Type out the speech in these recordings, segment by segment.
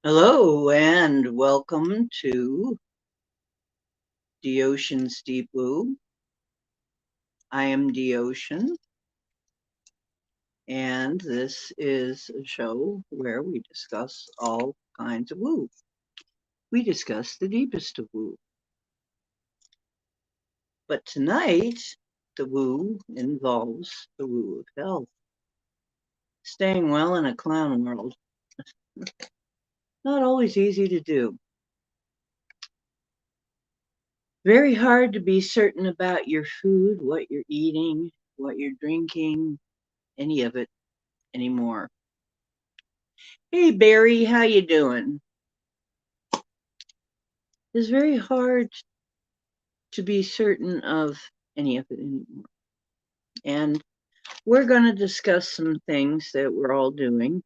Hello and welcome to the Ocean's Deep Blue. I am the Ocean, and this is a show where we discuss all kinds of woo. We discuss the deepest of woo. But tonight, the woo involves the woo of health. Staying well in a clown world. Not always easy to do. Very hard to be certain about your food, what you're eating, what you're drinking, any of it anymore. Hey Barry, how you doing? It's very hard to be certain of any of it anymore. And we're going to discuss some things that we're all doing.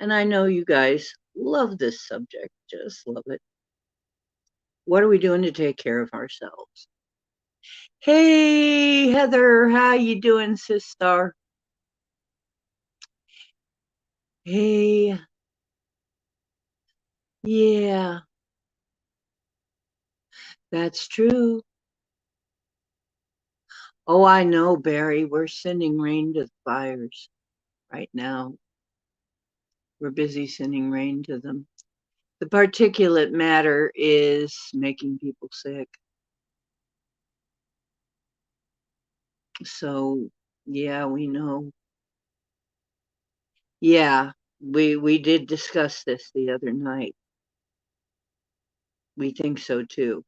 And I know you guys love this subject, just love it. What are we doing to take care of ourselves? Hey Heather, how you doing, sister? Hey, yeah, that's true. Oh, I know, Barry. We're sending rain to the fires right now. We're busy sending rain to them. The particulate matter is making people sick. So, yeah, we know. Yeah, we did discuss this the other night. We think so too.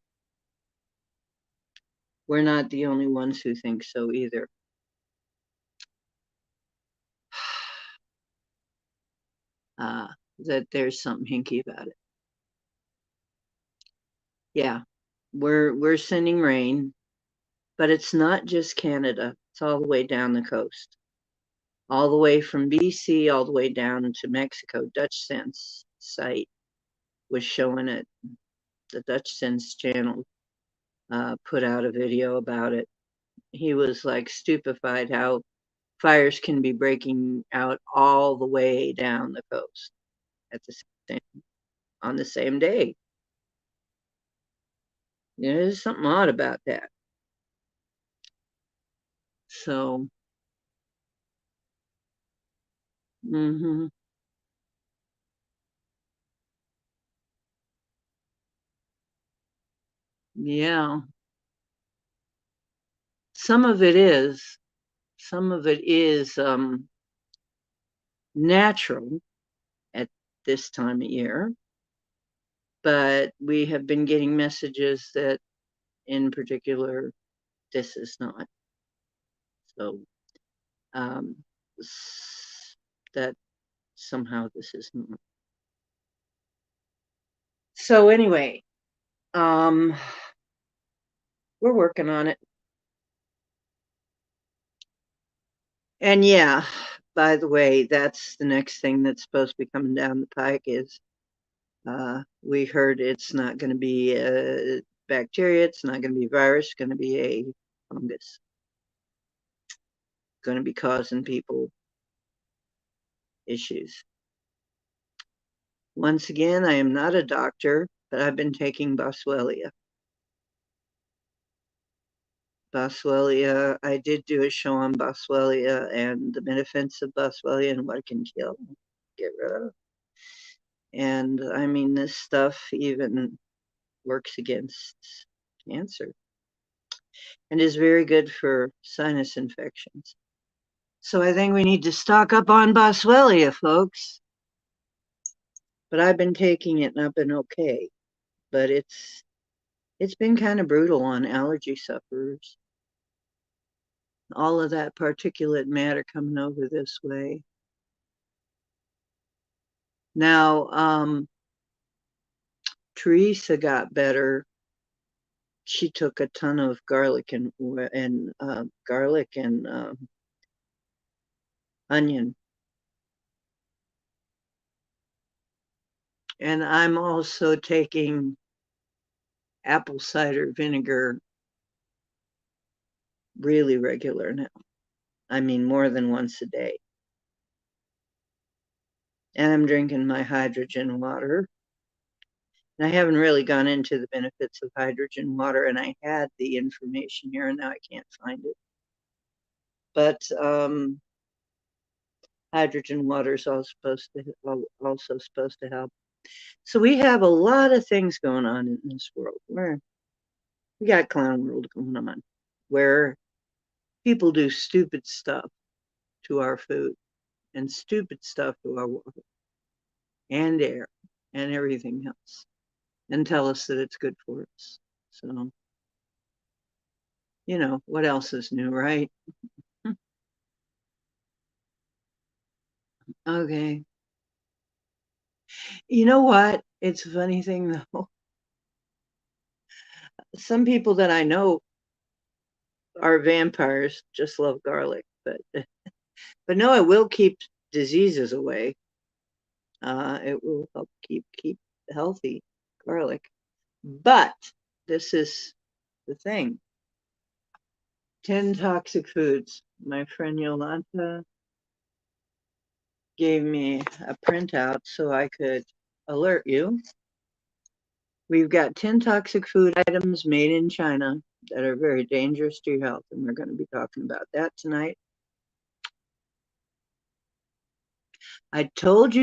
We're not the only ones who think so either. Uh, that there's something hinky about it. Yeah, we're sending rain, but it's not just Canada. It's all the way down the coast, all the way from BC all the way down to Mexico. Dutch Sense site was showing it. The Dutch Sense channel put out a video about it. He was like stupefied how fires can be breaking out all the way down the coast at the same on the same day. There's something odd about that. So, mm-hmm, yeah, some of it is. Some of it is natural at this time of year, but we have been getting messages that, in particular, this is not. So um, that somehow this is not. So anyway, um, we're working on it. And yeah, by the way, that's the next thing that's supposed to be coming down the pike is we heard it's not going to be a bacteria, it's not going to be a virus, it's going to be a fungus. Going to be causing people issues. Once again, I am not a doctor, but I've been taking Boswellia. Boswellia, I did do a show on Boswellia and the benefits of Boswellia and what it can kill, get rid of. And I mean, this stuff even works against cancer and is very good for sinus infections. So I think we need to stock up on Boswellia, folks. But I've been taking it and I've been okay. But it's been kind of brutal on allergy sufferers. All of that particulate matter coming over this way. Now, Teresa got better. She took a ton of garlic and onion. And I'm also taking apple cider vinegar really regular now. I mean, more than once a day. And I'm drinking my hydrogen water. And I haven't really gone into the benefits of hydrogen water, and I had the information here, and now I can't find it. But hydrogen water is also supposed to help. So we have a lot of things going on in this world. We got clown world going on, where people do stupid stuff to our food and stupid stuff to our water and air and everything else, and tell us that it's good for us. So, what else is new, right? Okay. You know what? It's a funny thing though. Some people that I know are vampires, just love garlic, but no, it will keep diseases away. It will help keep healthy, garlic. But this is the thing. 10 toxic foods. My friend Yolanta gave me a printout so I could alert you. We've got 10 toxic food items made in China that are very dangerous to your health, and we're going to be talking about that tonight. I told you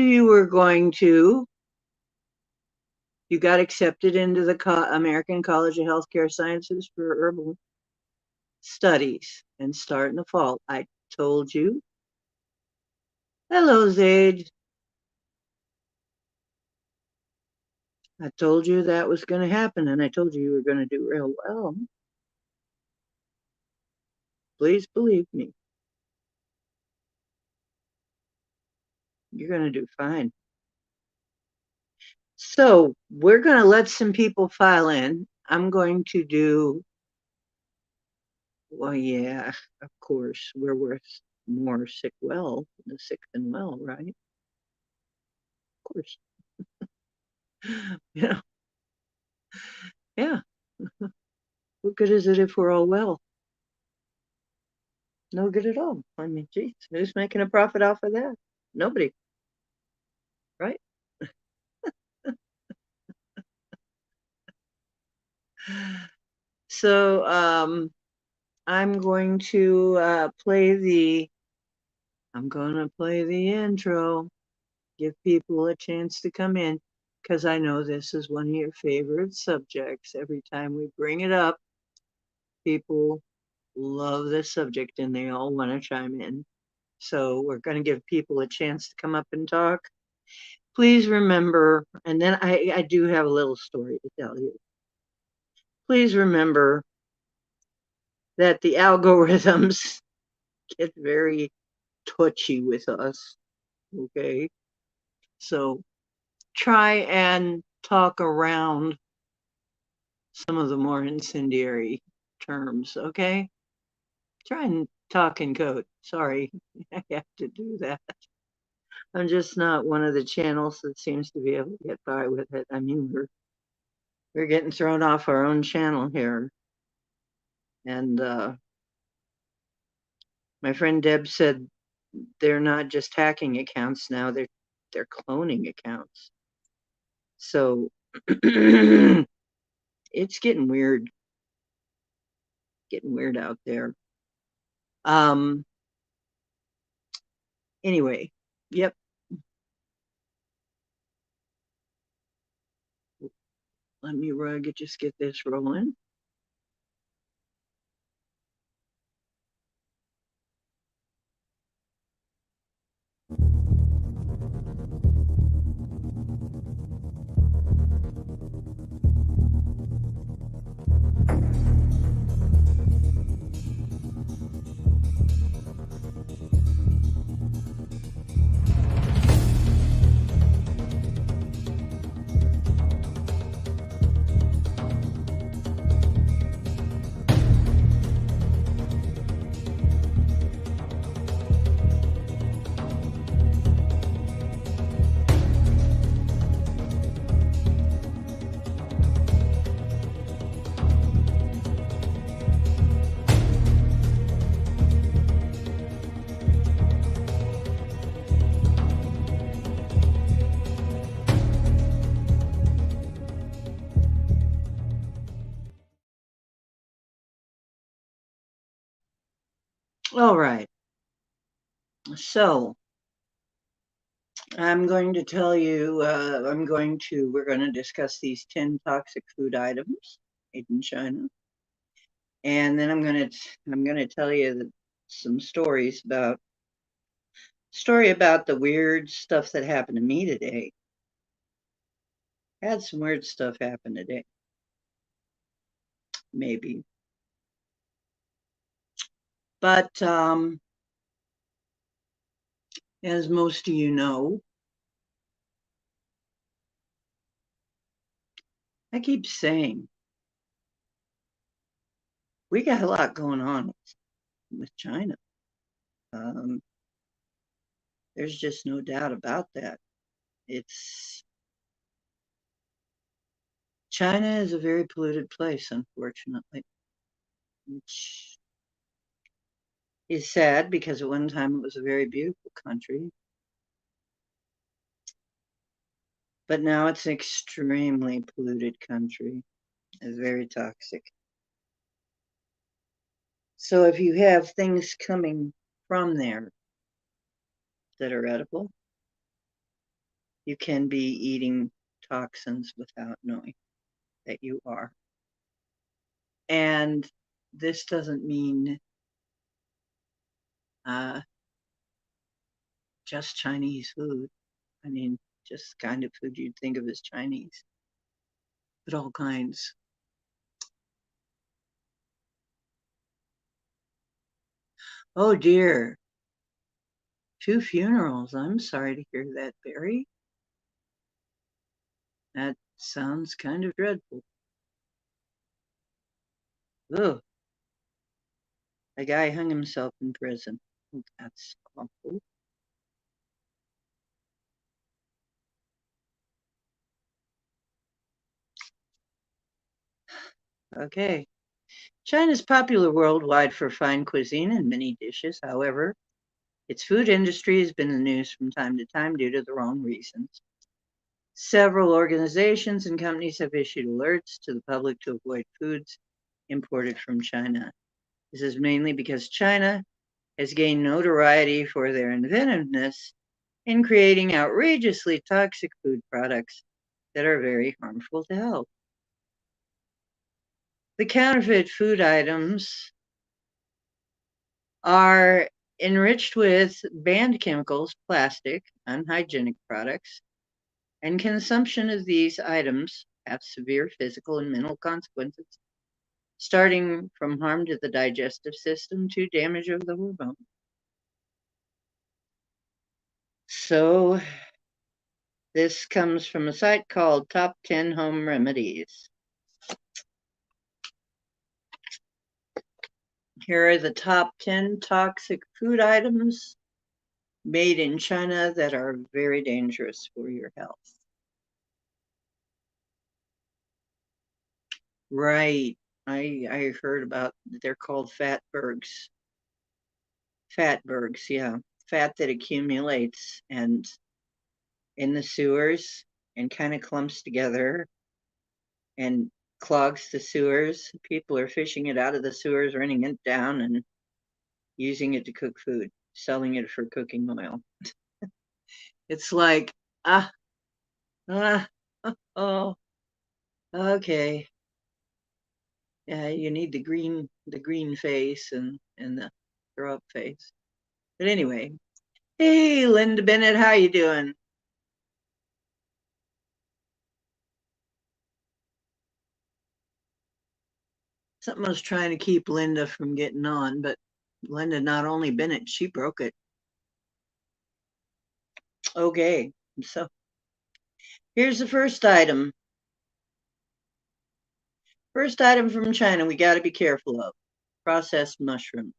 you got accepted into the American College of Healthcare Sciences for herbal studies and start in the fall. I told you. Hello, Zaid. I told you that was going to happen, and I told you were going to do real well. Please believe me. You're going to do fine. So we're going to let some people file in. I'm going to do, well, yeah, of course, we're worth more sick than well, right? Of course. Yeah. Yeah. What good is it if we're all well? No good at all. I mean, geez, who's making a profit off of that? Nobody. Right? So I'm going to play the intro, give people a chance to come in, because I know this is one of your favorite subjects. Every time we bring it up, people love this subject and they all want to chime in. So we're going to give people a chance to come up and talk. Please remember, and then I do have a little story to tell you. Please remember that the algorithms get very touchy with us, okay? So try and talk around some of the more incendiary terms, okay? Try and talk in code. Sorry, I have to do that. I'm just not one of the channels that seems to be able to get by with it. I mean, we're getting thrown off our own channel here. And my friend Deb said they're not just hacking accounts now, they're cloning accounts. So it's getting weird. Getting weird out there. Anyway, yep. Let me just get this rolling. All right. So I'm going to tell you, we're going to discuss these 10 toxic food items made in China. And then I'm going to tell you some story about the weird stuff that happened to me today. I had some weird stuff happen today. Maybe. But as most of you know, I keep saying we got a lot going on with China. Um, there's just no doubt about that. China is a very polluted place, unfortunately, which is sad because at one time it was a very beautiful country, but now it's an extremely polluted country. It's very toxic. So if you have things coming from there that are edible, you can be eating toxins without knowing that you are. And this doesn't mean just Chinese food. I mean, just the kind of food you'd think of as Chinese, but all kinds. Oh dear, 2 funerals. I'm sorry to hear that, Barry. That sounds kind of dreadful. Ugh, a guy hung himself in prison. That's awful. Okay. China is popular worldwide for fine cuisine and many dishes. However, its food industry has been in the news from time to time due to the wrong reasons. Several organizations and companies have issued alerts to the public to avoid foods imported from China. This is mainly because China has gained notoriety for their inventiveness in creating outrageously toxic food products that are very harmful to health. The counterfeit food items are enriched with banned chemicals, plastic, unhygienic products, and consumption of these items have severe physical and mental consequences, starting from harm to the digestive system to damage of the hormone. So this comes from a site called Top 10 Home Remedies. Here are the top 10 toxic food items made in China that are very dangerous for your health. Right. I heard about, they're called fatbergs. Fatbergs, yeah. Fat that accumulates and in the sewers and kind of clumps together and clogs the sewers. People are fishing it out of the sewers, running it down and using it to cook food, selling it for cooking oil. It's like, ah, ah, oh, okay. Yeah, you need the green face and the throw up face. But anyway, hey, Linda Bennett, how you doing? Something was trying to keep Linda from getting on, but Linda not only Bennett, she broke it. Okay, so here's the first item. First item from China we got to be careful of: processed mushrooms.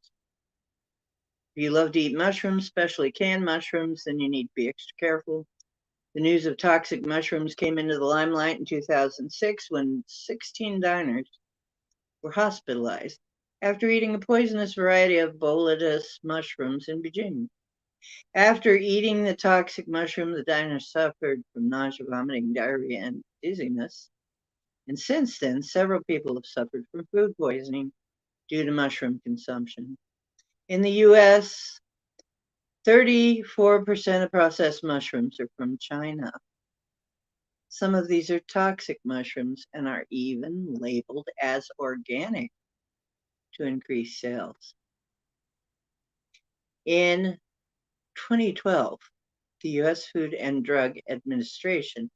If you love to eat mushrooms, especially canned mushrooms, then you need to be extra careful. The news of toxic mushrooms came into the limelight in 2006 when 16 diners were hospitalized after eating a poisonous variety of boletus mushrooms in Beijing. After eating the toxic mushroom, the diners suffered from nausea, vomiting, diarrhea, and dizziness. And since then, several people have suffered from food poisoning due to mushroom consumption. In the US, 34% of processed mushrooms are from China. Some of these are toxic mushrooms and are even labeled as organic to increase sales. In 2012, the US Food and Drug Administration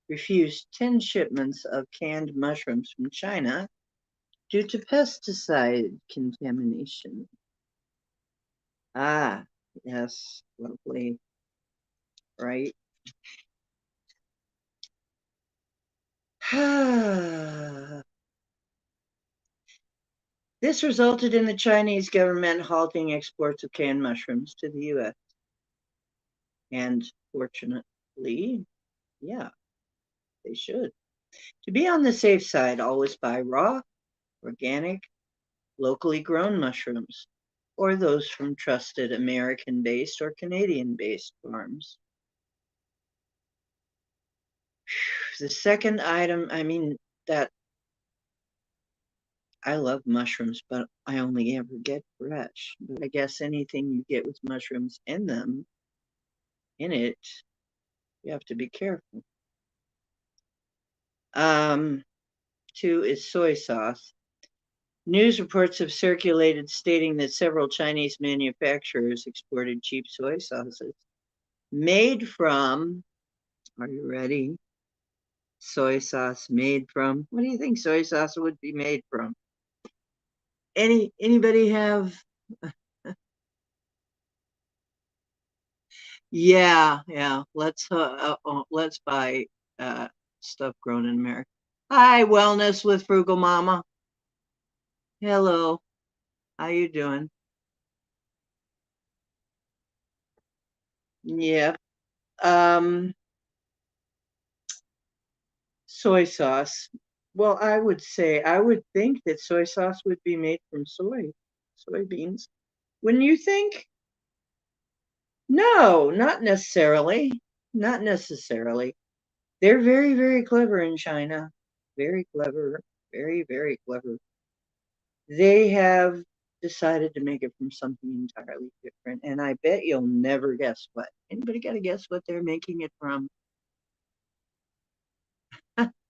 refused 10 shipments of canned mushrooms from China due to pesticide contamination. Ah, yes, lovely, right? This resulted in the Chinese government halting exports of canned mushrooms to the US. And fortunately, yeah, they should. To be on the safe side, always buy raw, organic, locally grown mushrooms, or those from trusted American-based or Canadian-based farms. The second item, that I love mushrooms, but I only ever get fresh. But I guess anything you get with mushrooms in it, you have to be careful. 2 is soy sauce. News reports have circulated stating that several Chinese manufacturers exported cheap soy sauces made from, are you ready? Soy sauce made from, what do you think soy sauce would be made from? Anybody have? Yeah. Let's buy stuff grown in America. Hi, Wellness with Frugal Mama. Hello. How you doing? Yeah. Soy sauce. Well, I would think that soy sauce would be made from soybeans. Wouldn't you think? No, not necessarily. Not necessarily. They're very, very clever in China. Very clever. Very, very clever. They have decided to make it from something entirely different. And I bet you'll never guess what. Anybody got to guess what they're making it from?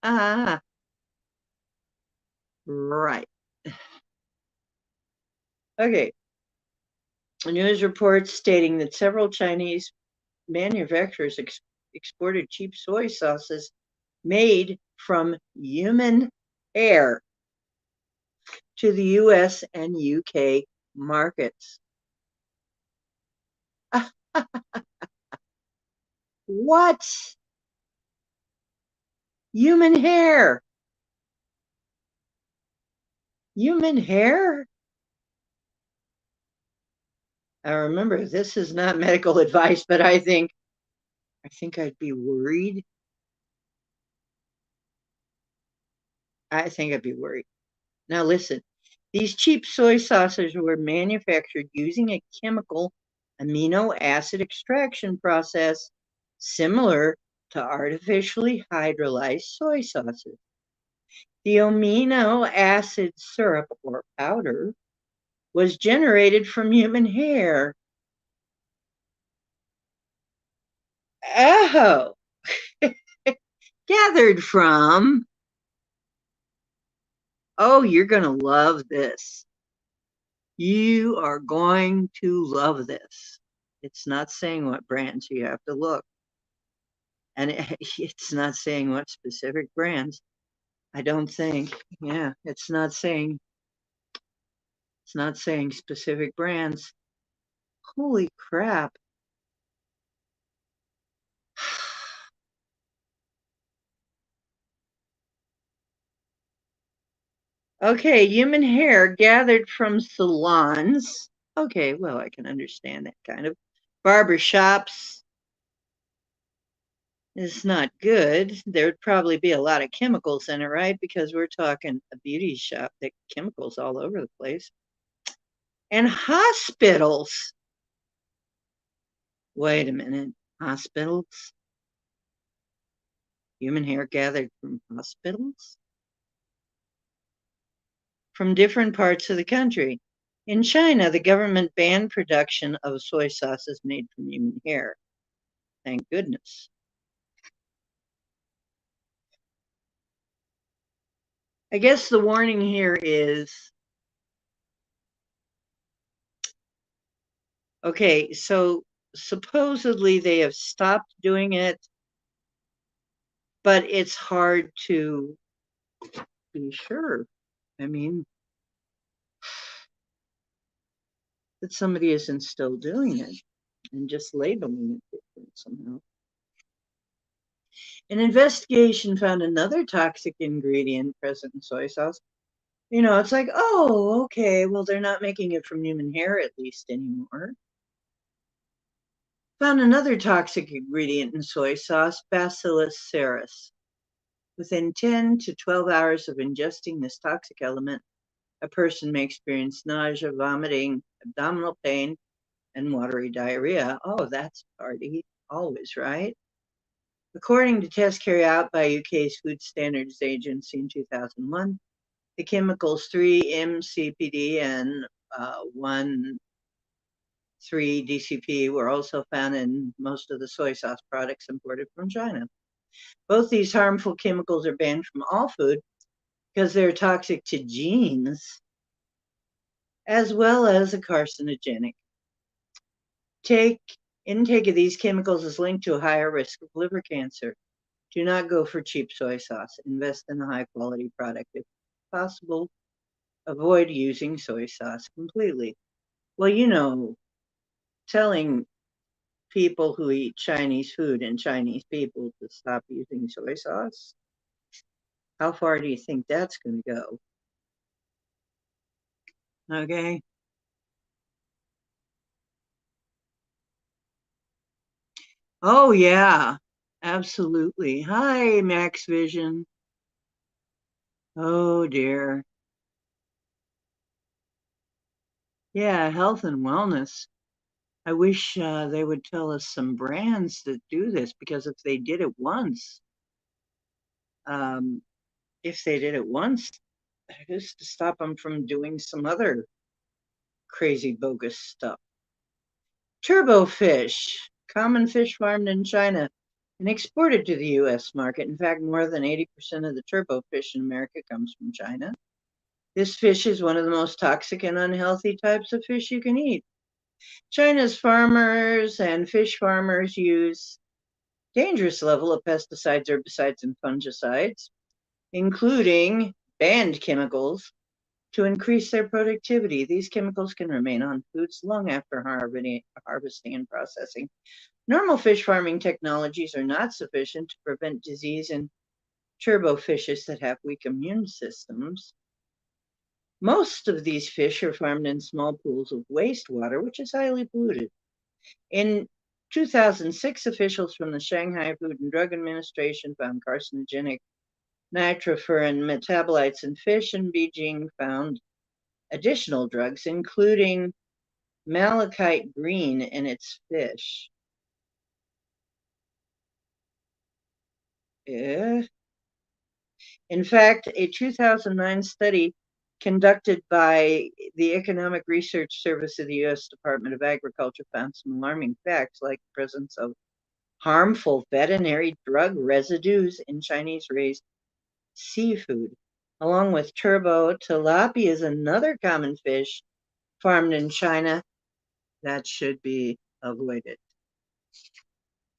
Ah, right. Okay. News reports stating that several Chinese manufacturers exported cheap soy sauces made from human hair to the US and UK markets. What? Human hair? Human hair? I remember this is not medical advice, but I think I'd be worried. I think I'd be worried. Now listen, these cheap soy sauces were manufactured using a chemical amino acid extraction process similar to artificially hydrolyzed soy sauces. The amino acid syrup or powder was generated from human hair. Oh, gathered from. Oh, you're going to love this. You are going to love this. It's not saying what brands you have to look. And it's not saying what specific brands. I don't think. Yeah, it's not saying specific brands. Holy crap. Okay, human hair gathered from salons. Okay, well, I can understand that kind of. Barber shops is not good. There'd probably be a lot of chemicals in it, right? Because we're talking a beauty shop that chemicals all over the place. And hospitals. Wait a minute. Hospitals? Human hair gathered from hospitals? From different parts of the country. In China, the government banned production of soy sauces made from human hair. Thank goodness. I guess the warning here is, okay, so supposedly they have stopped doing it, but it's hard to be sure. I mean, that somebody isn't still doing it and just labeling it different somehow. An investigation found another toxic ingredient present in soy sauce. You know, it's like, oh, okay, well, they're not making it from human hair at least anymore. Found another toxic ingredient in soy sauce, Bacillus cereus. Within 10 to 12 hours of ingesting this toxic element, a person may experience nausea, vomiting, abdominal pain, and watery diarrhea. Oh, that's party, always, right? According to tests carried out by UK's Food Standards Agency in 2001, the chemicals 3-MCPD and 1,3-DCP were also found in most of the soy sauce products imported from China. Both these harmful chemicals are banned from all food because they're toxic to genes as well as a carcinogenic. Intake of these chemicals is linked to a higher risk of liver cancer. Do not go for cheap soy sauce. Invest in a high quality product. If possible, avoid using soy sauce completely. Well, you know, telling people who eat Chinese food and Chinese people to stop using soy sauce, how far do you think that's going to go? Okay. Oh, yeah, absolutely. Hi, Max Vision. Oh, dear. Yeah, health and wellness. I wish they would tell us some brands that do this, because um, if they did it once, who's to stop them from doing some other crazy bogus stuff? Turbo fish, common fish farmed in China and exported to the US market. In fact, more than 80% of the turbo fish in America comes from China. This fish is one of the most toxic and unhealthy types of fish you can eat. China's farmers and fish farmers use dangerous level of pesticides, herbicides, and fungicides, including banned chemicals, to increase their productivity. These chemicals can remain on foods long after harvesting and processing. Normal fish farming technologies are not sufficient to prevent disease in turbo fishes that have weak immune systems. Most of these fish are farmed in small pools of wastewater, which is highly polluted. In 2006, officials from the Shanghai Food and Drug Administration found carcinogenic nitrofuran metabolites in fish, and Beijing found additional drugs, including malachite green, in its fish. In fact, a 2009 study conducted by the Economic Research Service of the U.S. Department of Agriculture found some alarming facts, like the presence of harmful veterinary drug residues in Chinese-raised seafood. Along with turbo, tilapia is another common fish farmed in China that should be avoided.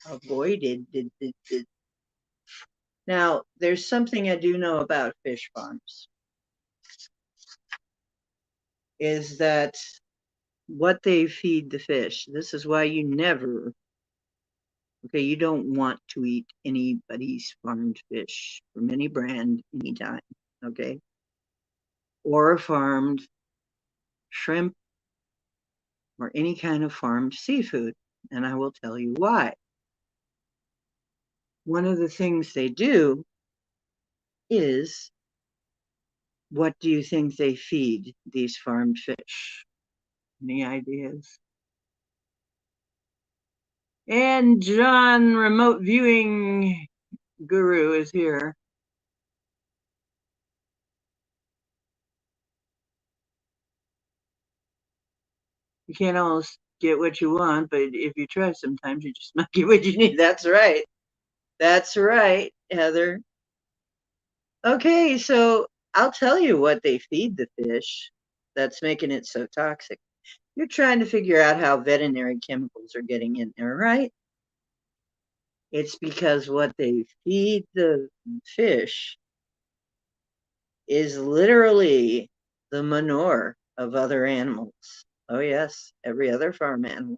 Avoided. Now, there's something I do know about fish farms, is that what they feed the fish. This is why you never, okay, you don't want to eat anybody's farmed fish from any brand anytime, okay? Or farmed shrimp or any kind of farmed seafood. And I will tell you why. One of the things they do is, what do you think they feed these farmed fish? Any ideas? And John, remote viewing guru, is here. You can't always get what you want, but if you try sometimes you just might get what you need. That's right. That's right, Heather. Okay, so I'll tell you what they feed the fish that's making it so toxic. You're trying to figure out how veterinary chemicals are getting in there, right? It's because what they feed the fish is literally the manure of other animals. Oh, yes, every other farm animal.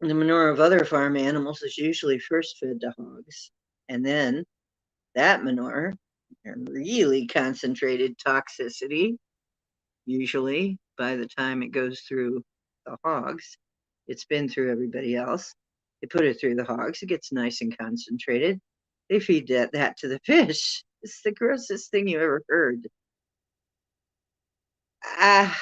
The manure of other farm animals is usually first fed to hogs, and then that manure, really concentrated toxicity, usually by the time it goes through the hogs, it's been through everybody else. They put it through the hogs, it gets nice and concentrated. They feed that to the fish. It's the grossest thing you ever heard. Ah,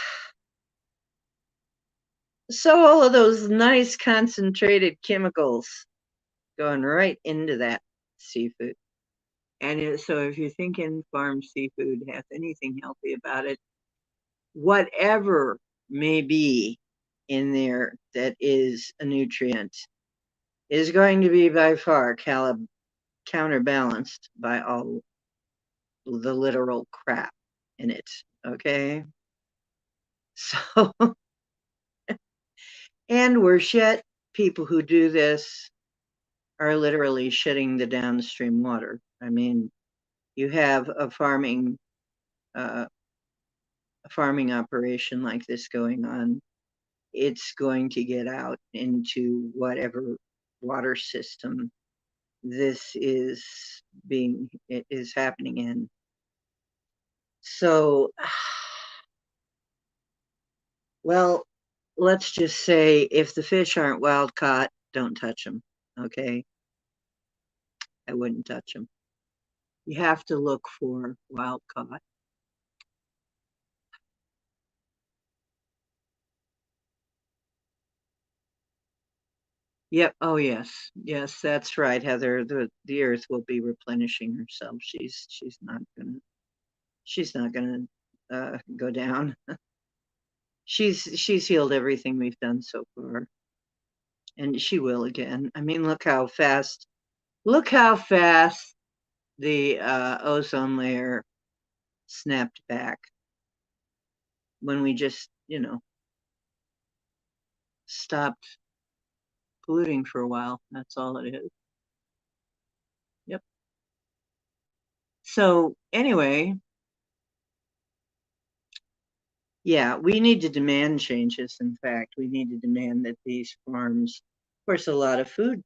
so all of those nice concentrated chemicals going right into that seafood. And so if you're thinking farm seafood has anything healthy about it, whatever may be in there that is a nutrient is going to be by far counterbalanced by all the literal crap in it. Okay. So, and worse yet, people who do this are literally shitting the downstream water. I mean, you have uh, a farming operation like this going on, it's going to get out into whatever water system this is being it is happening in. So, well, let's just say if the fish aren't wild caught, don't touch them. Okay, I wouldn't touch them. You have to look for wild caught. Yep. Oh yes. Yes, that's right, Heather. The earth will be replenishing herself. She's not gonna go down. She's healed everything we've done so far. And she will again. I mean, look how fast the ozone layer snapped back when we just, stopped polluting for a while. That's all it is. Yep. So anyway, yeah, we need to demand changes. In fact, we need to demand that these farms, of course, a lot of food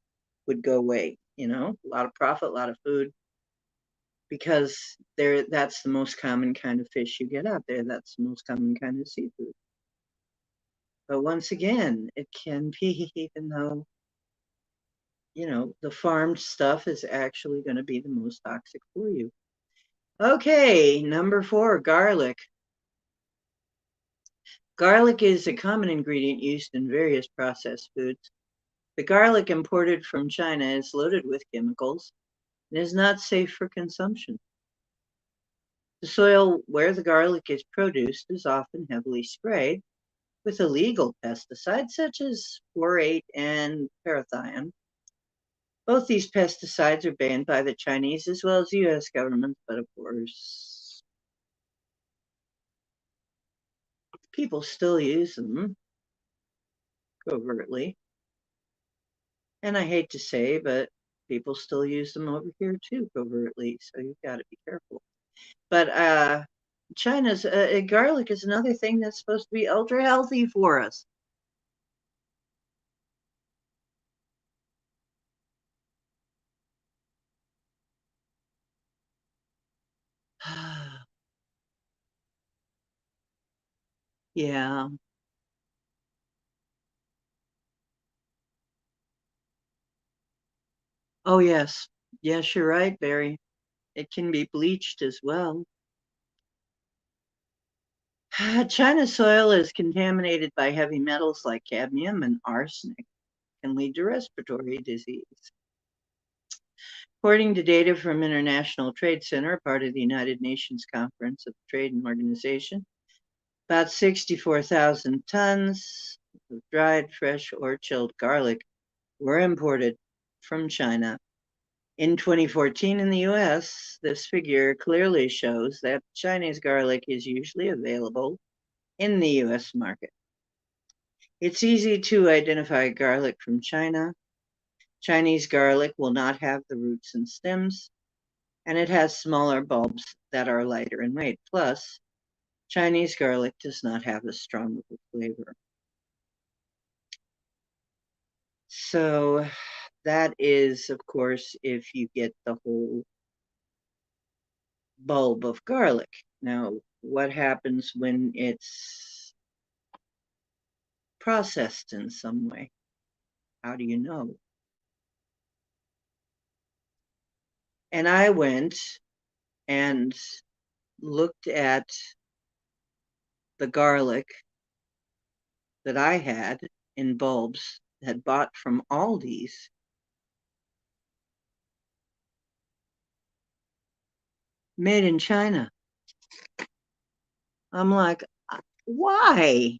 would go away, a lot of profit, a lot of food, because that's the most common kind of fish you get out there. That's the most common kind of seafood. But once again, it can be, even though, the farmed stuff is actually going to be the most toxic for you. Okay, number 4, garlic. Garlic is a common ingredient used in various processed foods. The garlic imported from China is loaded with chemicals and is not safe for consumption. The soil where the garlic is produced is often heavily sprayed with illegal pesticides such as borate and parathion. Both these pesticides are banned by the Chinese as well as the US government, but of course, people still use them covertly. And I hate to say, but people still use them over here too covertly, so you've got to be careful. But China's garlic is another thing that's supposed to be ultra healthy for us. Yeah. Oh, yes. Yes, you're right, Barry. It can be bleached as well. China's soil is contaminated by heavy metals like cadmium and arsenic, can lead to respiratory disease. According to data from International Trade Center, part of the United Nations Conference of Trade and Organization, About 64,000 tons of dried, fresh, or chilled garlic were imported from China. In 2014 in the US, this figure clearly shows that Chinese garlic is usually available in the US market. It's easy to identify garlic from China. Chinese garlic will not have the roots and stems, and it has smaller bulbs that are lighter in weight. Plus, Chinese garlic does not have a strong flavor. So that is, of course, if you get the whole bulb of garlic. Now, what happens when it's processed in some way? How do you know? And I went and looked at the garlic that I had in bulbs, had bought from Aldi's. Made in China. I'm like, why?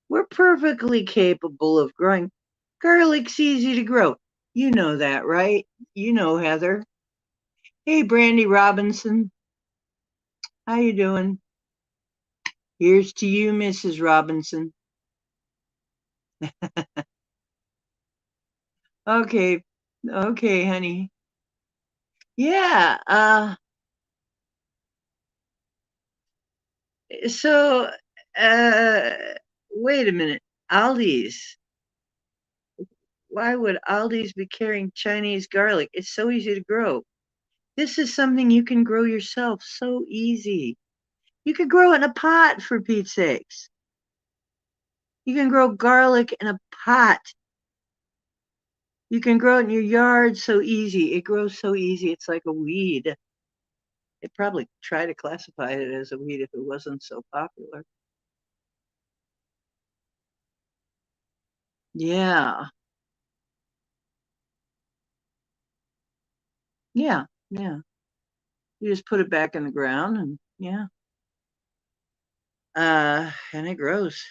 We're perfectly capable of growing. Garlic's easy to grow. You know that, right? You know, Heather. Hey, Brandy Robinson. How you doing? Here's to you, Mrs. Robinson. Okay. Okay, honey. Yeah, so uh wait a minute. Aldi's. Why would Aldi's be carrying Chinese garlic? It's so easy to grow. This is something you can grow yourself. So easy. You could grow it in a pot, for Pete's sakes. You can grow garlic in a pot. You can grow it in your yard so easy. It grows so easy. It's like a weed. They'd probably try to classify it as a weed if it wasn't so popular. Yeah. Yeah. Yeah. You just put it back in the ground and yeah. And it grows.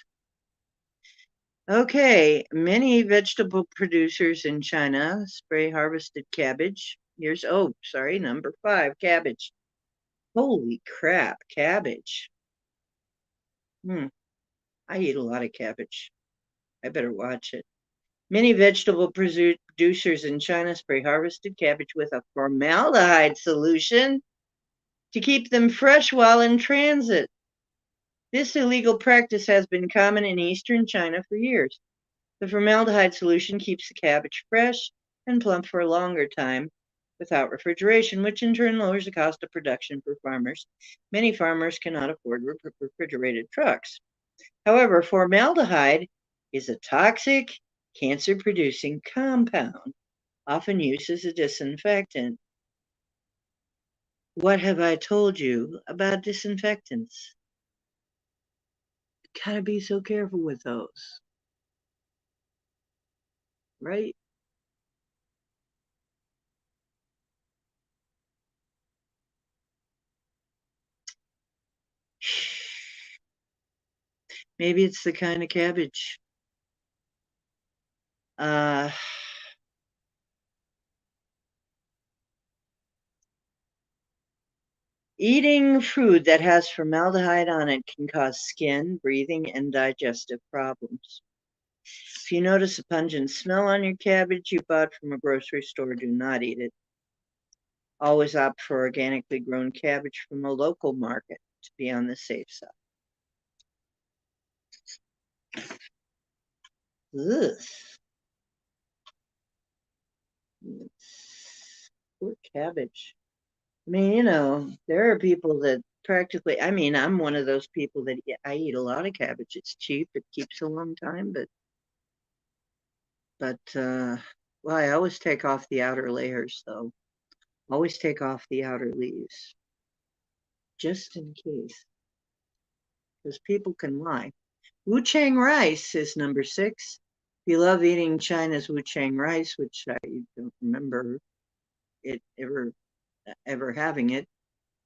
Okay, many vegetable producers in China spray harvested cabbage. Here's, oh, sorry, number 5, cabbage. Holy crap, cabbage. I eat a lot of cabbage. I better watch it. Many vegetable producers in China spray harvested cabbage with a formaldehyde solution to keep them fresh while in transit. This illegal practice has been common in eastern China for years. The formaldehyde solution keeps the cabbage fresh and plump for a longer time without refrigeration, which in turn lowers the cost of production for farmers. Many farmers cannot afford refrigerated trucks. However, formaldehyde is a toxic, cancer-producing compound, often used as a disinfectant. What have I told you about disinfectants? Gotta be so careful with those, right? Maybe it's the kind of cabbage. Uh, Eating food that has formaldehyde on it can cause skin, breathing, and digestive problems. If you notice a pungent smell on your cabbage you bought from a grocery store, do not eat it. Always opt for organically grown cabbage from a local market to be on the safe side. Ugh. Poor cabbage. I mean, you know, there are people that practically, I mean, I'm one of those people that I eat a lot of cabbage. It's cheap, it keeps a long time, but well, I always take off the outer layers though. Always take off the outer leaves, just in case, because people can lie. Wu Chang rice is number 6. If you love eating China's Wu Chang rice, which I don't remember it ever having it,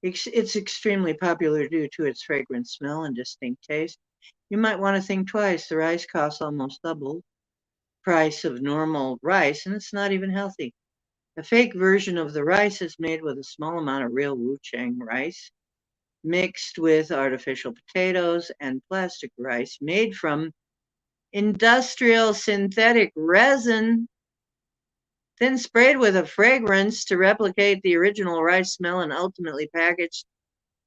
It's extremely popular due to its fragrant smell and distinct taste. You might want to think twice. The rice costs almost double price of normal rice, and it's not even healthy. A fake version of the rice is made with a small amount of real Wuchang rice mixed with artificial potatoes and plastic rice made from industrial synthetic resin, then sprayed with a fragrance to replicate the original rice smell and ultimately packaged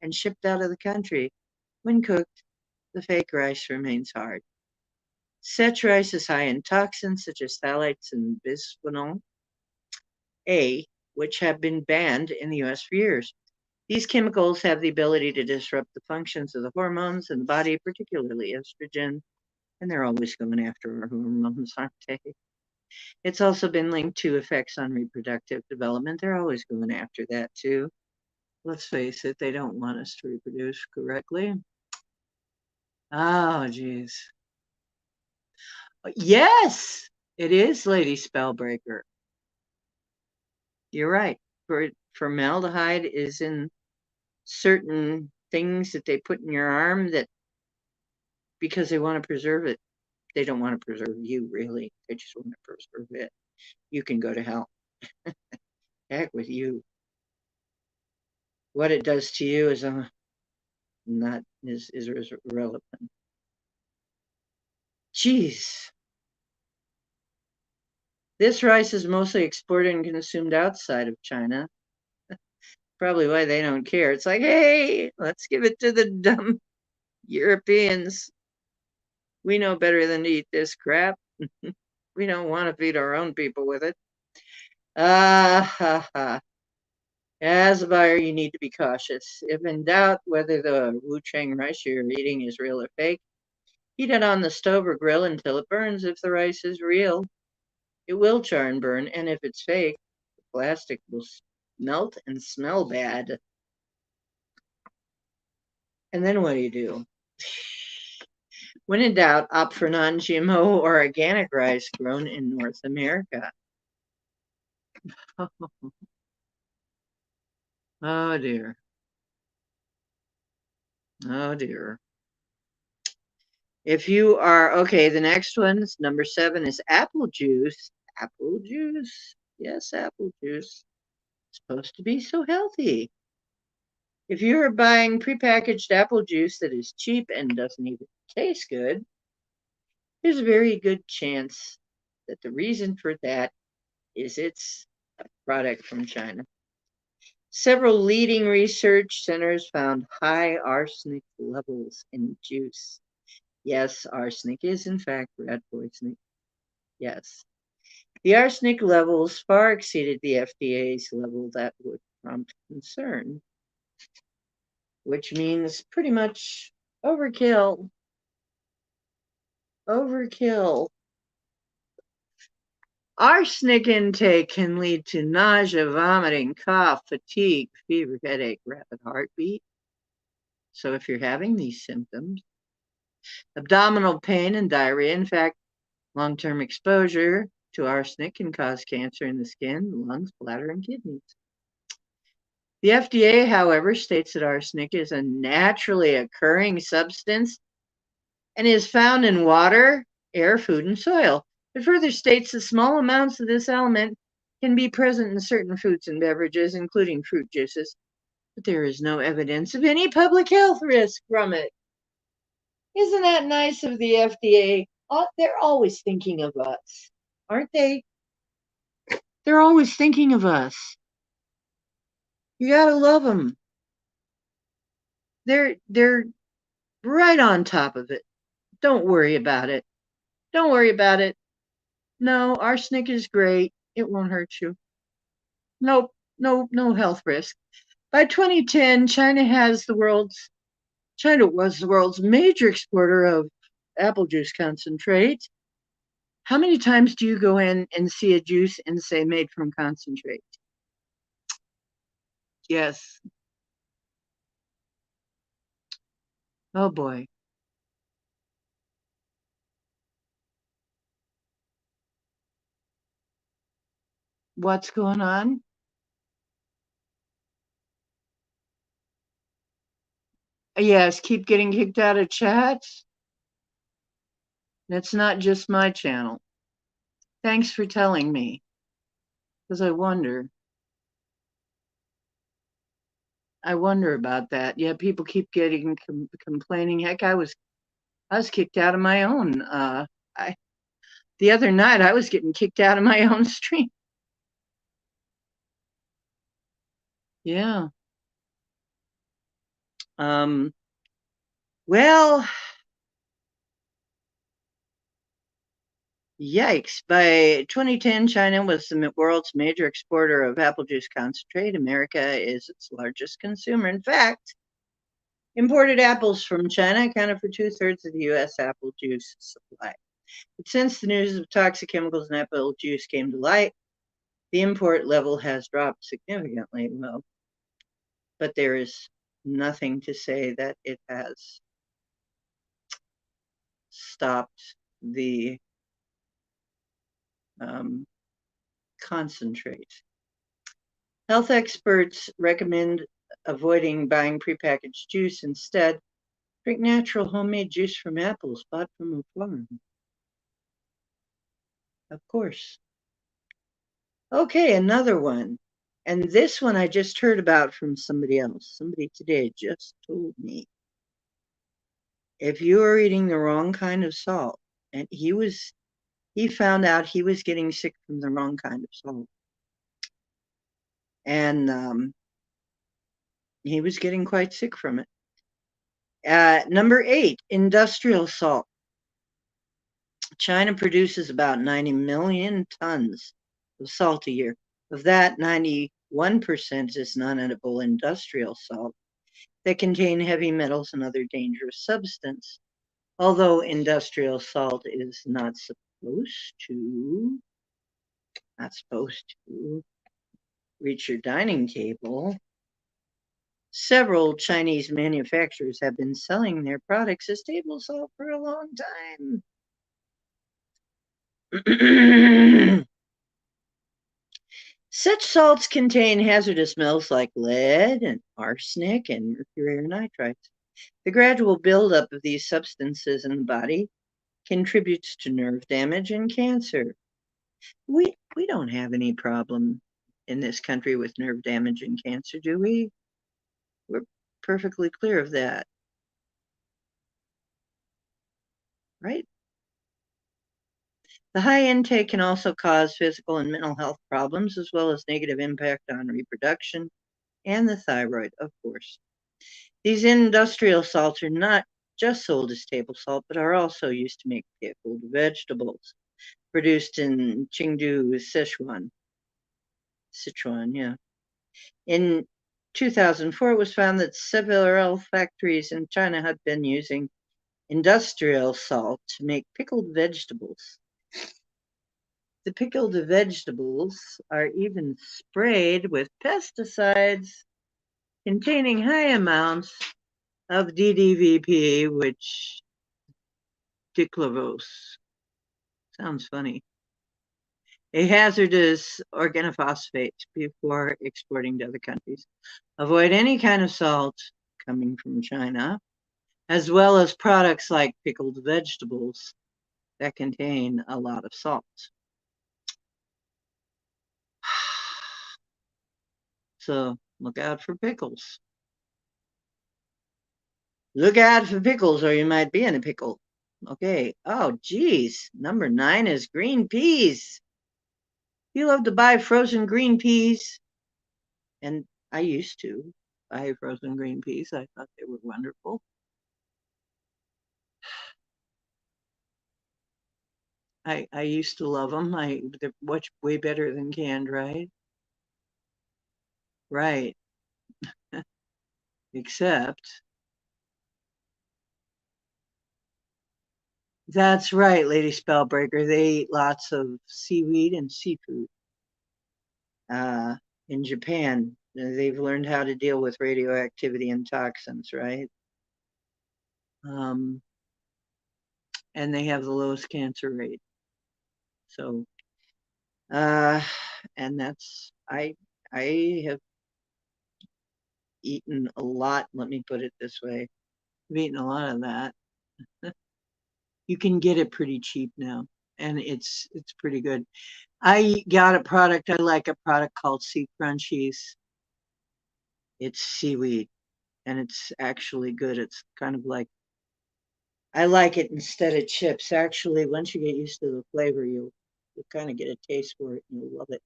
and shipped out of the country. When cooked, the fake rice remains hard. Such rice is high in toxins such as phthalates and bisphenol A, which have been banned in the US for years. These chemicals have the ability to disrupt the functions of the hormones in the body, particularly estrogen, and they're always going after our hormones, aren't they? It's also been linked to effects on reproductive development. They're always going after that too. Let's face it, they don't want us to reproduce correctly. Oh, geez. Yes, it is Lady Spellbreaker. You're right. Formaldehyde is in certain things that they put in your arm that because they want to preserve it. They don't want to preserve you, really. They just want to preserve it. You can go to hell. Heck with you. What it does to you is not is irrelevant. Jeez. This rice is mostly exported and consumed outside of China. Probably why they don't care. It's like, hey, let's give it to the dumb Europeans. We know better than to eat this crap. We don't want to feed our own people with it. Ah, ha, ha. As a buyer, you need to be cautious. If in doubt whether the Wuchang rice you're eating is real or fake, heat it on the stove or grill until it burns. If the rice is real, it will char and burn, and if it's fake, the plastic will melt and smell bad. And then what do? When in doubt, opt for non-GMO or organic rice grown in North America. Oh dear. Oh dear. If you are okay, the next one, number 7, is apple juice. Apple juice. Yes, apple juice. It's supposed to be so healthy. If you're buying prepackaged apple juice that is cheap and doesn't even taste good, there's a very good chance that the reason for that is it's a product from China. Several leading research centers found high arsenic levels in juice. Yes, arsenic is in fact rat poisoning. Yes. The arsenic levels far exceeded the FDA's level that would prompt concern, which means pretty much overkill. Overkill. Arsenic intake can lead to nausea, vomiting, cough, fatigue, fever, headache, rapid heartbeat. So if you're having these symptoms, abdominal pain and diarrhea, in fact, long-term exposure to arsenic can cause cancer in the skin, lungs, bladder, and kidneys. The FDA, however, states that arsenic is a naturally occurring substance and is found in water, air, food, and soil. It further states that small amounts of this element can be present in certain foods and beverages, including fruit juices, but there is no evidence of any public health risk from it. Isn't that nice of the FDA? Oh, they're always thinking of us, aren't they? They're always thinking of us. You gotta love them. They're right on top of it. Don't worry about it. Don't worry about it. No, arsenic is great. It won't hurt you. Nope, no health risk. By 2010, China was the world's major exporter of apple juice concentrate. How many times do you go in and see a juice and say made from concentrate? Yes. Oh boy. What's going on? Yes, keep getting kicked out of chats. That's not just my channel. Thanks for telling me, because I wonder about that. Yeah, people keep getting complaining. Heck, I was kicked out of my own. I the other night I was getting kicked out of my own stream. Yeah. Well, yikes. By 2010, China was the world's major exporter of apple juice concentrate. America is its largest consumer. In fact, imported apples from China accounted for 2/3 of the U.S. apple juice supply. But since the news of toxic chemicals in apple juice came to light, the import level has dropped significantly. Well, but there is nothing to say that it has stopped the concentrate. Health experts recommend avoiding buying prepackaged juice. Instead, drink natural homemade juice from apples bought from a farm. Of course. Okay, another one. And this one I just heard about from somebody else. Somebody today just told me. If you are eating the wrong kind of salt, and he found out he was getting sick from the wrong kind of salt. And he was getting quite sick from it. Number 8, industrial salt. China produces about 90 million tons of salt a year. Of that, 91% is non-edible industrial salt that contain heavy metals and other dangerous substances. Although industrial salt is not supposed to reach your dining table, several Chinese manufacturers have been selling their products as table salt for a long time. Such salts contain hazardous metals like lead and arsenic and mercury or nitrites. The gradual buildup of these substances in the body contributes to nerve damage and cancer. We don't have any problem in this country with nerve damage and cancer, do we? We're perfectly clear of that, right? The high intake can also cause physical and mental health problems, as well as negative impact on reproduction and the thyroid, of course. These industrial salts are not just sold as table salt, but are also used to make pickled vegetables, produced in Chengdu, Sichuan, yeah. In 2004, it was found that several factories in China had been using industrial salt to make pickled vegetables. The pickled vegetables are even sprayed with pesticides containing high amounts of DDVP, which diclavose. Sounds funny. A hazardous organophosphate before exporting to other countries. Avoid any kind of salt coming from China, as well as products like pickled vegetables that contain a lot of salt. So look out for pickles. Look out for pickles or you might be in a pickle. Okay. Oh, geez. Number 9 is green peas. You love to buy frozen green peas. And I used to buy frozen green peas. I thought they were wonderful. I used to love them. They're much way better than canned, right? Right. Except that's right, Lady Spellbreaker. They eat lots of seaweed and seafood. In Japan, they've learned how to deal with radioactivity and toxins, right? And they have the lowest cancer rate. So, and that's I have eaten a lot. Let me put it this way: I've eaten a lot of that. You can get it pretty cheap now, and it's pretty good. I got a product. I like a product called Sea Crunchies. It's seaweed, and it's actually good. It's kind of like I like it instead of chips. Actually, once you get used to the flavor, you'll kind of get a taste for it, and you'll love it.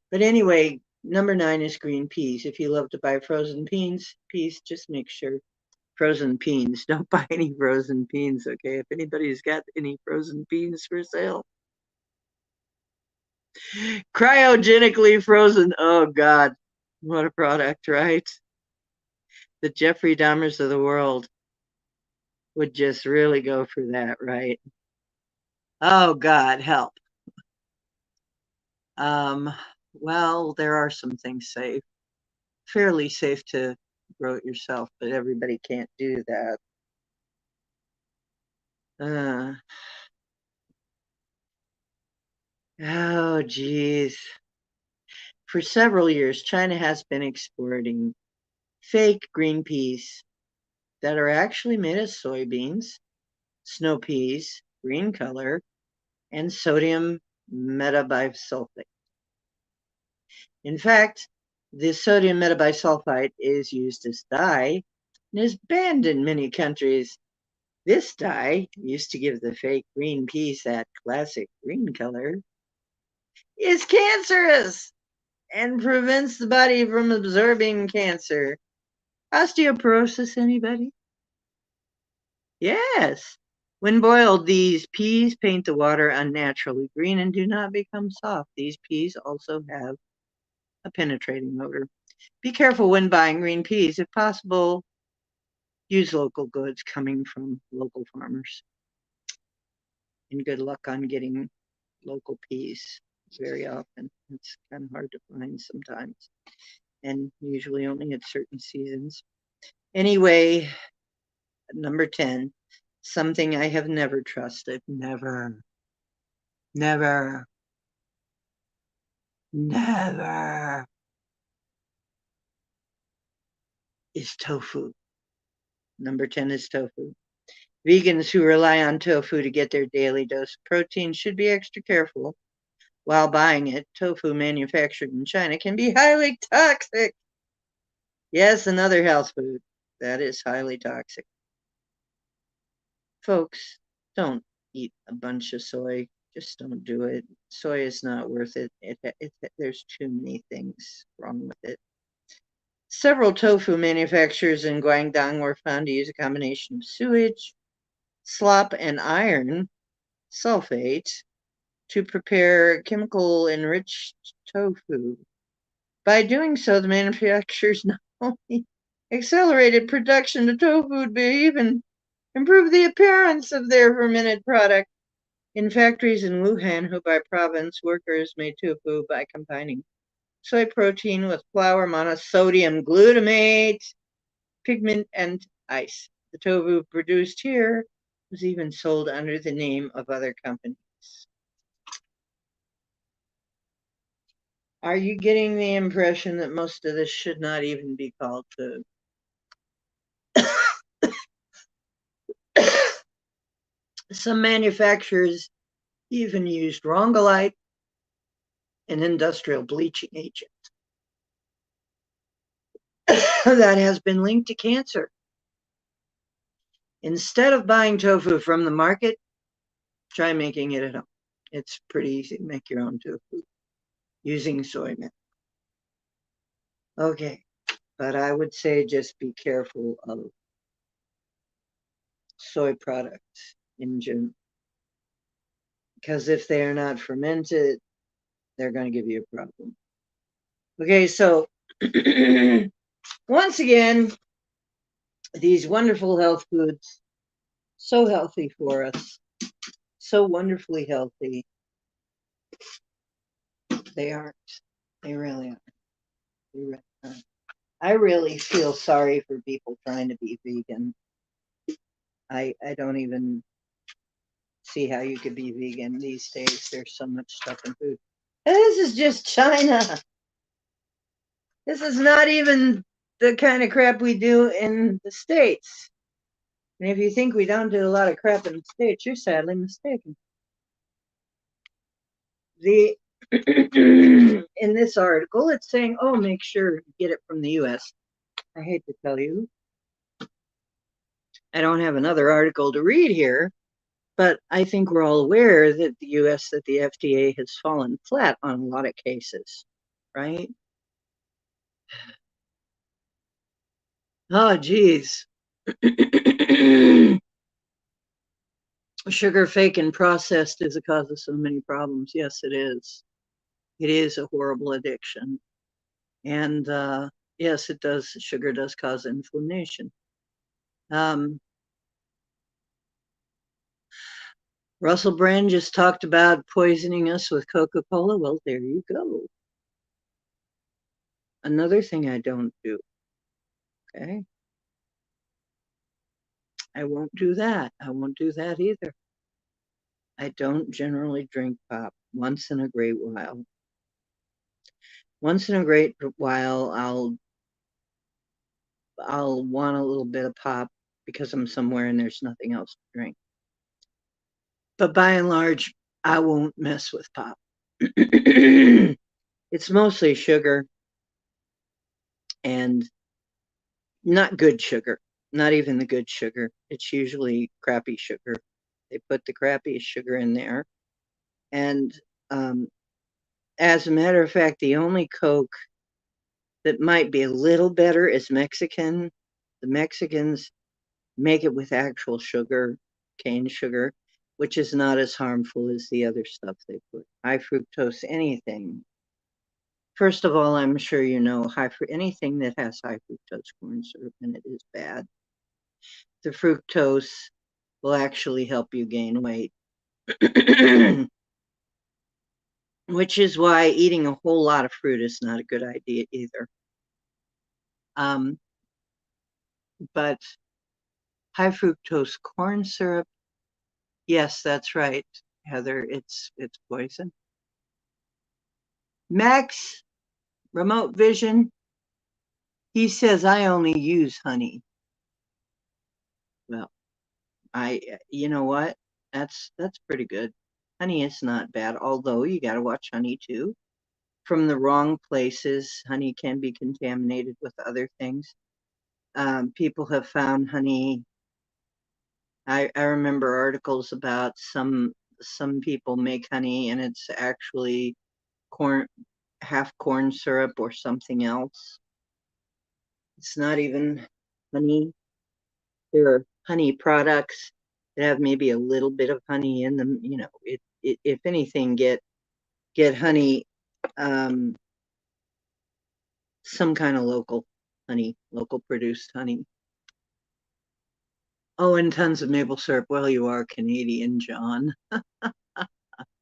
But anyway, number 9 is green peas. If you love to buy frozen peas, just make sure frozen peas. Don't buy any frozen peas, okay? If anybody's got any frozen peas for sale, cryogenically frozen. Oh God, what a product, right? The Jeffrey Dahmers of the world would just really go for that, right? Oh God, help. Um, well, there are some things safe, fairly safe to grow it yourself, but everybody can't do that. Uh, oh, geez. For several years, China has been exporting fake green peas that are actually made of soybeans, snow peas, green color, and sodium metabisulfite. In fact, the sodium metabisulfite is used as dye and is banned in many countries. This dye, used to give the fake green peas that classic green color, is cancerous and prevents the body from absorbing cancer. Osteoporosis, anybody? Yes. When boiled, these peas paint the water unnaturally green and do not become soft. These peas also have a penetrating odor. Be careful when buying green peas. If possible, use local goods coming from local farmers. And good luck on getting local peas very often. It's kind of hard to find sometimes, and usually only at certain seasons. Anyway, number 10, something I have never trusted. Never, never, never is tofu. Number 10 is tofu. Vegans who rely on tofu to get their daily dose of protein should be extra careful while buying it. Tofu manufactured in China can be highly toxic. Yes, another health food that is highly toxic. Folks, don't eat a bunch of soy. Just don't do it. Soy is not worth it. There's too many things wrong with it. Several tofu manufacturers in Guangdong were found to use a combination of sewage, slop, and iron sulfate to prepare chemical-enriched tofu. By doing so, the manufacturers not only accelerated production of tofu, but even improved the appearance of their fermented product. In factories in Wuhan, Hubei province, workers made tofu by combining soy protein with flour, monosodium glutamate, pigment, and ice. The tofu produced here was even sold under the name of other companies. Are you getting the impression that most of this should not even be called food? Some manufacturers even used rongolite, an industrial bleaching agent that has been linked to cancer. Instead of buying tofu from the market, try making it at home. It's pretty easy to make your own tofu using soy milk. Okay, but I would say just be careful of soy products in general, because if they are not fermented, they're going to give you a problem. Okay, so once again, these wonderful health foods, so healthy for us, so wonderfully healthy. They aren't. They really aren't. They really aren't. I really feel sorry for people trying to be vegan. I don't even see how you could be vegan these days. There's so much stuff in food. And this is just China. This is not even the kind of crap we do in the States. And if you think we don't do a lot of crap in the States, you're sadly mistaken. The in this article, it's saying, oh, make sure you get it from the US. I hate to tell you, I don't have another article to read here, but I think we're all aware that the FDA has fallen flat on a lot of cases, right? Oh, geez. Sugar fake and processed is a cause of so many problems. Yes, it is. It is a horrible addiction. And yes, it does. Sugar does cause inflammation. Um, Russell Brand just talked about poisoning us with Coca-Cola. Well, there you go. Another thing I don't do. Okay. I won't do that. I won't do that either. I don't generally drink pop once in a great while. Once in a great while, I'll want a little bit of pop because I'm somewhere and there's nothing else to drink. But by and large, I won't mess with pop. It's mostly sugar and not good sugar, not even the good sugar. It's usually crappy sugar. They put the crappy sugar in there. And um, as a matter of fact, the only Coke that might be a little better is Mexican. The Mexicans make it with actual sugar, cane sugar, which is not as harmful as the other stuff they put. High fructose anything. First of all, I'm sure you know anything that has high fructose corn syrup in it is bad. The fructose will actually help you gain weight, which is why eating a whole lot of fruit is not a good idea either. Um, but high fructose corn syrup, yes, that's right, Heather. It's poison. Max, remote vision. He says I only use honey. Well, you know what? That's pretty good. Honey is not bad, although you got to watch honey too. From the wrong places, honey can be contaminated with other things. People have found honey. I remember articles about some people make honey and it's actually corn half corn syrup or something else. It's not even honey. There are honey products that have maybe a little bit of honey in them. You know, if anything, get honey, um, some kind of local honey, local produced honey. Oh, and tons of maple syrup. Well, you are Canadian, John.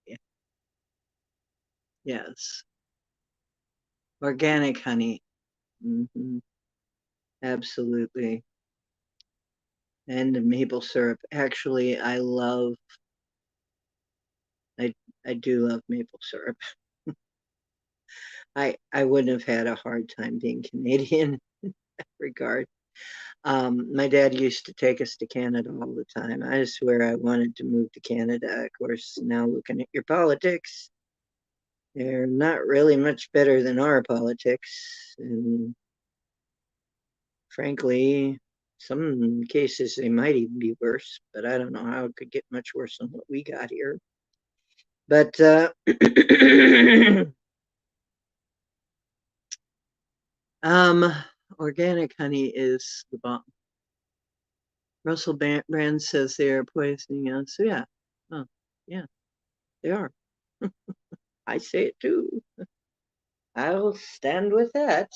Yeah, yes, organic honey. Hmm. Absolutely. And maple syrup. Actually, I I do love maple syrup. I wouldn't have had a hard time being Canadian in that regard. My dad used to take us to Canada all the time. I swear I wanted to move to Canada. Of course, now looking at your politics, they're not really much better than our politics. And frankly, some cases they might even be worse, but I don't know how it could get much worse than what we got here. But um, organic honey is the bomb. Russell Brand says they are poisoning us. So yeah, oh, yeah, they are. I say it too. I'll stand with that.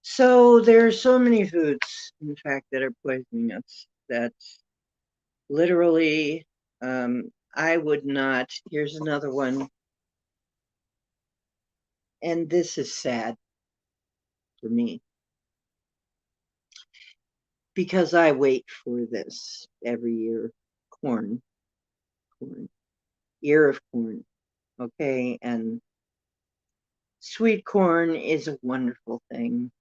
So there are so many foods, in fact, that are poisoning us that literally I would not. Here's another one, and this is sad for me because I wait for this every year. Corn, corn, ear of corn. Okay, and sweet corn is a wonderful thing,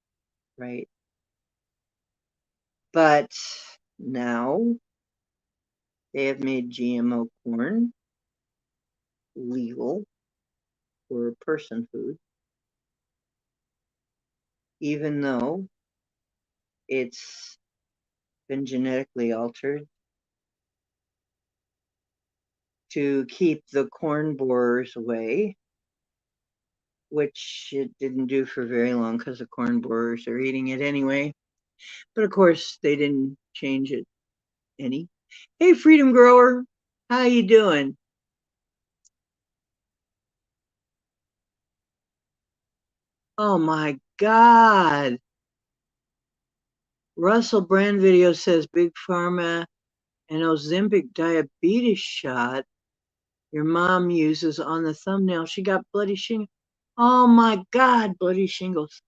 right? But now they have made GMO corn legal for person food, even though it's been genetically altered to keep the corn borers away, which it didn't do for very long because the corn borers are eating it anyway. But of course, they didn't change it any. Hey, Freedom Grower, how you doing? Oh my God. Russell Brand video says Big Pharma and Ozempic diabetes shot your mom uses on the thumbnail. She got bloody shingles. Oh my God, bloody shingles.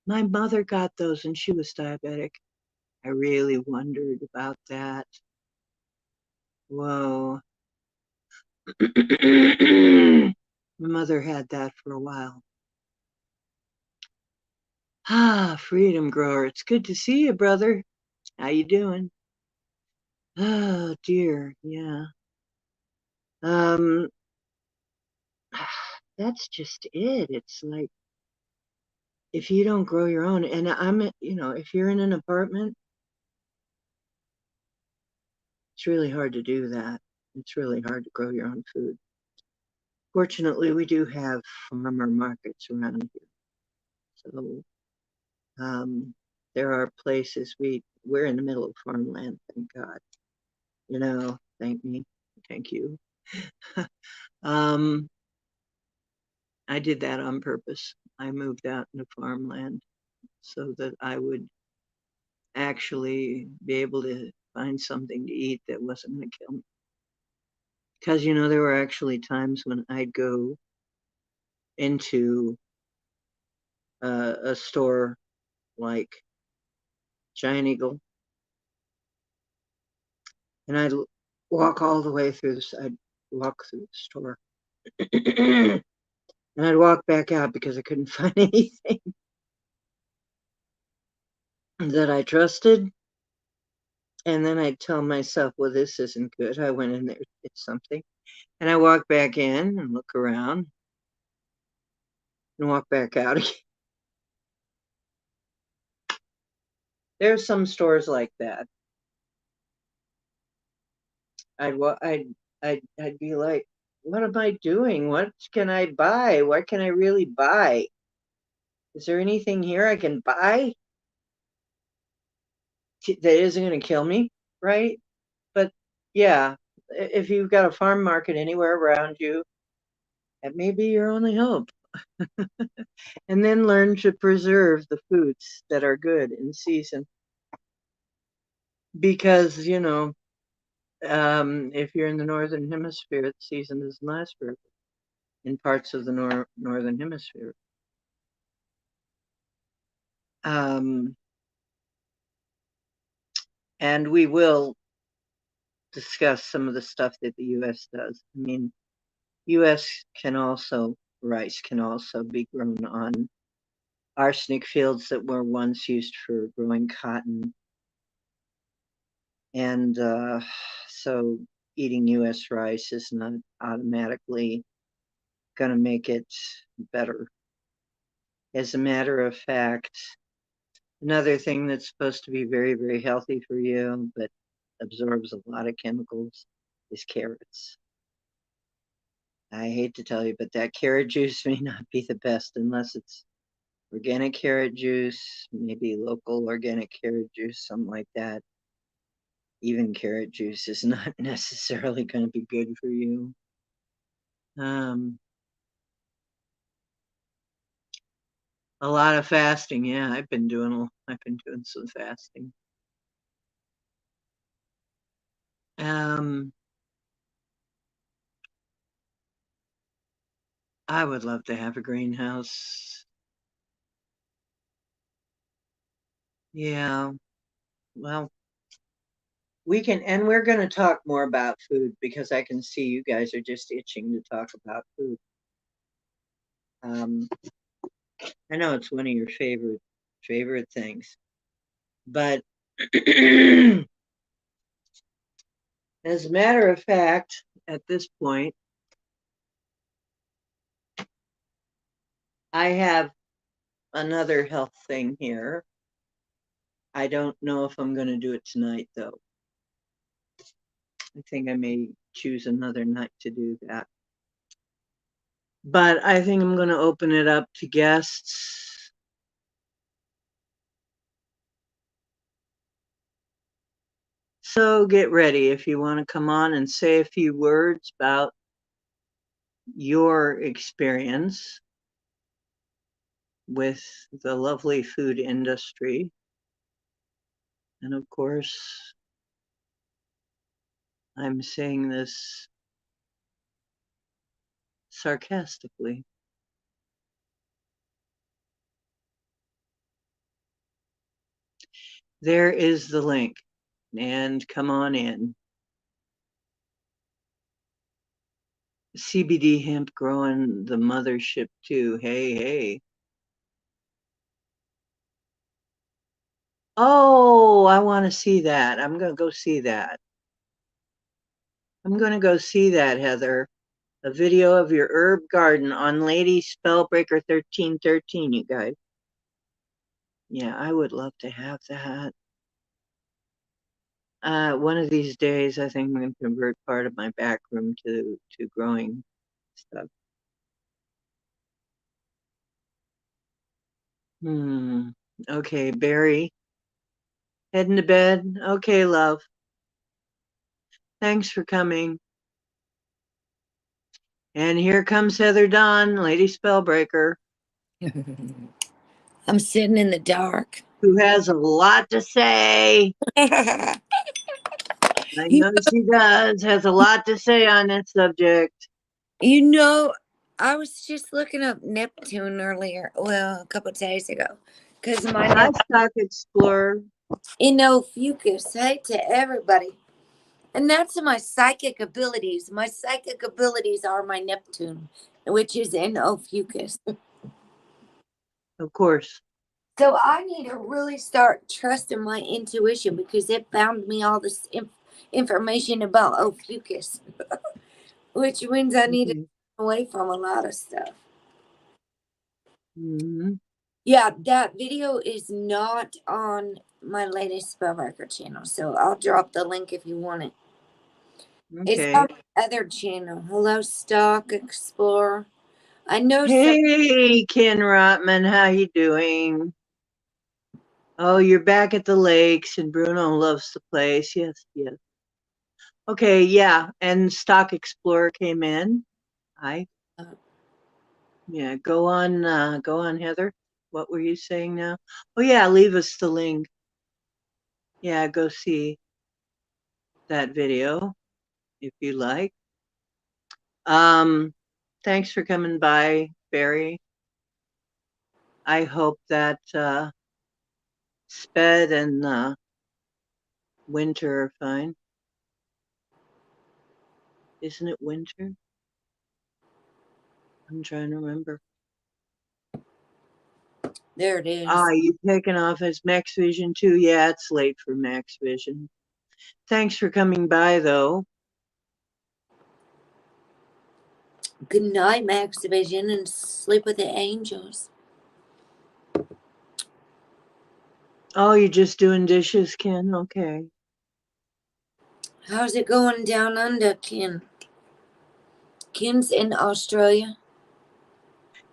My mother got those and she was diabetic. I really wondered about that. Whoa. My mother had that for a while. Ah, Freedom Grower. It's good to see you, brother. How you doing? Oh dear, yeah. Um, that's just it. It's like if you don't grow your own, and if you're in an apartment, it's really hard to do that. It's really hard to grow your own food. Fortunately, we do have farmer markets around here. So there are places we're in the middle of farmland, thank God. Thank me. Thank you. um, I did that on purpose. I moved out into farmland so that I would actually be able to find something to eat that wasn't going to kill me. Because, there were actually times when I'd go into a store like Giant Eagle and I'd walk all the way through I'd walk through the store and I'd walk back out because I couldn't find anything that I trusted. And then I'd tell myself, well, this isn't good. I went in there, did something. And I walk back in and look around and walk back out again. There's some stores like that. I'd be like, what am I doing? What can I buy? What can I really buy? Is there anything here I can buy that isn't going to kill me? Right? But yeah, if you've got a farm market anywhere around you, that may be your only hope. And then learn to preserve the foods that are good in season. Because, if you're in the northern hemisphere, the season doesn't last forever in parts of the northern hemisphere. Um, and we will discuss some of the stuff that the U.S. does. I mean, U.S. rice can also be grown on arsenic fields that were once used for growing cotton. And so eating U.S. rice is not automatically going to make it better. As a matter of fact, another thing that's supposed to be very, very healthy for you, but absorbs a lot of chemicals, is carrots. I hate to tell you, but that carrot juice may not be the best unless it's organic carrot juice, maybe local organic carrot juice, something like that. Even carrot juice is not necessarily going to be good for you. A lot of fasting. Yeah, I've been doing some fasting. I would love to have a greenhouse. Yeah, well, we're going to talk more about food because I can see you guys are just itching to talk about food. Um, I know it's one of your favorite things, but As a matter of fact, at this point, I have another health thing here. I don't know if I'm going to do it tonight, though. I think I may choose another night to do that. But I think I'm going to open it up to guests. So get ready if you want to come on and say a few words about your experience with the lovely food industry. And of course, I'm saying this sarcastically. There is the link, and come on in. CBD hemp growing the mothership too. Hey, hey. Oh, I want to see that. I'm going to go see that. I'm going to go see that, Heather. A video of your herb garden on Lady Spellbreaker 1313, you guys. Yeah, I would love to have that. One of these days, I think I'm going to convert part of my back room to growing stuff. Okay, Barry. Heading to bed? Okay, love. Thanks for coming. And here comes Heather Dawn, Lady Spellbreaker. I'm sitting in the dark. Who has a lot to say. I know she does, has a lot to say on this subject. You know, I was just looking up Neptune earlier, well, a couple of days ago, because my Livestock Explorer. Fucus, hey to everybody. And that's my psychic abilities. My psychic abilities are my Neptune, which is in Fucus. Of course. So I need to really start trusting my intuition because it found me all this information about Fucus, which means I need to stay away from a lot of stuff. Mm-hmm. Yeah, that video is not on my latest Spellbreaker channel, so I'll drop the link if you want it. Okay. It's on the other channel, Hello Stock Explorer. I know. Hey, Ken Rotman, how you doing? Oh, you're back at the lakes, and Bruno loves the place. Yes, yes. Okay, yeah, and Stock Explorer came in. Hi. Yeah, go on, Heather. What were you saying now? Oh yeah, leave us the link. Yeah, go see that video if you like. Thanks for coming by, Barry. I hope that Sped and Winter are fine. Isn't it winter? I'm trying to remember. There it is. You taking off as Max Vision too? Yeah, it's late for Max Vision. Thanks for coming by, though. Good night, Max Vision, and sleep with the angels. Oh, you're just doing dishes, Ken? Okay. How's it going down under, Ken? Ken's in Australia.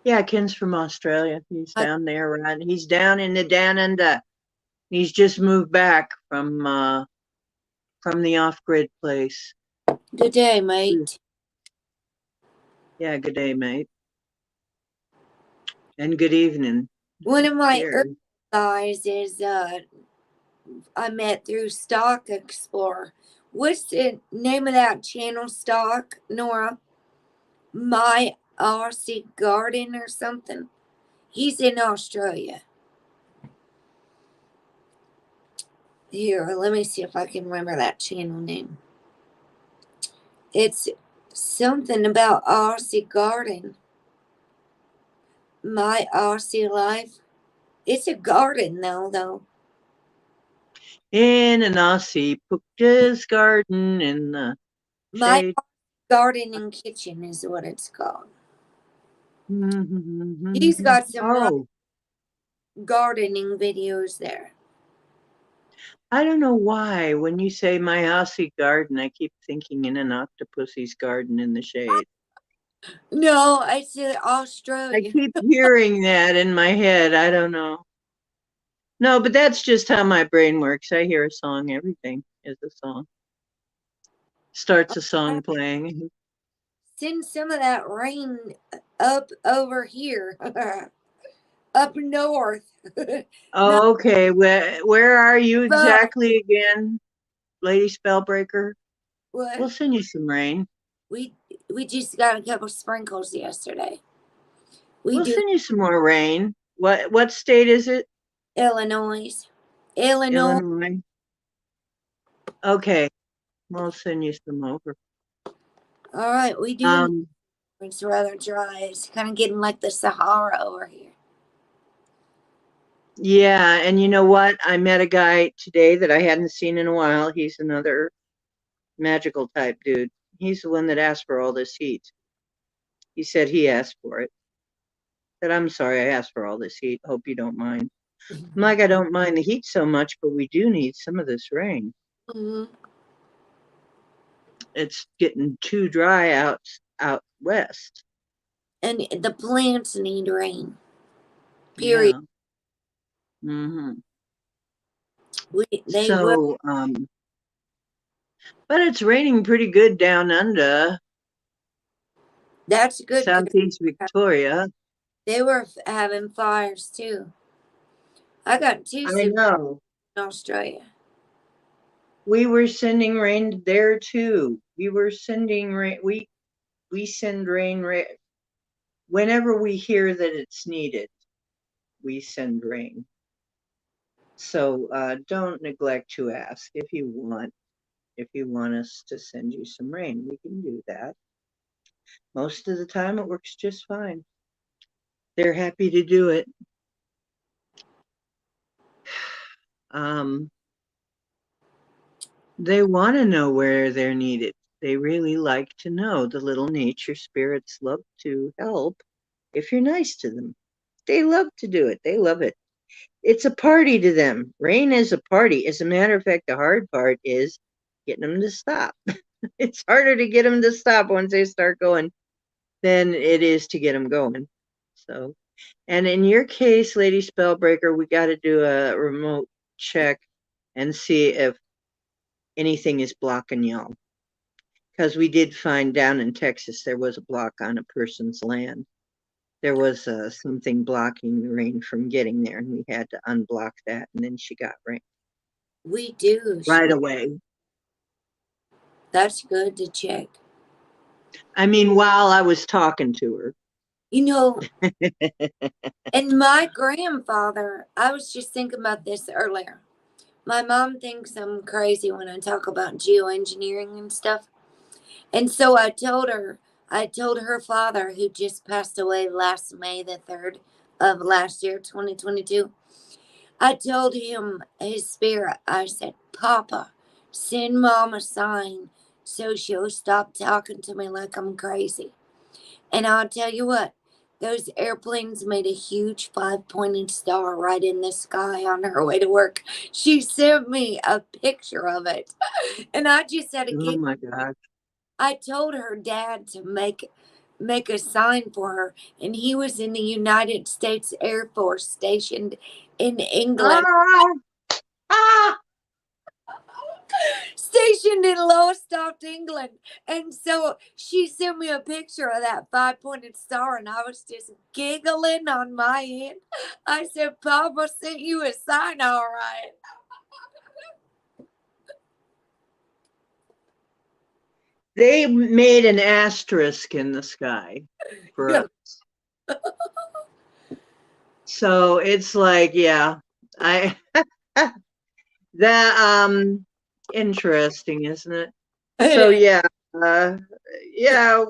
Yeah, Ken's from Australia. He's down there, right? He's down in the down under. He's just moved back from the off-grid place. Good day, mate. Yeah, good day, mate. And good evening. One of my early guys is I met through Stock Explorer. What's the name of that channel, Stock, Nora? My RC Garden or something? He's in Australia. Here, let me see if I can remember that channel name. It's something about RC Garden. My RC Life. It's a garden, though. in an Aussie Pukta's garden in the My shade. garden and kitchen is what it's called. He's Mm-hmm. got some Oh, gardening videos there. I don't know why. When you say my Aussie garden, I keep thinking in an octopussy's garden in the shade. No, I said I Australia. keep hearing that in my head. I don't know. No, but that's just how my brain works. I hear a song, everything is a song. Starts a song playing. Send some of that rain up over here, up north. Not Oh, okay. Where are you above. exactly again, Lady Spellbreaker? We'll What? send you some rain. We we just got a couple sprinkles yesterday. We We'll do send you some more rain. What state is it? Illinois. Illinois. Illinois. Okay, we'll send you some over. All right, we do. Um, It's rather dry. It's kind of getting like the Sahara over here. yeah, and you know what? I met a guy today that I hadn't seen in a while. He's another magical type dude. He's the one that asked for all this heat. He said he asked for it. Said, I'm sorry I asked for all this heat. Hope you don't mind. I'm like, I don't mind the heat so much, but we do need some of this rain. Mhm. It's getting too dry out west. And the plants need rain. Period. Yeah. Hmm. They will. So, but it's raining pretty good down under That's good because Southeast Victoria. they were having fires too. I got two I super know. in Australia. We were sending rain there too. We were sending rain. We send rain whenever we hear that it's needed. We send rain. So don't neglect to ask if you want. If you want us to send you some rain, we can do that. Most of the time, it works just fine. They're happy to do it. Um, they want to know where they're needed. They really like to know. The little nature spirits love to help if you're nice to them. They love to do it. They love it. It's a party to them. Rain is a party. As a matter of fact, the hard part is getting them to stop. It's harder to get them to stop once they start going than it is to get them going. So, and in your case, Lady Spellbreaker, we got to do a remote check and see if anything is blocking y'all. Because we did find down in Texas there was a block on a person's land. There was something blocking the rain from getting there, and we had to unblock that, and then she got rain We do. right away. That's good to check. I mean, while I was talking to her. You know, and my grandfather, I was just thinking about this earlier. My mom thinks I'm crazy when I talk about geoengineering and stuff. And so I told her father, who just passed away last May the 3rd of last year, 2022, I told him, his spirit, I said, Papa, send mom a sign so she'll stop talking to me like I'm crazy. And I'll tell you what, those airplanes made a huge 5 pointed star right in the sky on her way to work. She sent me a picture of it. And I just had a Oh giggle. my God. I told her dad to make a sign for her, and he was in the United States Air Force stationed in England. Ah, ah. Stationed in Lowestoft, England. And so she sent me a picture of that 5 pointed star, and I was just giggling on my end. I said, Papa sent you a sign, all right. They made an asterisk in the sky for Yeah. us. So it's like, yeah, I that interesting, isn't it? So yeah, uh yeah,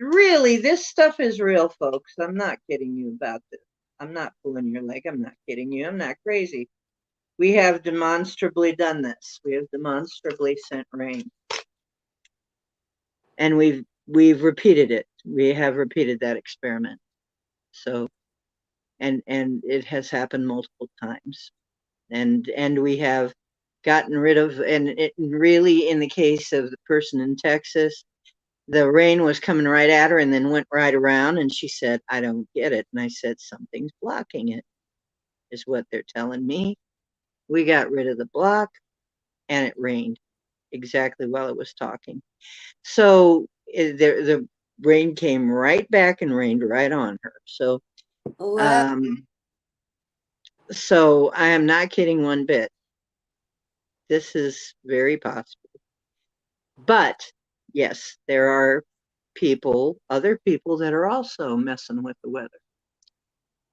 really this stuff is real, folks. I'm not kidding you about this. I'm not pulling your leg. I'm not kidding you. I'm not crazy. We have demonstrably done this. We have demonstrably sent rain. And we've repeated it. We have repeated that experiment. So, and it has happened multiple times. And we have gotten rid of, and it really, in the case of the person in Texas, the rain was coming right at her and then went right around, and she said, I don't get it. And I said, something's blocking it, is what they're telling me. We got rid of the block and it rained exactly while it was talking. So the rain came right back and rained right on her. So, Wow. so I am not kidding one bit. This is very possible. But yes, there are other people that are also messing with the weather.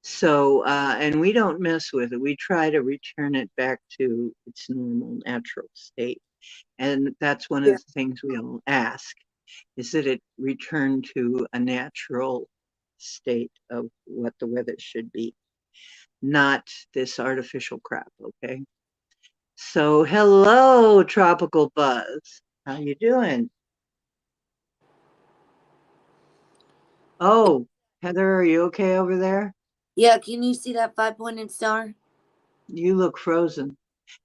So, and we don't mess with it. We try to return it back to its normal, natural state. And that's one of the things we all ask, is that it return to a natural state of what the weather should be, not this artificial crap, okay? So, hello, Tropical Buzz. How you doing? Oh, Heather, are you okay over there? Yeah, can you see that 5-pointed star? You look frozen.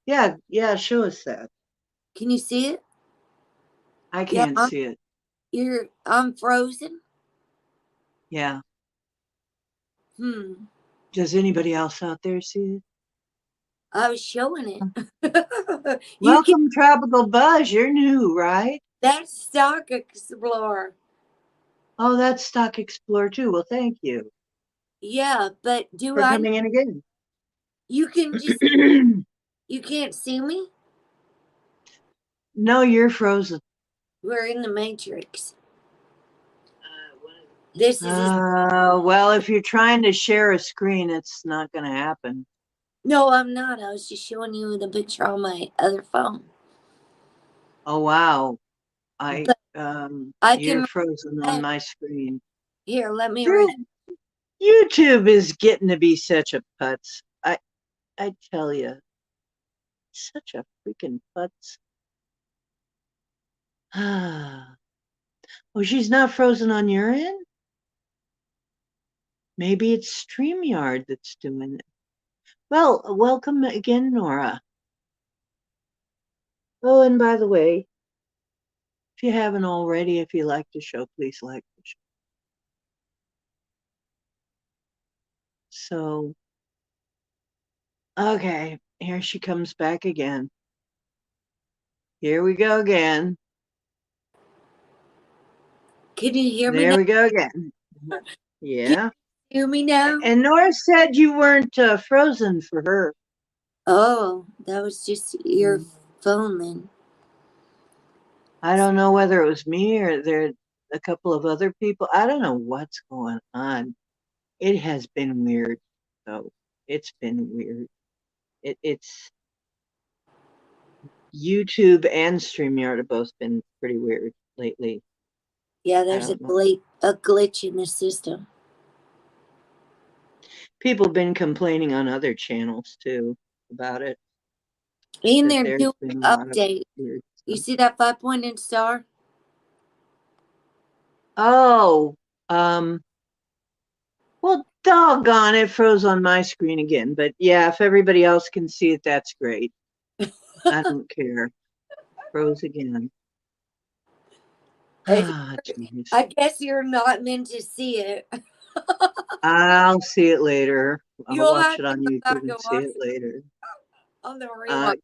Yeah, show us that. Can you see it? I Yeah, can't see it. I'm frozen. Yeah. Hmm. Does anybody else out there see it? I was showing it. You can. Welcome, Tropical Buzz. You're new, right? That's Stock Explorer. Oh, that's Stock Explorer too. Well, thank you Yeah, but do for I? coming in again. You can just. You can't see me. No, you're frozen. We're in the Matrix. This is. Well, if you're trying to share a screen, it's not going to happen. No, I'm not. I was just showing you the picture on my other phone. Oh, wow. But You're can. frozen on my screen. Here, let me read. YouTube is getting to be such a putz. I tell you, such a freaking putz. Oh, she's not frozen on your end? Maybe it's StreamYard that's doing it. Well, welcome again, Nora. Oh, and by the way, if you haven't already, if you like the show, please like the show. So, okay, here she comes back again. Here we go again. Can you hear me There now? we go again. Yeah. Can you hear me now? And Nora said you weren't frozen for her. Oh, that was just your phone then. I don't know whether it was me or there a couple of other people. I don't know what's going on. It has been weird, though. It's been weird. It's YouTube and StreamYard have both been pretty weird lately. Yeah, I there's a don't know. glitch in the system. People have been complaining on other channels too about it. And That they're there's doing been an a lot of update. weird You stuff. see that 5-pointed star? Oh, well, doggone it, froze on my screen again. But yeah, if everybody else can see it, that's great. I don't care. Froze again. Ah, jeez. I guess you're not meant to see it. I'll see it later. I'll You'll watch have it to on come YouTube back and and see watch it it later. on the rewind.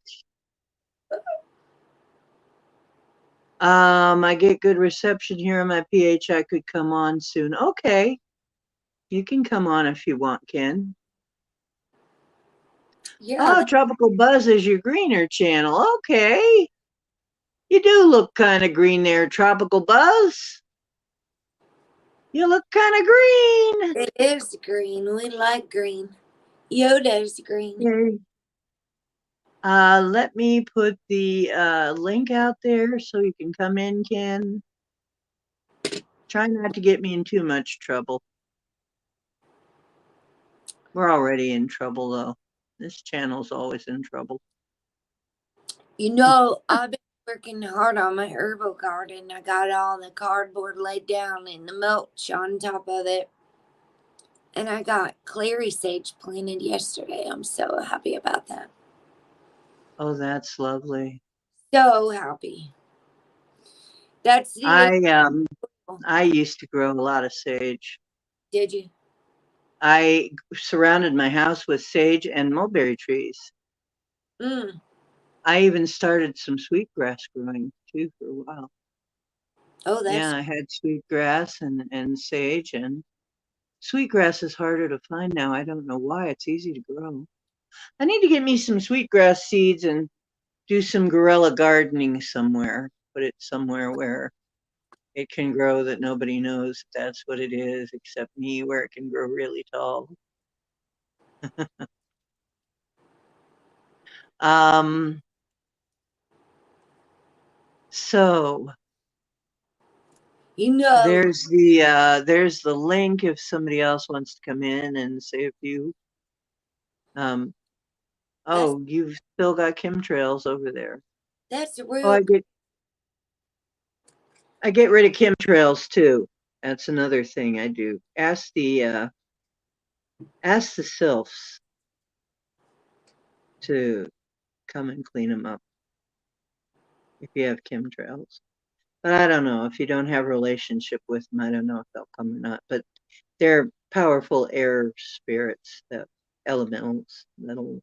I get good reception here on my PH. I could come on soon. Okay. You can come on if you want, Ken. Yeah, Oh, Tropical Buzz is your greener channel. Okay. You do look kind of green there, Tropical Buzz. You look kind of green. it is green. We like green. Yoda's green. Okay. Let me put the link out there so you can come in, Ken. Try not to get me in too much trouble. We're already in trouble, though. This channel's always in trouble. I've been working hard on my herbal garden. I got all the cardboard laid down and the mulch on top of it. And I got clary sage planted yesterday. I'm so happy about that. Oh, that's lovely. So happy. That's the I used to grow a lot of sage. Did you? I surrounded my house with sage and mulberry trees. Mm. I even started some sweetgrass growing too for a while. Oh, Yeah, that's I had sweetgrass and sage, and sweetgrass is harder to find now. I don't know why. It's easy to grow. I need to get me some sweetgrass seeds and do some guerrilla gardening somewhere. Put it somewhere where it can grow that nobody knows that's what it is except me, where it can grow really tall. um, so there's the link if somebody else wants to come in and say a few. Oh, you've still got chemtrails over there. that's Oh, real. I get rid of chemtrails too. That's another thing I do. Ask the sylphs to come and clean them up if you have chemtrails. But I don't know if you don't have a relationship with them. I don't know if they'll come or not. But they're powerful air spirits, that elementals that'll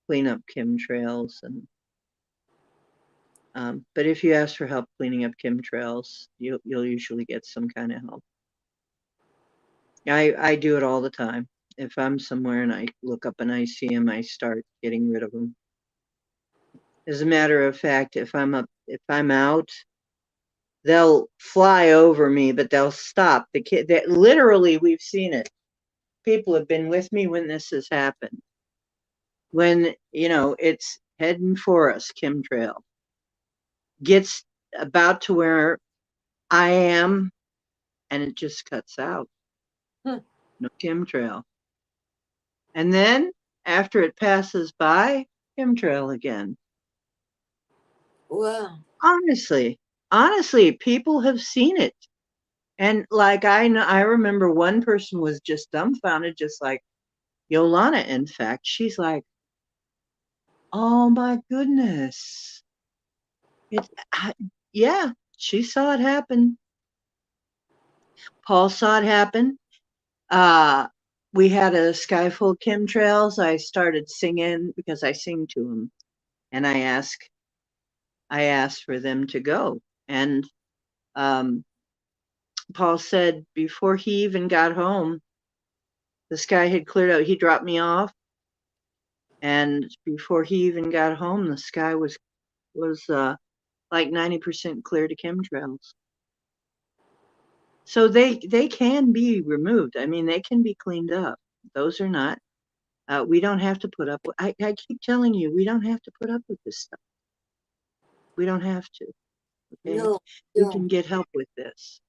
clean up chemtrails. And but if you ask for help cleaning up chemtrails, you'll usually get some kind of help. I do it all the time. If I'm somewhere and I look up and I see them, I start getting rid of them. As a matter of fact, if I'm out, they'll fly over me, but they'll stop. The kid that literally we've seen it. People have been with me when this has happened. When it's heading for us, chemtrail gets about to where I am, and it just cuts out. No chemtrail. And then after it passes by, chemtrail again. Wow. Honestly, people have seen it. And like I remember one person was just dumbfounded, just like Yolana, in fact. She's like, oh my goodness. Yeah, she saw it happen. Paul saw it happen. Uh, we had a sky full of chemtrails. I started singing because I sing to them, and I asked for them to go. And Paul said before he even got home, the sky had cleared out. He dropped me off, and before he even got home, the sky was like 90% clear to chemtrails. So they can be removed. I mean, they can be cleaned up. Those are not. We don't have to put up. I keep telling you, we don't have to put up with this stuff. We don't have to. Okay, No. we can get help with this.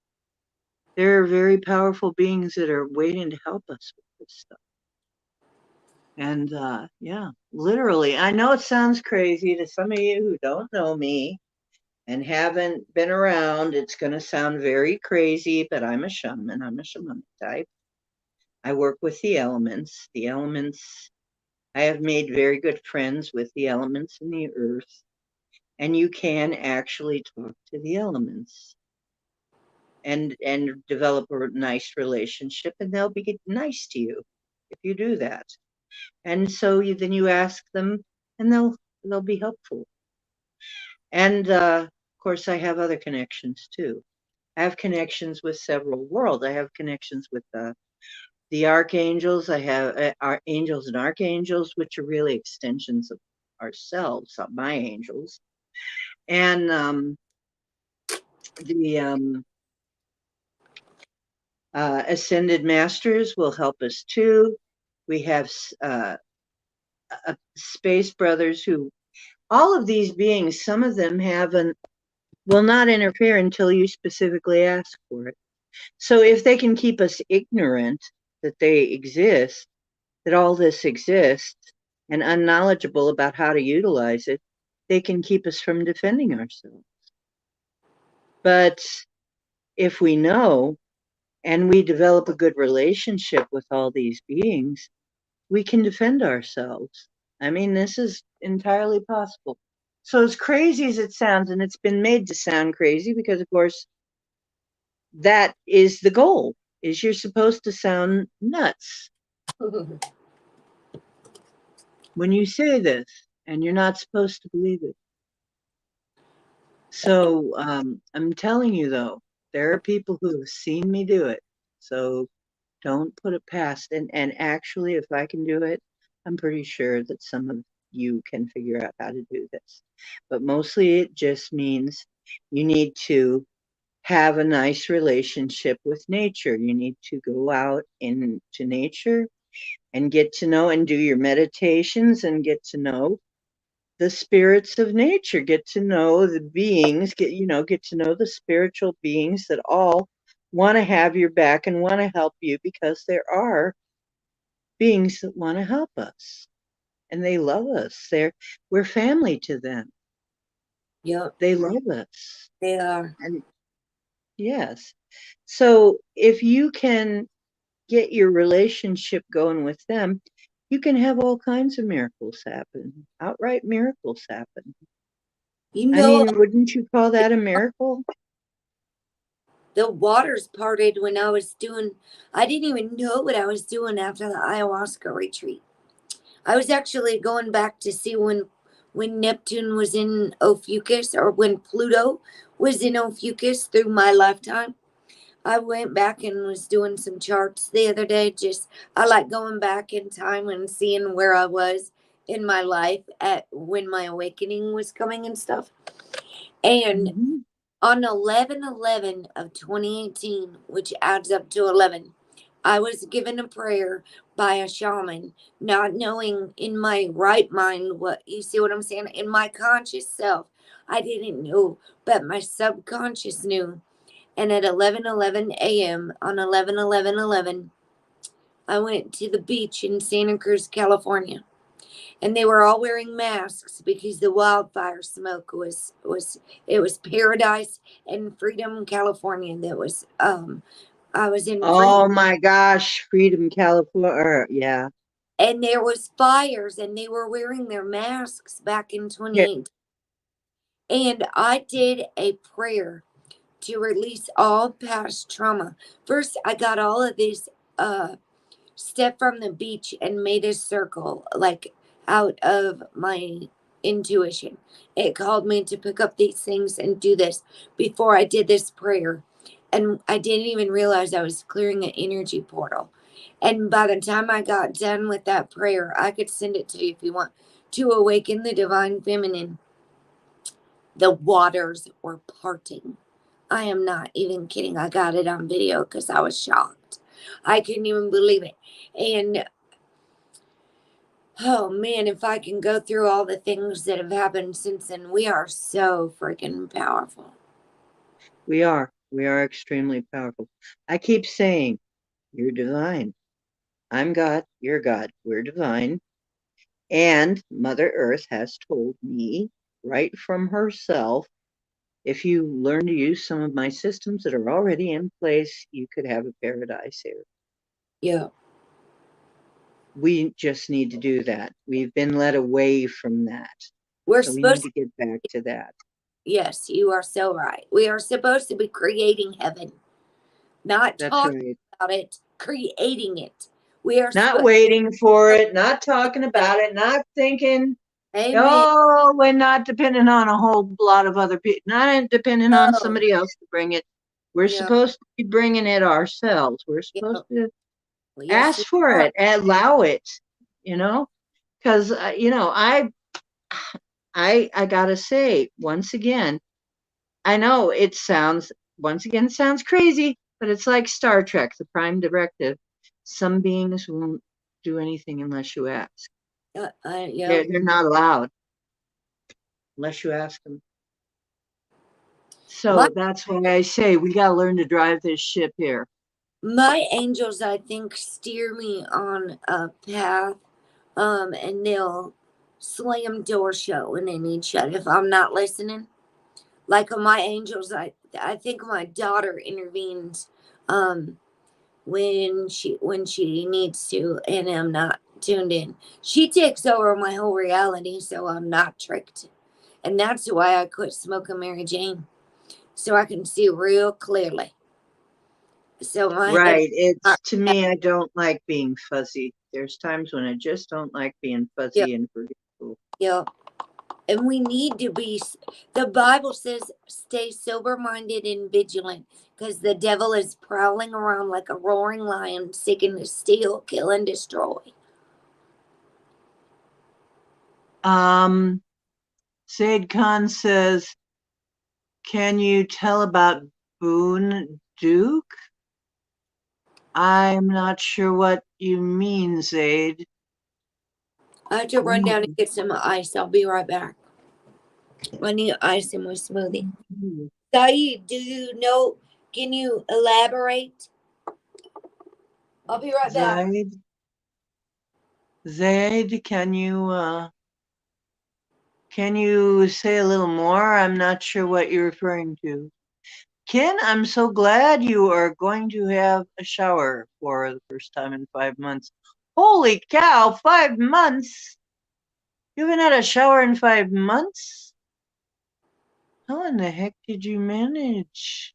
There are very powerful beings that are waiting to help us with this stuff. And yeah, literally, I know it sounds crazy to some of you who don't know me and haven't been around. It's going to sound very crazy, but I'm a shaman. I'm a shamanic type. I work with the elements. The elements, I have made very good friends with the elements in the earth. And you can actually talk to the elements and develop a nice relationship, and they'll be nice to you if you do that. And so then you ask them, and they'll be helpful. And of course, I have other connections too. I have connections with several worlds. I have connections with the archangels. I have our angels and archangels, which are really extensions of ourselves, of my angels. And the ascended masters will help us too. We have space brothers who, all of these beings, some of them will not interfere until you specifically ask for it. So if they can keep us ignorant that they exist, that all this exists, and unknowledgeable about how to utilize it, they can keep us from defending ourselves. But if we know and we develop a good relationship with all these beings, we can defend ourselves. I mean, this is entirely possible. So, as crazy as it sounds, and it's been made to sound crazy because, of course, that is the goal, is you're supposed to sound nuts when you say this, and you're not supposed to believe it. So I'm telling you, though, there are people who have seen me do it. So don't put it past. And actually, if I can do it, I'm pretty sure that some of you can figure out how to do this. But mostly it just means you need to have a nice relationship with nature. You need to go out into nature and get to know and do your meditations and get to know the spirits of nature, get to know the beings, get to know the spiritual beings that all want to have your back and want to help you, because there are beings that want to help us and they love us. We're family to them. Yep, They love us. they are. And yes. So if you can get your relationship going with them, you can have all kinds of miracles happen, outright miracles happen. You I know, mean, wouldn't you call that a miracle? the waters parted when I didn't even know what I was doing after the ayahuasca retreat. I was actually going back to see when Neptune was in Ophiuchus, or when Pluto was in Ophiuchus through my lifetime. I went back and was doing some charts the other day. Just, I like going back in time and seeing where I was in my life at when my awakening was coming and stuff. And Mm-hmm. on 11/11 of 2018, which adds up to 11, I was given a prayer by a shaman, not knowing in my right mind what, you see what I'm saying? In my conscious self, I didn't know, but my subconscious knew. And at 11:11 a.m. on 11/11/11, I went to the beach in Santa Cruz, California, and they were all wearing masks because the wildfire smoke was it was paradise and Freedom, California. That was I was in Freedom, Oh my gosh, Freedom, California. Yeah. and there was fires, and they were wearing their masks back in Yeah. 2018. And I did a prayer to release all past trauma. First, I got all of this step from the beach and made a circle, like out of my intuition. It called me to pick up these things and do this before I did this prayer. And I didn't even realize I was clearing an energy portal. And by the time I got done with that prayer, I could send it to you if you want, to awaken the divine feminine. The waters were parting. I am not even kidding. I got it on video because I was shocked. I couldn't even believe it. And oh man, if I can go through all the things that have happened since then, we are so freaking powerful. We are. We are extremely powerful. I keep saying, you're divine. I'm God. You're God. We're divine. And Mother Earth has told me right from herself, if you learn to use some of my systems that are already in place, you could have a paradise here. Yeah. We just need to do that. We've been led away from that. We're So we need supposed to get back to that. yes, you are so right. We are supposed to be creating heaven, not That's talking right. about it, creating it. We are Not supposed waiting for it, not talking about it, not thinking, amen. oh, we're not depending on a whole lot of other people, not depending on No. somebody else to bring it. We're Yeah. supposed to be bringing it ourselves. We're Yeah. supposed to Well, yes, we ask for are. it, allow it, you know, because I gotta say, once again, I know it sounds, once again, sounds crazy, but it's like Star Trek, the Prime Directive. Some beings won't do anything unless you ask. Yeah. They're not allowed unless you ask them. My So that's why I say we got to learn to drive this ship here. my angels, I think, steer me on a path and they'll slam doors shut when they need shut if I'm not listening. Like on my angels, I think my daughter intervenes when she needs to, and I'm not tuned in. She takes over my whole reality, so I'm not tricked, and that's why I quit smoking Mary Jane, so I can see real clearly. So my head, Right. It's to me, I don't like being fuzzy. There's times when I just don't like being yeah, fuzzy and forgetful. yeah. And we need to be, the Bible says, stay sober minded and vigilant because the devil is prowling around like a roaring lion seeking to steal, kill, and destroy. Said Khan says, can you tell about Boone Duke? I'm not sure what you mean, Zaid. I have to run down and get some ice. I'll be right back. I need ice in my smoothie. Saeed, do you know? Can you elaborate? I'll be right back. Zaid, can you say a little more? I'm not sure what you're referring to. Ken, I'm so glad you are going to have a shower for the first time in 5 months. Holy cow, 5 months? You haven't had a shower in 5 months? How in the heck did you manage?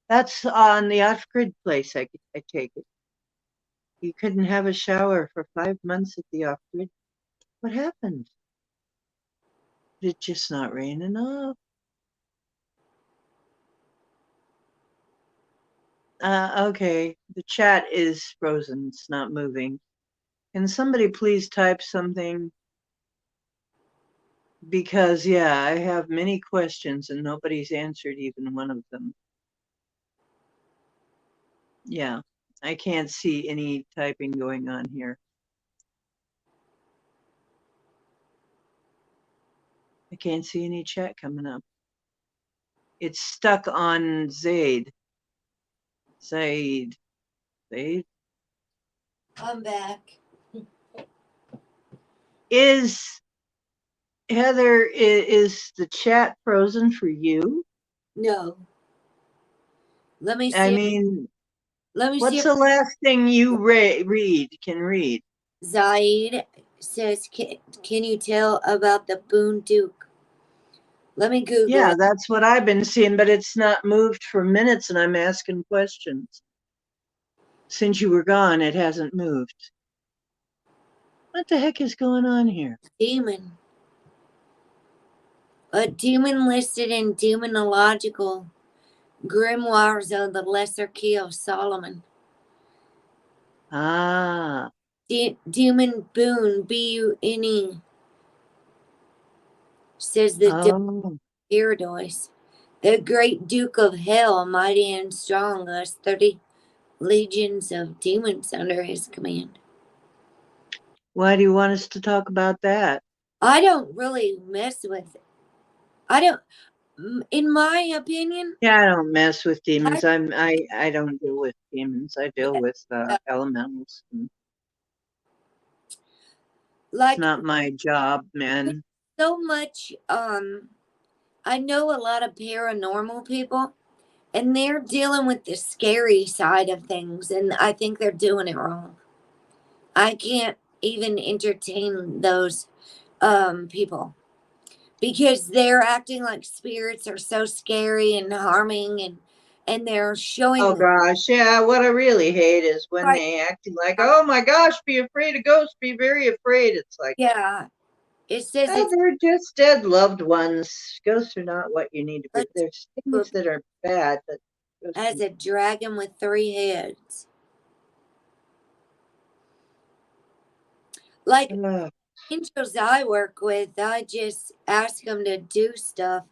That's on the off-grid place, I take it. You couldn't have a shower for 5 months at the off-grid. What happened? Did it just not rain enough? Okay, the chat is frozen. It's not moving. Can somebody please type something? Because, yeah, I have many questions and nobody's answered even one of them. Yeah, I can't see any typing going on here. I can't see any chat coming up. It's stuck on Zaid. Zaid. Zaid? I'm back. Is Heather, is the chat frozen for you? No. Let me I see. mean, Let me see what's if the last thing you can read? Zaid says, can you tell about the Boone Duke? Let me Google Yeah, it. that's what I've been seeing, but it's not moved for minutes and I'm asking questions. Since you were gone, it hasn't moved. What the heck is going on here? Demon. A demon listed in demonological grimoires of the Lesser Key of Solomon. Ah. Demon Boone, B-U-N-E, says the Oh. Gyarados. The great Duke of Hell, mighty and strong, has 30 legions of demons under his command. Why do you want us to talk about that? I don't really mess with it. I don't, in my opinion. Yeah, I don't mess with I, demons. I don't deal with demons. I deal with elementals. It's like not my job, man. so much. I know a lot of paranormal people, and they're dealing with the scary side of things, and I think they're doing it wrong. I can't even entertain those people because they're acting like spirits are so scary and harming, and they're Oh showing gosh, yeah. What I really hate is when right. they acting like, "Oh my gosh, be afraid of ghosts. Be very afraid." It's like, Yeah, it says oh, it's they're just dead loved ones. Ghosts are not what you need to be. a There's things that are bad, but as a dragon with 3 heads. Like uh, angels I work with, I just ask them to do stuff,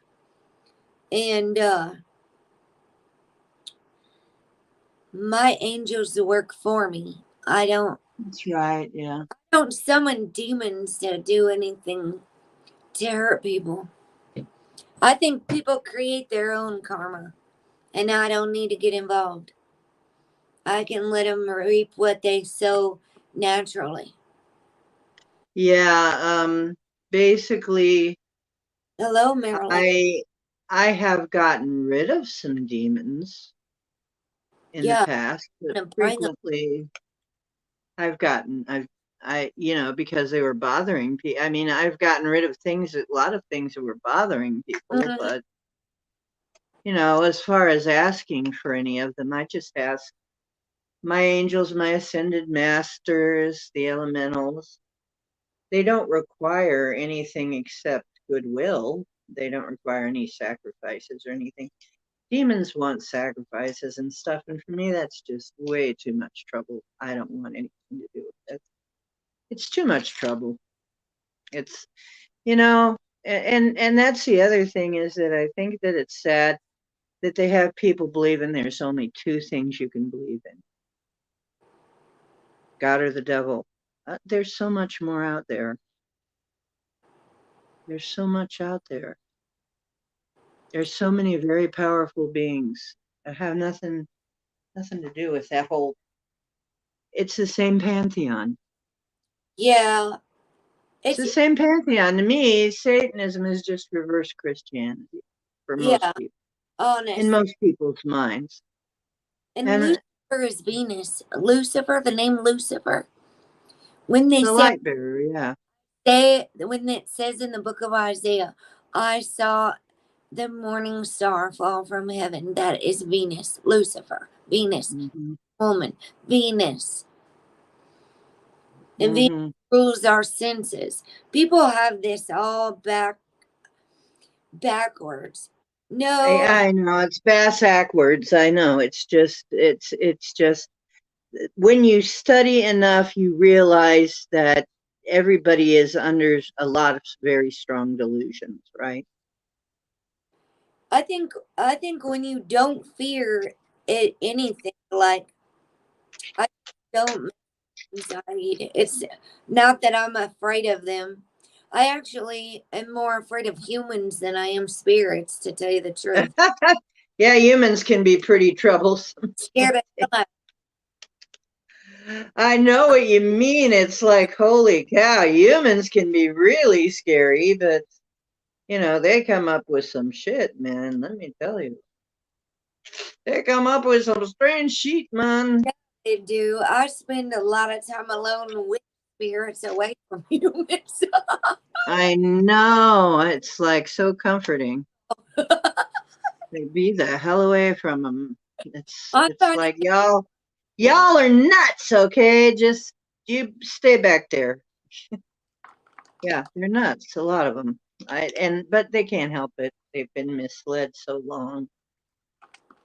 and my angels work for me. that's right. Yeah. Don't summon demons to do anything to hurt people. I think people create their own karma, and I don't need to get involved. I can let them reap what they sow naturally. Yeah, basically Hello, Marilyn. I I have gotten rid of some demons in the Yeah, past, but I'm praying. frequently because they were bothering people. I mean, I've gotten rid of a lot of things that were bothering people, Mhm. but as far as asking for any of them, I just ask my angels, my ascended masters, the elementals. They don't require anything except goodwill. They don't require any sacrifices or anything. Demons want sacrifices and stuff, and for me, that's just way too much trouble. I don't want anything to do with it. It's too much trouble. It's you know, and that's the other thing is that I think that it's sad that they have people believing there's only two things you can believe in: God or the devil. There's so much more out there. There's so much out there. There's so many very powerful beings that have nothing to do with that whole. It's the same pantheon. Yeah, It's it's the same pantheon. To me, Satanism is just reverse Christianity for most yeah, people, in honest. most people's minds. And And Lucifer is Venus. Lucifer, the name Lucifer. When they the say light bearer, yeah. when it says in the book of Isaiah, I saw the morning star fall from heaven. That is Venus, Lucifer, Venus, Hmm. woman, Venus. And Venus Hmm. rules our senses. People have this all backwards. No, I know it's bass backwards. I know it's just when you study enough, you realize that everybody is under a lot of very strong delusions, right? I think when you don't fear anything, like I don't anxiety. It's not that I'm afraid of them. I actually am more afraid of humans than I am spirits, to tell you the truth. Yeah, humans can be pretty troublesome. Scared of hell out. I know what you mean. It's like, holy cow, humans can be really scary, but they come up with some shit, man. Let me tell you. They come up with some strange shit, man. They do. I spend a lot of time alone with spirits away from humans. I know. It's like so comforting. They be the hell away from them. It's I'm it's trying to like get them. y'all are nuts, okay? Just you stay back there. Yeah, they're nuts, a lot of them. But they can't help it. They've been misled so long.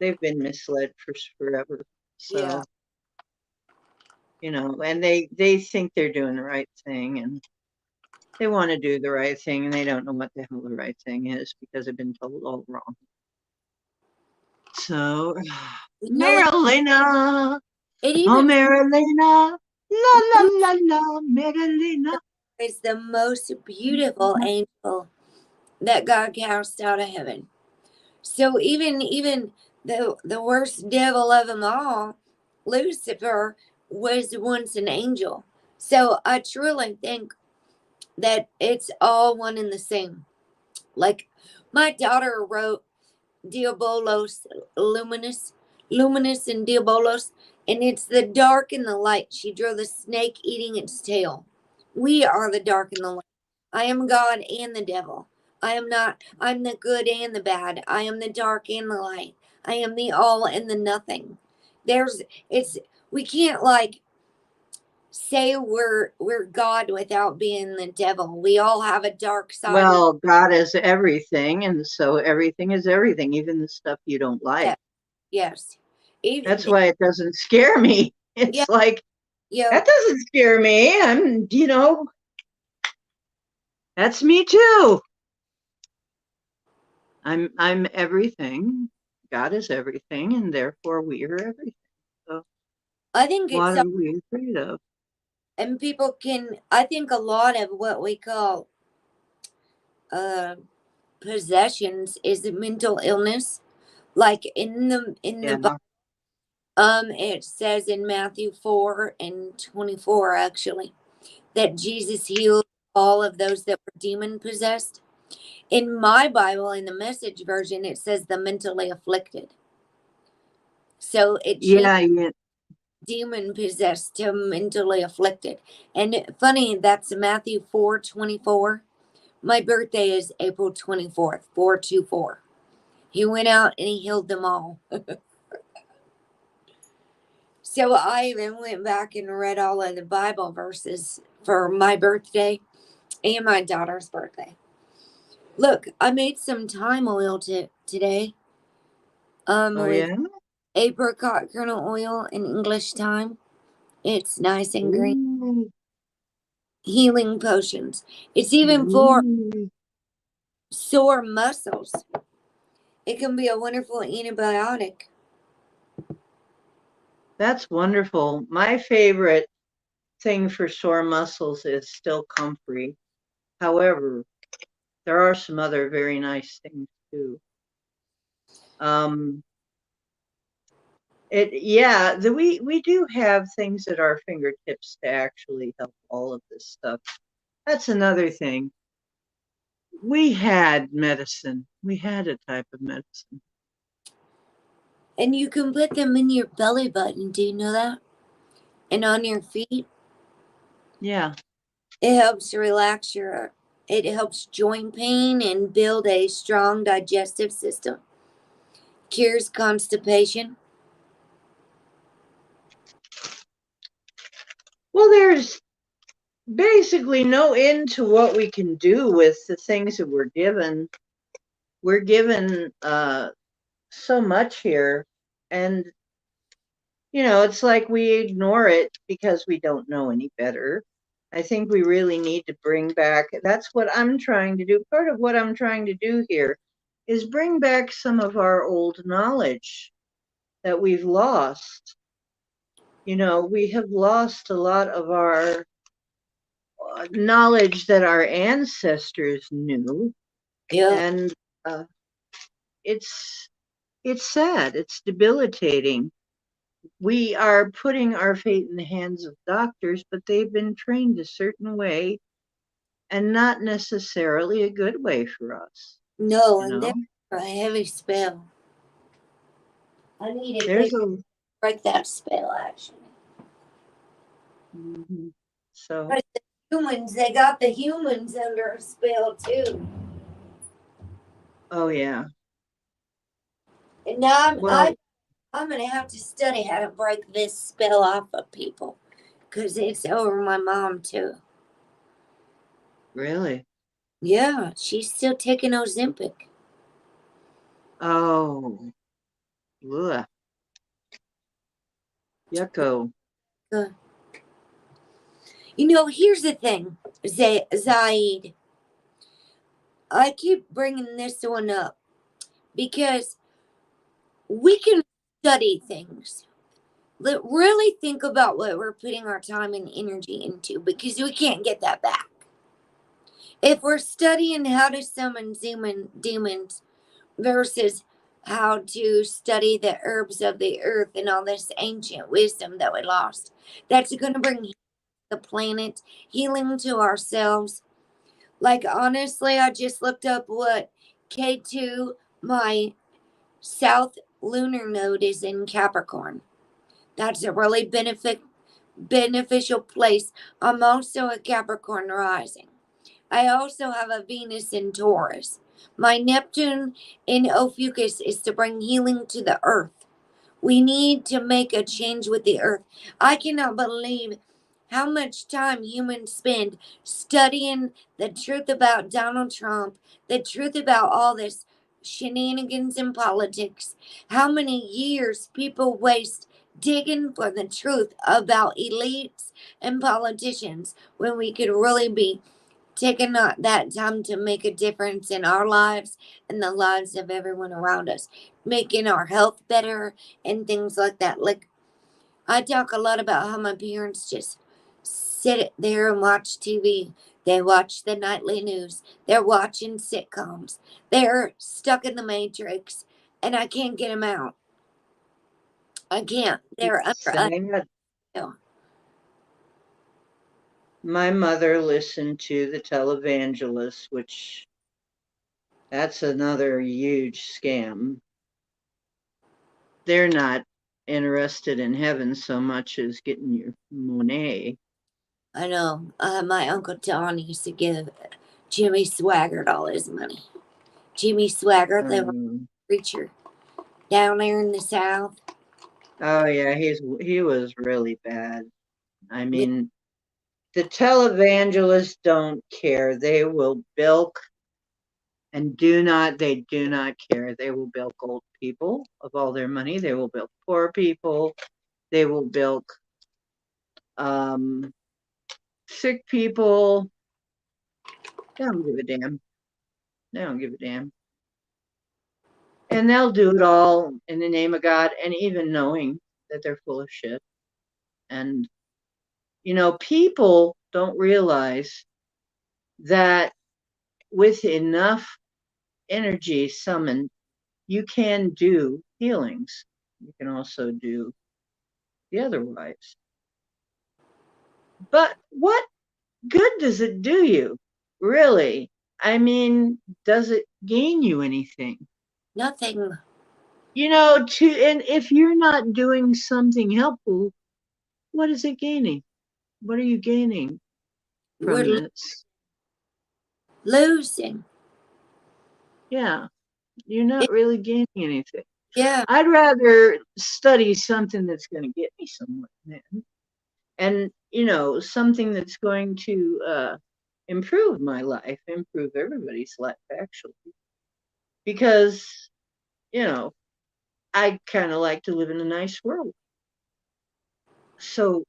They've been misled for forever. Yeah, So, and they think they're doing the right thing, and they want to do the right thing, and they don't know what the hell the right thing is because they've been told all wrong. So, you know Marilena, it oh even Marilena, la la la la, Marilena. is the most beautiful angel that God cast out of heaven. So even the worst devil of them all, Lucifer, was once an angel. So I truly think that it's all one and the same. Like my daughter wrote Diabolos Luminous, Luminous and Diabolos, and it's the dark and the light. She drew the snake eating its tail. We are the dark and the light. I am God and the devil. I am not, I'm the good and the bad. I am the dark and the light. I am the all and the nothing. There's, it's, we can't like say we're God without being the devil. We all have a dark side. Well, God is everything, and so everything is everything, even the stuff you don't like. Yes, yes. Even, That's why it doesn't scare me. yeah, It's like, yeah. that doesn't scare me. That's me too. I'm everything. God is everything, and therefore we are everything. So I think what it's, are we afraid of? and people can, I think a lot of what we call uh, possessions is a mental illness. Like in the Yeah. it says in Matthew 4 and 24 actually that Jesus healed all of those that were demon possessed. In my Bible, in the Message version, it says the mentally afflicted. So it changed Yeah. demon possessed to mentally afflicted. And funny, that's Matthew 4:24. My birthday is April 24th, 424. He went out and he healed them all. So I even went back and read all of the Bible verses for my birthday and my daughter's birthday. Look, I made some thyme oil today. Oh, With yeah. apricot kernel oil and English thyme. It's nice and green. Ooh, Healing potions. It's even for ooh. sore muscles. It can be a wonderful antibiotic. That's wonderful. My favorite thing for sore muscles is still comfrey. However, there are some other very nice things too. Um, we do have things at our fingertips to actually help all of this stuff. That's another thing. We had medicine. We had a type of medicine. And you can put them in your belly button. Do you know that? And on your feet. Yeah. It helps relax your, it helps joint pain and build a strong digestive system. Cures constipation. Well, there's basically no end to what we can do with the things that we're given. We're given so much here, and it's like we ignore it because we don't know any better. I think we really need to bring back, that's what I'm trying to do. Part of what I'm trying to do here is bring back some of our old knowledge that we've lost. We have lost a lot of our knowledge that our ancestors knew, Yeah. and uh, it's sad. It's debilitating. We are putting our fate in the hands of doctors, but they've been trained a certain way and not necessarily a good way for us. No, You and know, they're a heavy spell. I need to there's a break that spell, actually. mhm. So, But the humans, they got the humans under a spell too. oh yeah. And now Well, I'm gonna have to study how to break this spell off of people, because it's over my mom too. really? Yeah, she's still taking Ozempic. Oh, ugh, yucko. Uh, here's the thing, Zaid. I keep bringing this one up because we can study things. Really think about what we're putting our time and energy into, because we can't get that back. If we're studying how to summon demons versus how to study the herbs of the earth and all this ancient wisdom that we lost, that's going to bring the planet, healing to ourselves. Like, honestly, I just looked up what K2, my south lunar node, is in Capricorn. That's a really beneficial place. I'm also a Capricorn rising. I also have a Venus in Taurus. My Neptune in Ophiuchus is to bring healing to the earth. We need to make a change with the earth. I cannot believe how much time humans spend studying the truth about Donald Trump, the truth about all this shenanigans in politics, how many years people waste digging for the truth about elites and politicians when we could really be taking that time to make a difference in our lives and the lives of everyone around us, making our health better and things like that. Like, I talk a lot about how my parents just sit there and watch TV. They watch the nightly news. They're watching sitcoms. They're stuck in the matrix, and I can't get them out. I can't. They're It's under a sad. spell. My mother listened to the televangelists, which that's another huge scam. They're not interested in heaven so much as getting your money. I know. My Uncle Don used to give Jimmy Swaggart all his money. Jimmy Swaggart, the preacher down there in the South. Oh yeah, he was really bad. I mean, the televangelists don't care. They will bilk and they do not care. They will bilk old people of all their money. They will bilk poor people. They will bilk um, sick people. They don't give a damn. They don't give a damn. And they'll do it all in the name of God, and even knowing that they're full of shit. And, people don't realize that with enough energy summoned, you can do healings. You can also do the otherwise. But what good does it do you? Really? I mean, does it gain you anything? Nothing. And if you're not doing something helpful, what is it gaining? What are you gaining from We're this? losing. Yeah, you're not really gaining anything. Yeah. I'd rather study something that's going to get me somewhere, man. And, something that's going to improve my life, improve everybody's life, actually. Because, I kind of like to live in a nice world. So,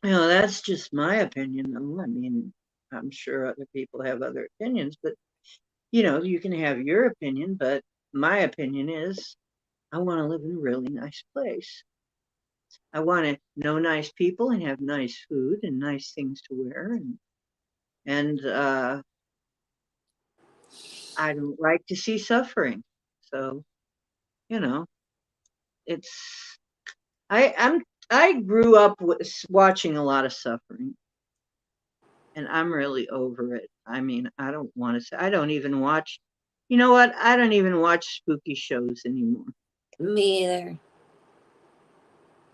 that's just my opinion. I mean, I'm sure other people have other opinions, but, you can have your opinion, but my opinion is I want to live in a really nice place. I want to know nice people and have nice food and nice things to wear. And I don't like to see suffering. So, you know, it's, I grew up watching a lot of suffering, and I'm really over it. I mean, I don't want to say, I don't even watch, you know what? I don't even watch spooky shows anymore. Me either.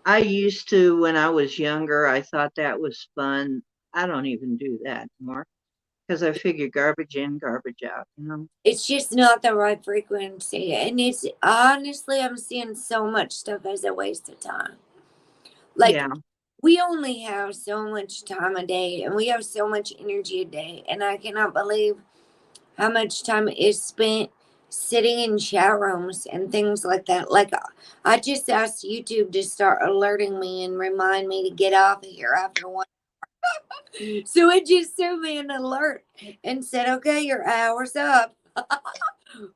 I used to when I was younger. I thought that was fun. I don't even do that anymore because I figure garbage in, garbage out. It's just not the right frequency. And it's honestly, I'm seeing so much stuff as a waste of time. Like, Yeah. we only have so much time a day and we have so much energy a day. And I cannot believe how much time is spent sitting in chat rooms and things like that. Like, I just asked YouTube to start alerting me and remind me to get off of here after one. So it just sent me an alert and said, okay, your hour's up.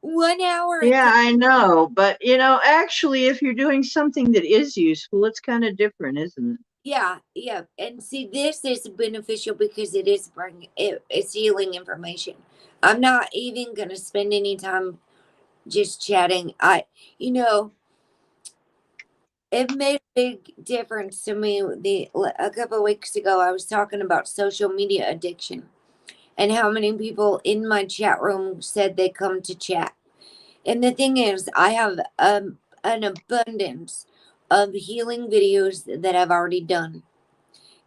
1 hour Yeah, until. I know. But, actually, if you're doing something that is useful, it's kind of different, isn't it? Yeah, yeah. And see, this is beneficial because it is it's healing information. I'm not even gonna spend any time just chatting. You know, it made a big difference to me. A couple of weeks ago, I was talking about social media addiction and how many people in my chat room said they come to chat. And the thing is, I have an abundance of healing videos that I've already done.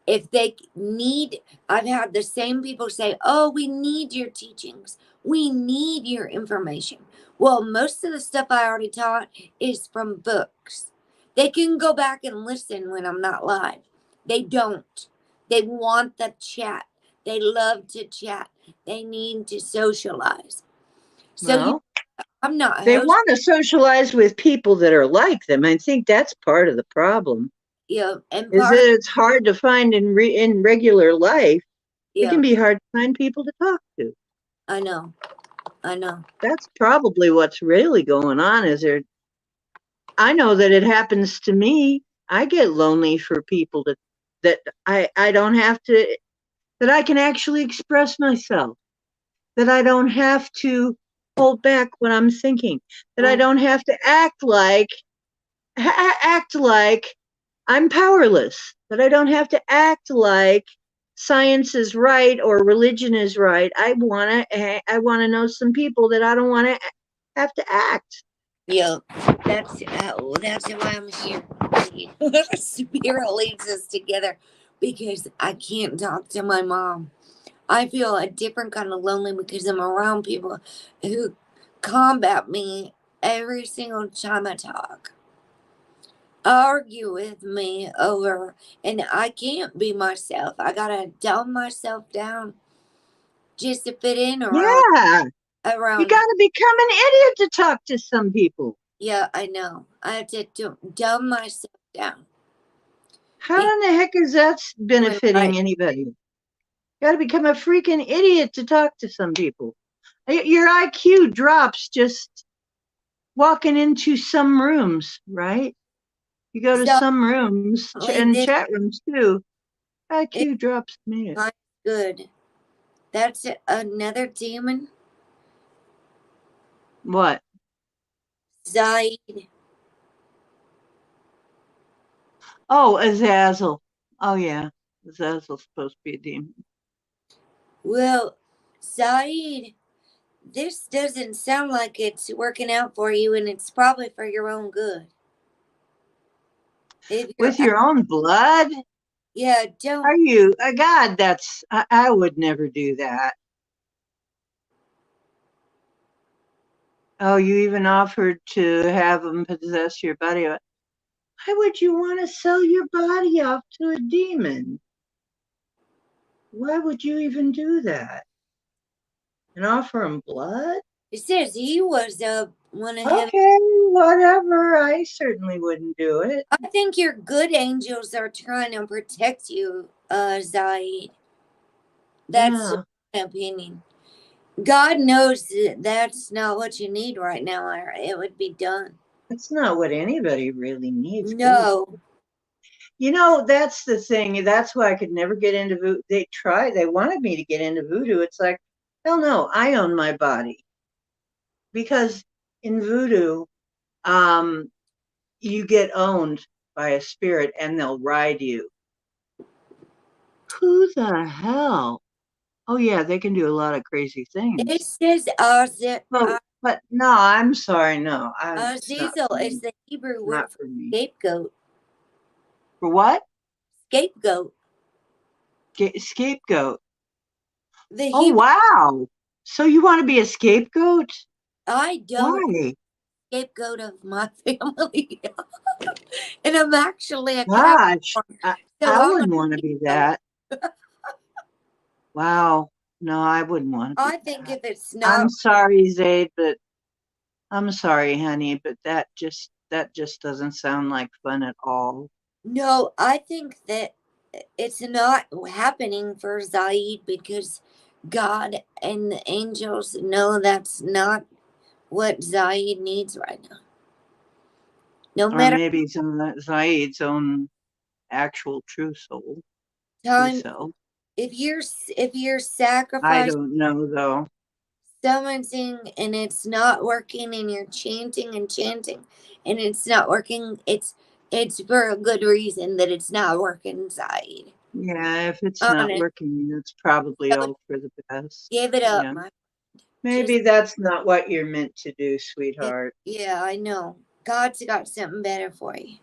If they need, I've had the same people say, oh, we need your teachings, we need your information. Well, most of the stuff I already taught is from books. They can go back and listen when I'm not live. They don't. They want the chat. They love to chat. They need to socialize. So Well, I'm not they hosting. want to socialize with people that are like them. I think that's part of the problem. And Is part of, that it's hard to find in regular life. It yeah, can be hard to find people to talk to. I know. I know. That's probably what's really going on. I know that it happens to me. I get lonely for people that I don't have to, that I can actually express myself, that I don't have to hold back what I'm thinking, that I Mm, don't have to act like I'm powerless, that I don't have to act like science is right or religion is right. I wanna know some people that I don't want to have to act. Yeah, that's why I'm here. Spirit leads us together because I can't talk to my mom. I feel a different kind of lonely because I'm around people who combat me every single time I talk, argue with me over, and I can't be myself. I gotta dumb myself down just to fit in Yeah, you around. got to become an idiot to talk to some people. Yeah, I know. I have to dumb myself down. How Be in the heck is that doing right. benefiting anybody? You got to become a freaking idiot to talk to some people. Your IQ drops just walking into some rooms, right? You go to So some rooms and this chat rooms too. is IQ drops a minute. kind of good. That's another demon. What? Zaid. Oh, Azazel. Oh yeah, Azazel's supposed to be a demon. Well, Zaid, this doesn't sound like it's working out for you, and it's probably for your own good. If you're, With your own blood? yeah, Are don't. you? God, I would never do that. Oh, you even offered to have them possess your body. Why would you want to sell your body off to a demon? Why would you even do that? And offer him blood? It says he was one of heaven. Okay, whatever. I certainly wouldn't do it. I think your good angels are trying to protect you, Zaid. That's Yeah, my opinion. God knows that that's not what you need right now, or it would be done. that's not what anybody really needs. Good. No, You know, that's the thing. That's why I could never get into voodoo. They wanted me to get into voodoo. It's like, hell no, I own my body. Because in voodoo, um, you get owned by a spirit and they'll ride you. Who the hell? Oh yeah, they can do a lot of crazy it things. says But no, I'm sorry, no, it's not Azazel for is me. the Hebrew It's word not for for me. scapegoat. For what? Scapegoat. Scapegoat. The Oh Hebrew. wow. So you want to be a scapegoat? I don't Why? scapegoat of my family, and I'm actually a Gosh, Capricorn, so I I'm a wouldn't want to be scapegoat. that. Wow. No, I wouldn't want to be I think that. if it's I'm not, sorry, Zaid, but I'm sorry, honey, but that just doesn't sound like fun at all. no, I think that it's not happening for Zaid because God and the angels know that's not what Zaid needs right now. No Or matter maybe Zaid's own actual true soul, true time, self. if you're I sacrificing don't know though. summoning and it's not working, and you're chanting and chanting and it's not working, it's for a good reason that it's not working, Zaid. Yeah, if it's not Honest. working, it's probably So all for the best. give it up, Yeah. my just Maybe that's not what you're meant to do, it, sweetheart. yeah, I know. God's got something better for you.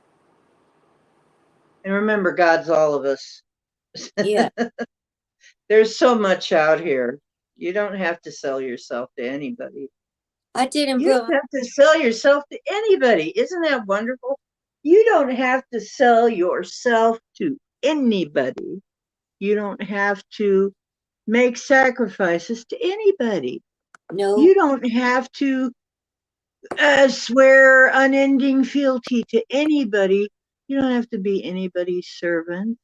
And remember, God's all of us. Yeah. There's so much out here. You don't have to sell yourself to anybody. I didn't You put don't have to sell yourself to anybody. Isn't that wonderful? You don't have to sell yourself to anybody. You don't have to make sacrifices to anybody. no. You don't have to swear unending fealty to anybody. You don't have to be anybody's servant.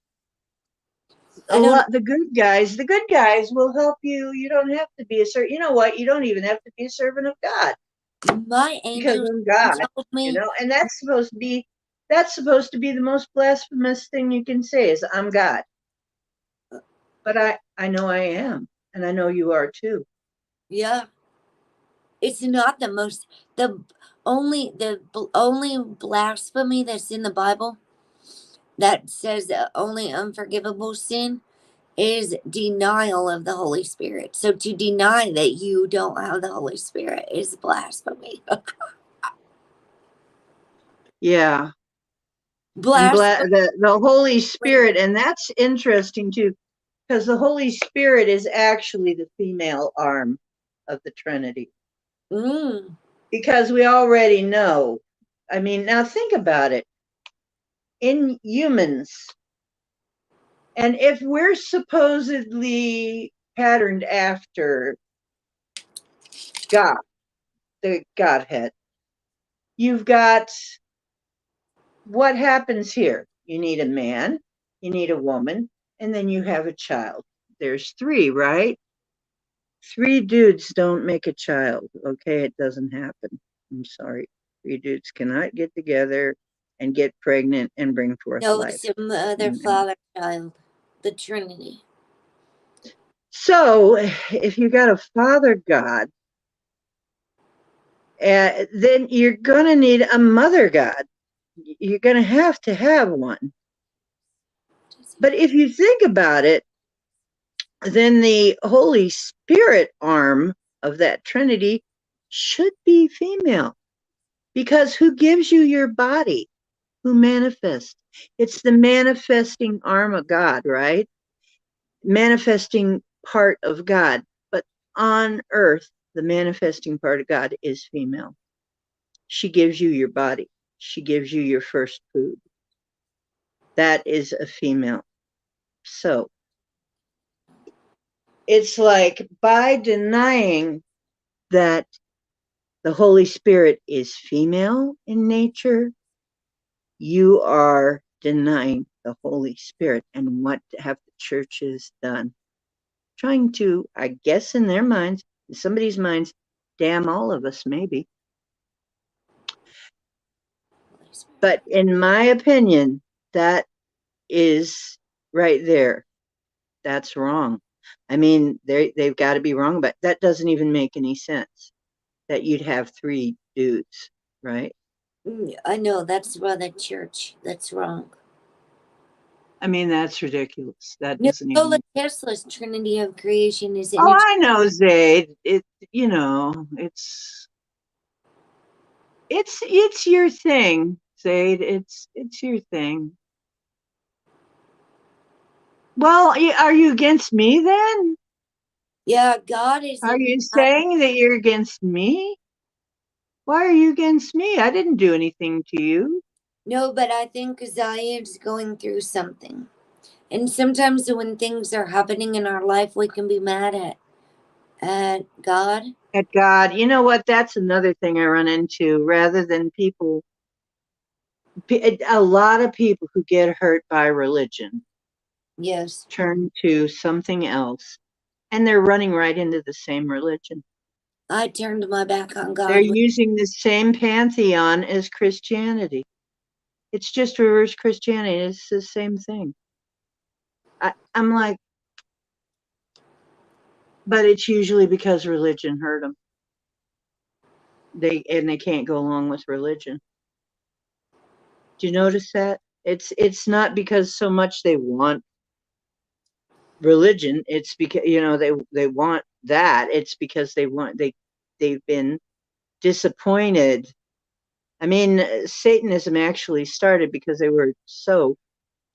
A I don't lot the good guys will help you. You don't have to be a servant. You know what? You don't even have to be a servant of God know. My because angels I'm God, told me and that's supposed to be the most blasphemous thing you can say is I'm God. But I know I am, and I know you are too. yeah, it's not the only blasphemy that's in the Bible that says only unforgivable sin is denial of the Holy Spirit. So to deny that you don't have the Holy Spirit is blasphemy. Yeah. Blasphemy. The Holy Spirit, and that's interesting too, because the Holy Spirit is actually the female arm of the Trinity. Because we already know. I mean, now think about it. In humans, and if we're supposedly patterned after God, the Godhead, you've got what happens here? You need a man, you need a woman, and then you have a child. There's three, right? Three dudes don't make a child. Okay, it doesn't happen. I'm sorry. Three dudes cannot get together and get pregnant and bring forth No, life. it's a mother, father, child. The Trinity. So if you got a father God, then you're going to need a mother God. You're going to have one. But if you think about it, then the Holy Spirit arm of that Trinity should be female. Because who gives you your body? Who manifests? It's the manifesting arm of God, right? Manifesting part of God. But on earth, the manifesting part of God is female. She gives you your body. She gives you your first food. That is a female. So it's like by denying that the Holy Spirit is female in nature, you are denying the Holy Spirit. And what have the churches done? Trying to, I guess, in their minds, in somebody's minds, damn all of us, maybe. But in my opinion, that is right there. That's wrong. I mean, they've got to be wrong, but that doesn't even make any sense that you'd have three dudes, right? I know, that's why the church. That's wrong. I mean, that's ridiculous. That doesn't Nikola even. Tesla's Trinity of Creation is Oh, image. I know, Zaid. It's your thing, Zaid. It's your thing. Well, are you against me then? Yeah, God is Are in. you saying that you're against me? Why are you against me? I didn't do anything to you. No, but I think Zayed's going through something. And sometimes when things are happening in our life, we can be mad at God. At God. You know what? That's another thing I run into. Rather than people, a lot of people who get hurt by religion Yes. turn to something else, and they're running right into the same religion. I turned my back on They're God. using the same pantheon as Christianity. It's just reverse Christianity. It's the same thing. I'm like, but it's usually because religion hurt them. They can't go along with religion. Do you notice that? It's not because so much they want religion. It's because they want that. It's because they've been disappointed. I mean, Satanism actually started because they were so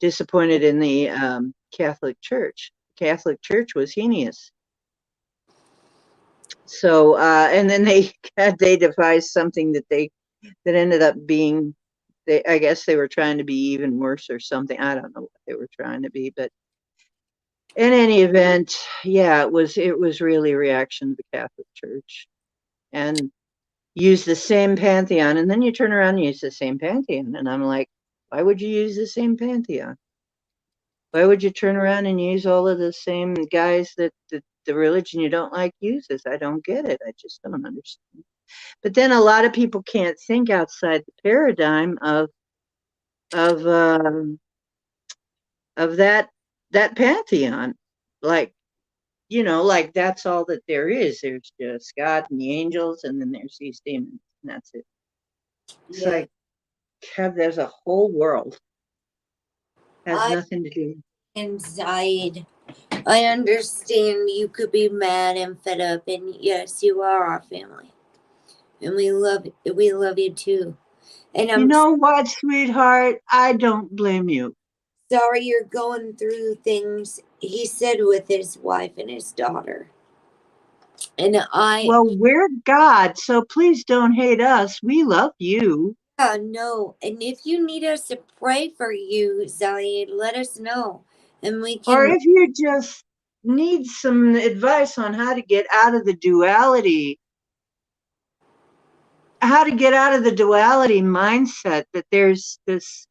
disappointed in the Catholic Church. The Catholic Church was heinous. So and then they devised something that ended up being, I guess they were trying to be even worse or something. I don't know what they were trying to be, but in any event, yeah, it was really a reaction to the Catholic Church, and use the same pantheon, and then you turn around and use the same pantheon, and I'm like, why would you use the same pantheon? Why would you turn around and use all of the same guys that the religion you don't like uses? I don't get it. I just don't understand. But then a lot of people can't think outside the paradigm of that pantheon. Like, like that's all that there is. There's just God and the angels, and then there's these demons, and that's it. It's like, there's a whole world. Has I nothing to do. and Zayed I understand you could be mad and fed up, and yes, you are our family, and we love you too. And You I'm know what, sweetheart? I don't blame you. sorry you're going through things he said with his wife and his daughter. And I Well, we're God, so please don't hate us. We love you. know. And if you need us to pray for you, Zaid, let us know, and we Or can. if you just need some advice on how to get out of the duality, mindset that there's this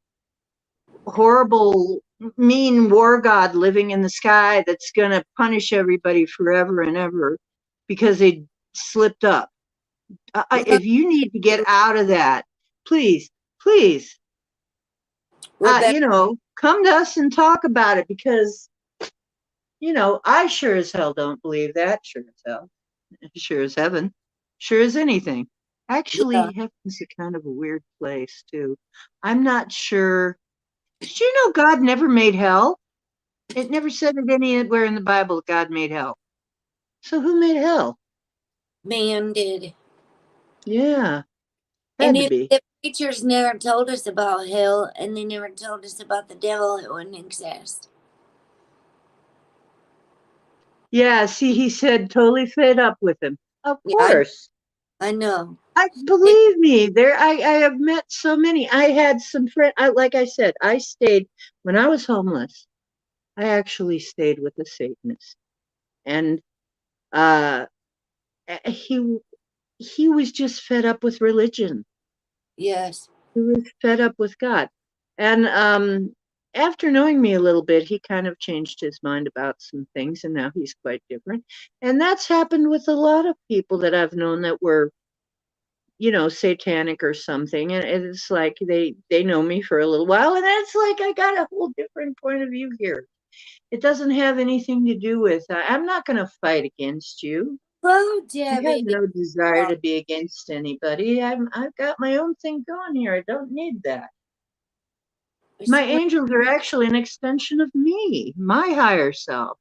horrible, mean war god living in the sky that's going to punish everybody forever and ever because they slipped up. Well, If you need to get out of that, please, please, Rebecca, come to us and talk about it because, I sure as hell don't believe that. Sure as hell. Sure as heaven. Sure as anything. yeah, Actually, heaven's a kind of a weird place, too. I'm not sure. Did you know God never made hell? It never said it anywhere in the Bible God made hell. So who made hell? man did. Yeah, And had to if be. the preachers never told us about hell, and they never told us about the devil, it wouldn't exist. Yeah, see, he said totally fed up with him. Of Yeah, course. I know. I It, believe me, I have met so many. I had some friends, like I said, I stayed when I was homeless. I actually stayed with a Satanist, and uh, he he was just fed up with religion. yes, He was fed up with God, and after knowing me a little bit, he kind of changed his mind about some things, and now he's quite different. And that's happened with a lot of people that I've known that were satanic or something, and it's like they know me for a little while, and it's like I got a whole different point of view here. It doesn't have anything to do with I'm not going to fight against you. hello, I have Debbie. no desire to be against anybody. I've got my own thing going here. I don't need that. My It's angels are actually an extension of me, my higher self.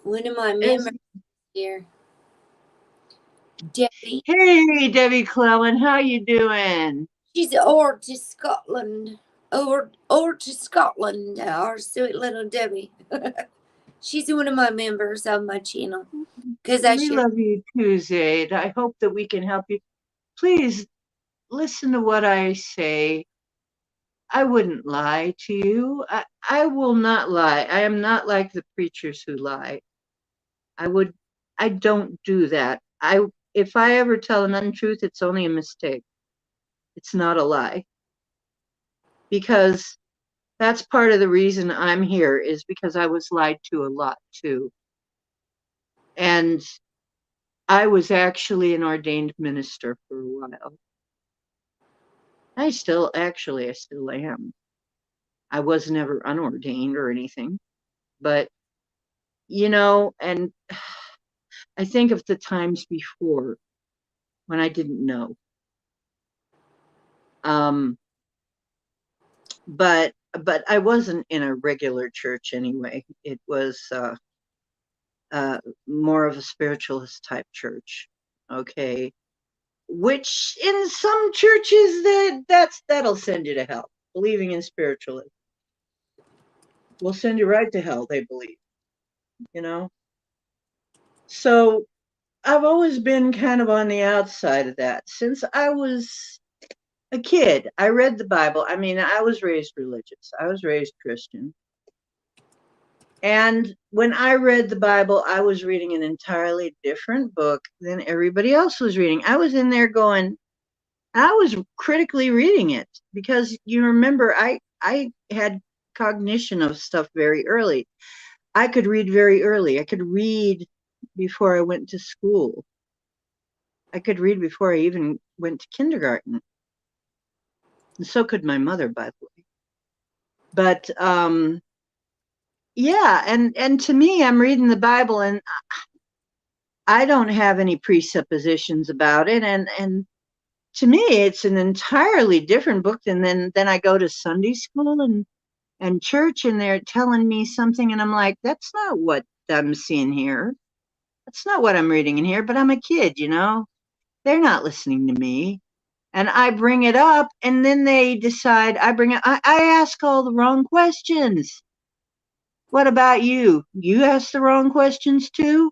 one of my As, members here, Debbie. hey, Debbie Clellen, how you doing? She's over to Scotland. Over to Scotland, our sweet little Debbie. She's one of my members of my channel because I We share. love you too, Zaid. I hope that we can help you. Please listen to what I say. I wouldn't lie to you. I will not lie. I am not like the preachers who lie. I would, I don't do that. If I ever tell an untruth, it's only a mistake. It's not a lie. Because that's part of the reason I'm here is because I was lied to a lot too. And I was actually an ordained minister for a while. I still am. I was never unordained or anything, but and I think of the times before when I didn't know. Um, but I wasn't in a regular church anyway. It was more of a spiritualist type church. Okay, which in some churches that'll send you to hell. Believing in spiritualism will send you right to hell. They believe, you know. So I've always been kind of on the outside of that since I was a kid. I read the Bible. I mean, I was raised religious. I was raised Christian. And when I read the Bible, I was reading an entirely different book than everybody else was reading. I was in there going, I was critically reading it because you remember I had cognition of stuff very early. I could read very early. I could read before I went to school. I could read before I even went to kindergarten. And so could my mother, by the way. But yeah, and to me, I'm reading the Bible and I don't have any presuppositions about it. And to me, it's an entirely different book than I go to Sunday school and church, and they're telling me something, and I'm like, that's not what I'm seeing here. That's not what I'm reading in here, but I'm a kid, you know? They're not listening to me. And I bring it up, and then they decide I ask all the wrong questions. What about you? You ask the wrong questions too?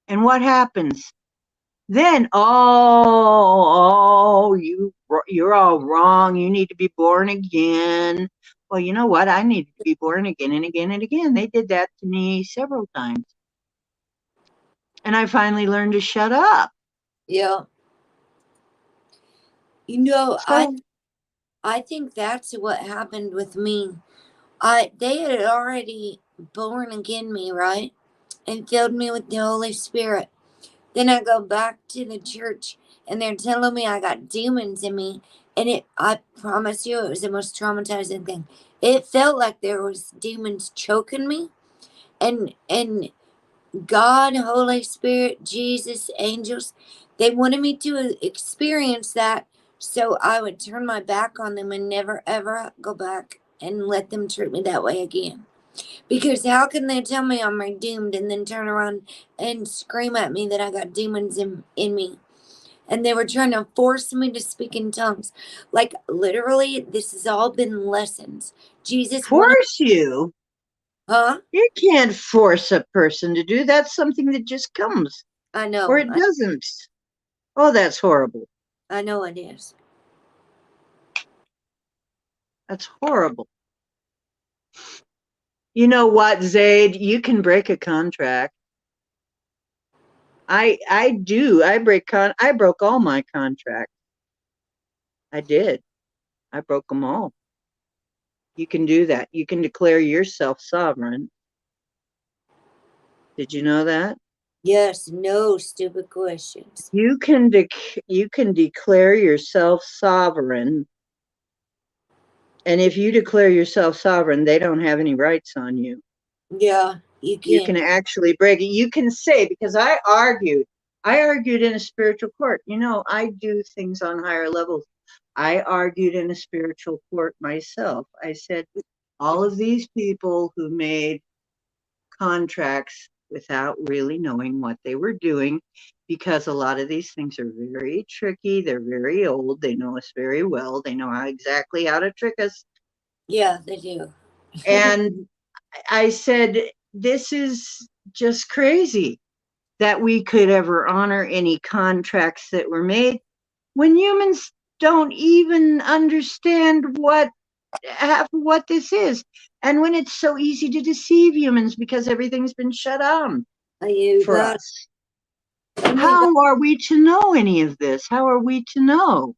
And what happens? Then, you're all wrong. You need to be born again. Well, you know what? I needed to be born again and again and again. They did that to me several times. And I finally learned to shut up. Yeah. You know, So, I think that's what happened with me. They had already born again me, right? And filled me with the Holy Spirit. Then I go back to the church and they're telling me I got demons in me. And I promise you, it was the most traumatizing thing. It felt like there was demons choking me, and God, Holy Spirit, Jesus, angels, they wanted me to experience that so I would turn my back on them and never ever go back and let them treat me that way again. Because how can they tell me I'm redeemed and then turn around and scream at me that I got demons in me? And they were trying to force me to speak in tongues. Like, literally, this has all been lessons. Jesus wanted, force you. huh? You can't force a person to do. That's something that just comes, I or know. it doesn't. Oh, that's horrible. I know it is. That's horrible. You know what, Zaid? You can break a contract. I do. I broke all my contracts. I did. I broke them all. You can do that. You can declare yourself sovereign. Did you know that? Yes, no stupid questions. You can declare yourself sovereign, and if you declare yourself sovereign, they don't have any rights on you. Yeah, you You can. can actually break it. You can say, because I argued in a spiritual court. You know, I do things on higher levels. I argued in a spiritual court myself. I said, all of these people who made contracts without really knowing what they were doing, because a lot of these things are very tricky. They're very old. They know us very well. They know exactly how to trick us. Yeah, they do. And I said, this is just crazy that we could ever honor any contracts that were made when humans don't even understand what this is, and when it's so easy to deceive humans because everything's been shut on You for got, us. and How are we to know any of this? How are we to know?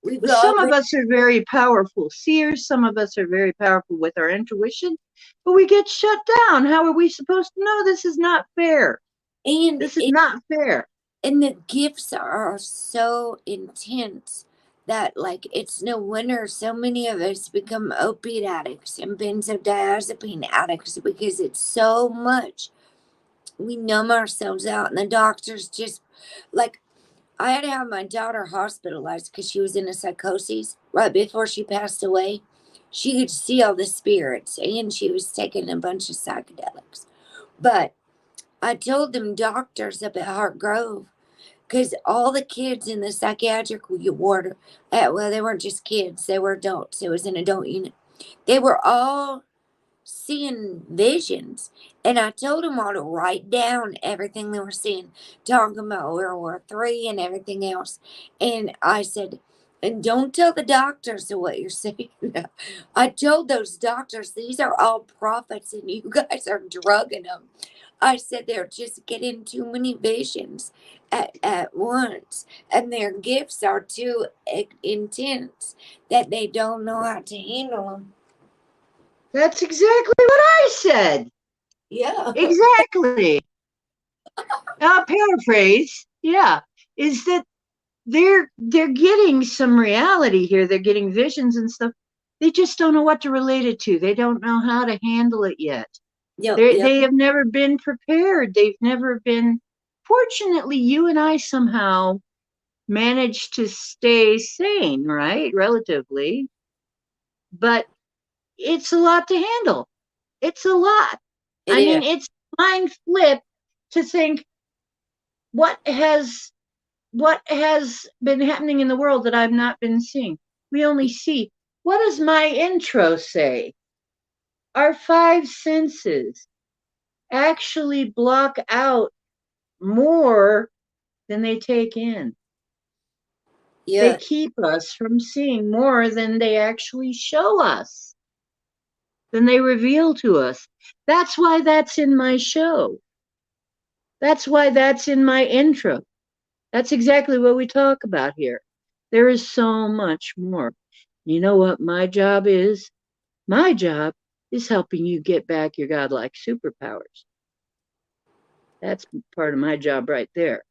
we've Some of already, us are very powerful seers, some of us are very powerful with our intuition, but we get shut down. How are we supposed to know? This is not fair. and This is not fair. and the gifts are so intense that, like, it's no wonder so many of us become opiate addicts and benzodiazepine addicts because it's so much. We numb ourselves out, and the doctors just, like, I had to have my daughter hospitalized because she was in a psychosis right before she passed away. She could see all the spirits, and she was taking a bunch of psychedelics. But I told them doctors up at Heart Grove, because all the kids in the psychiatric ward, well, they weren't just kids, they were adults. It was an adult unit. They were all seeing visions. And I told them all to write down everything they were seeing, talking about World War III and everything else. And I said, and don't tell the doctors what you're seeing. I told those doctors, these are all prophets and you guys are drugging them. I said they're just getting too many visions at once, and their gifts are too intense that they don't know how to handle them. That's exactly what I said. Yeah. Exactly. Paraphrase, yeah, is that they're getting some reality here. They're getting visions and stuff. They just don't know what to relate it to. They don't know how to handle it yet. Yep, They yep. they have never been prepared. They've never been. Fortunately, you and I somehow managed to stay sane, right? Relatively. But it's a lot to handle. It's a lot. It I is. mean, it's mind flip to think what has what has been happening in the world that I've not been seeing. We only see. What does my intro say? Our five senses actually block out more than they take in. They Yeah. keep us from seeing more than they actually show us, than they reveal to us. That's why that's in my show. That's why that's in my intro. That's exactly what we talk about here. There is so much more. You know what my job is? My job is helping you get back your godlike superpowers. That's part of my job right there.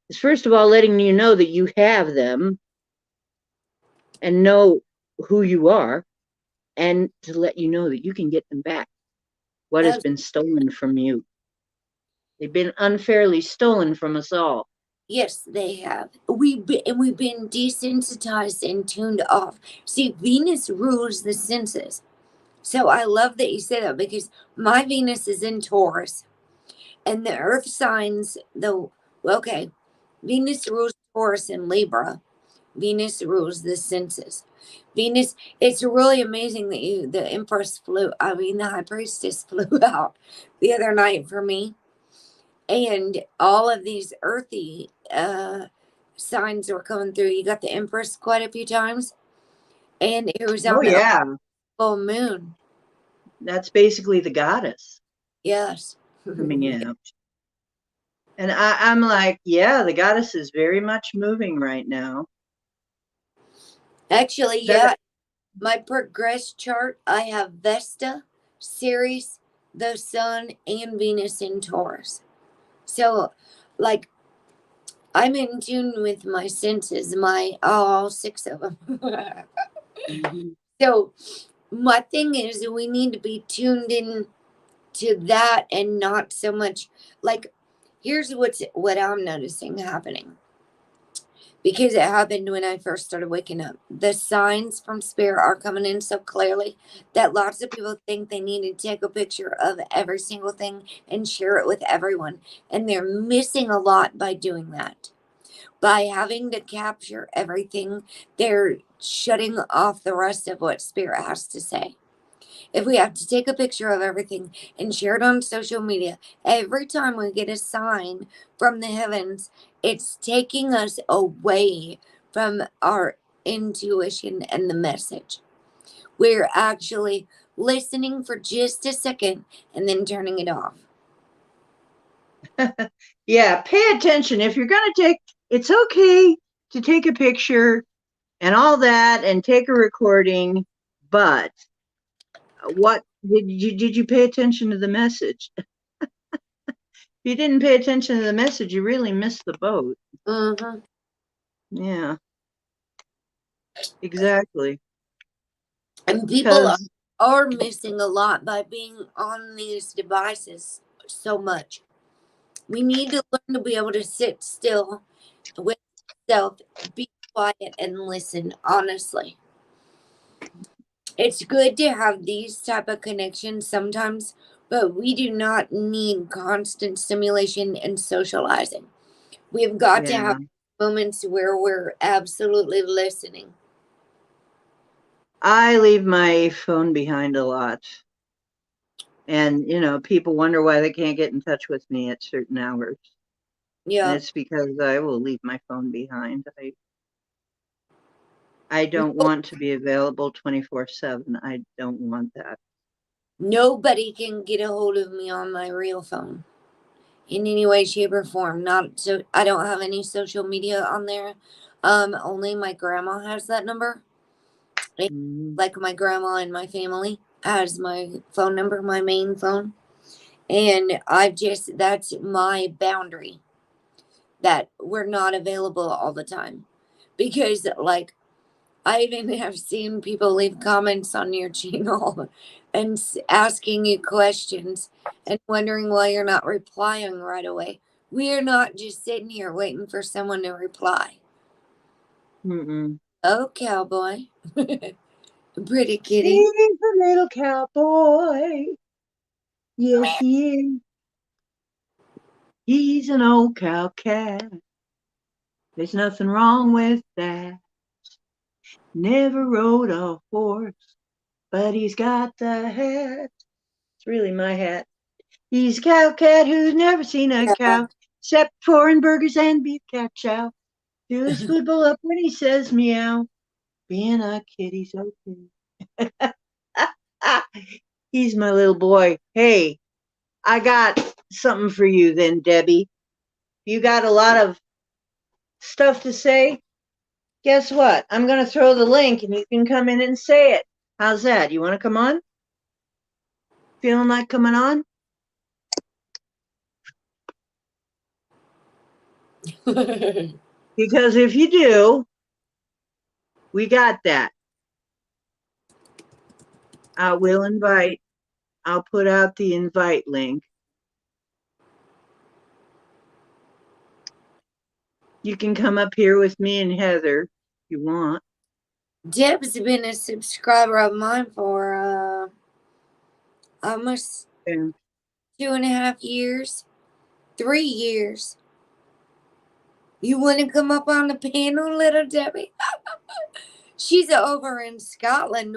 Is first of all letting you know that you have them and know who you are, and to let you know that you can get them back. What has Abs- been stolen from you? They've been unfairly stolen from us all. yes, they have. We've been desensitized and tuned off. See, Venus rules the senses. So I love that you say that because my Venus is in Taurus and the earth signs okay, Venus rules Taurus and Libra. Venus rules the senses. Venus, it's really amazing that the Empress the High Priestess flew out the other night for me. And all of these earthy signs were coming through. You got the Empress quite a few times, and it was Oh on a yeah, full moon. that's basically the goddess Yes. coming in. And I'm like, yeah, the goddess is very much moving right now. Actually, That yeah, my progress chart, I have Vesta, Ceres, the Sun, and Venus in Taurus. So, like, I'm in tune with my senses, all six of them. Mhm. So, my thing is, we need to be tuned in to that and not so much like, here's what I'm noticing happening because it happened when I first started waking up. The signs from spirit are coming in so clearly that lots of people think they need to take a picture of every single thing and share it with everyone. And they're missing a lot by doing that. By having to capture everything, they're shutting off the rest of what spirit has to say. If we have to take a picture of everything and share it on social media, every time we get a sign from the heavens, it's taking us away from our intuition and the message. We're actually listening for just a second and then turning it off. Yeah, pay attention. If you're going to take, it's okay to take a picture and all that and take a recording, but what did you pay attention to the message? If you didn't pay attention to the message, you really missed the boat. Mm-hmm. Yeah, exactly. And people Because are missing a lot by being on these devices so much. We need to learn to be able to sit still with self, be quiet, and listen honestly. It's good to have these type of connections sometimes, but we do not need constant stimulation and socializing. We've got to have yeah, moments where we're absolutely listening. I leave my phone behind a lot. And, people wonder why they can't get in touch with me at certain hours. And Yeah. it's because I will leave my phone behind. I don't want to be available 24/7. I don't want that. Nobody can get a hold of me on my real phone in any way, shape, or form. Not so I don't have any social media on there. Only my grandma has that number. Mhm. Like my grandma and my family has my phone number, my main phone. And that's my boundary that we're not available all the time. Because, like, I even have seen people leave comments on your channel and asking you questions and wondering why you're not replying right away. We are not just sitting here waiting for someone to reply. Mm-mm. Oh, cowboy. Pretty kitty. He's a little cowboy. Yes, he is. He's an old cow cat. There's nothing wrong with that. Never rode a horse, but he's got the hat. It's really my hat. He's a cow cat who's never seen a Yeah. cow, except foreign burgers and beef cat chow. Do his swivel up when he says meow. Being a kitty's okay. He's my little boy. Hey, I got something for you then, Debbie. You got a lot of stuff to say? Guess what? I'm going to throw the link and you can come in and say it. How's that? You want to come on? Feeling like coming on? Because if you do, we got that. I will invite. I'll put out the invite link. You can come up here with me and Heather if you want. Deb's been a subscriber of mine for almost Yeah. 2.5 years, 3 years. You want to come up on the panel, little Debbie? She's over in Scotland.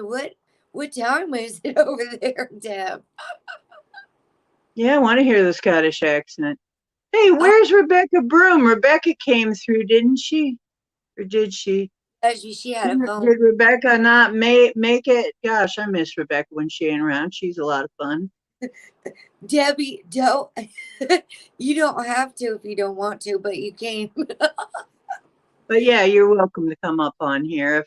What time is it over there, Deb? Yeah, I want to hear the Scottish accent. Hey, where's Rebecca Broom? Rebecca came through, didn't she? Or did she? She had a phone. Did Rebecca not make it? Gosh, I miss Rebecca when she ain't around. She's a lot of fun. Debbie, don't. You don't have to if you don't want to, but you can. But yeah, you're welcome to come up on here.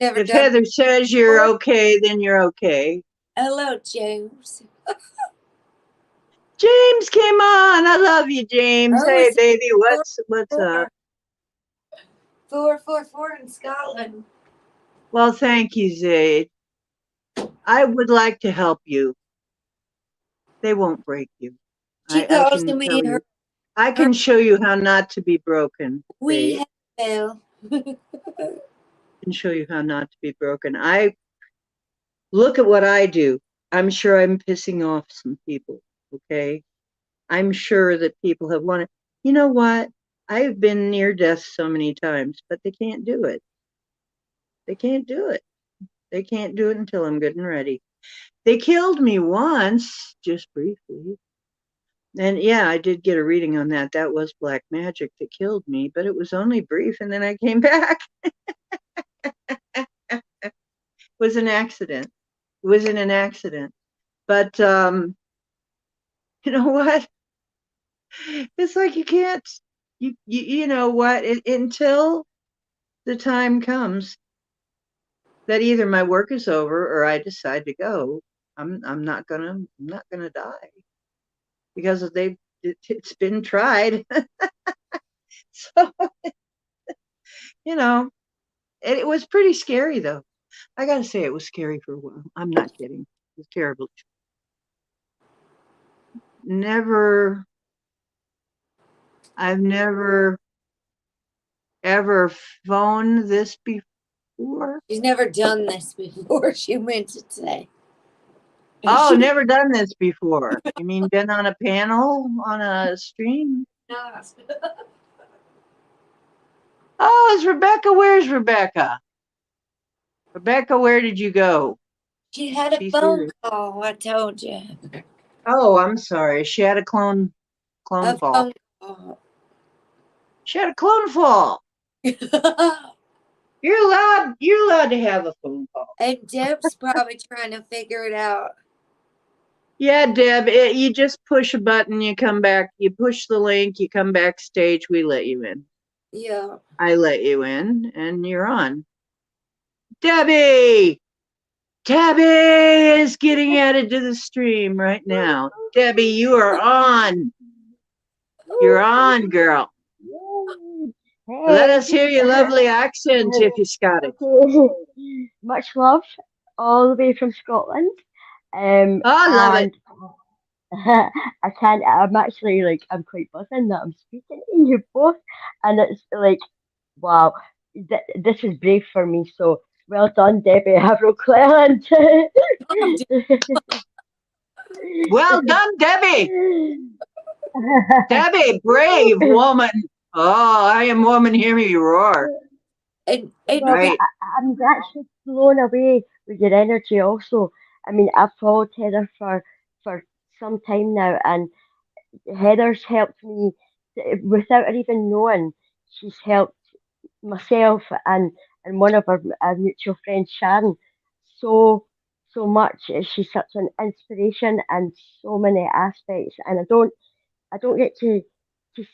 Never If done. Heather says you're okay, then you're okay. Hello, James. James came on. I love you, James. Oh, Hey, it's baby, what's four, up? 444 in Scotland. Well, thank you, Zaid. I would like to help you. They won't break you. She I calls can me tell her. you. I can show you how not to be broken. We Zaid. have. I can show you how not to be broken. I look at what I do. I'm sure I'm pissing off some people. Okay. I'm sure that people have wanted. You know what? I've been near death so many times, but they can't do it. They can't do it. They can't do it until I'm good and ready. They killed me once, just briefly. And yeah, I did get a reading on that. That was black magic that killed me, but it was only brief and then I came back. It was an accident. It wasn't an accident. But you know what? It's like you can't you know what? Until the time comes that either my work is over or I decide to go, I'm not gonna die because it's been tried. So you know, it was pretty scary though. I gotta say it was scary for a while. I'm not kidding. It was terrible. Never, I've never ever phoned this before. She's never done this before. She meant to say. Oh, She did never done this before. You mean been on a panel on a stream? not. Oh, is Rebecca? Where's Rebecca? Rebecca, where did you go? She had a She's phone here. call. I told you. Oh, I'm sorry. She had a clone A fall. phone call. She had a clone fall. You're allowed to have a phone call. And Deb's probably trying to figure it out. Yeah, Deb, you just push a button, you come back, you push the link, you come backstage, we let you in. Yeah. I let you in, and you're on. Debbie! Debbie is getting added to the stream right now. Debbie, you are on. You're on, girl. Let us hear your lovely accent if you're Scottish. Much love, all the way from Scotland. I love it. And I can't. I'm actually like I'm quite buzzing that I'm speaking to you both, and it's like wow, this is brave for me. So Well done, Debbie. I have no clue. Well done, Debbie. Debbie, brave woman. Oh, I am woman, hear me roar. And Well, Right. I'm actually blown away with your energy also. I mean, I've followed Heather for some time now, and Heather's helped me without her even knowing. She's helped myself and one of our mutual friends, Sharon, so so much. She's such an inspiration in so many aspects, and I don't get to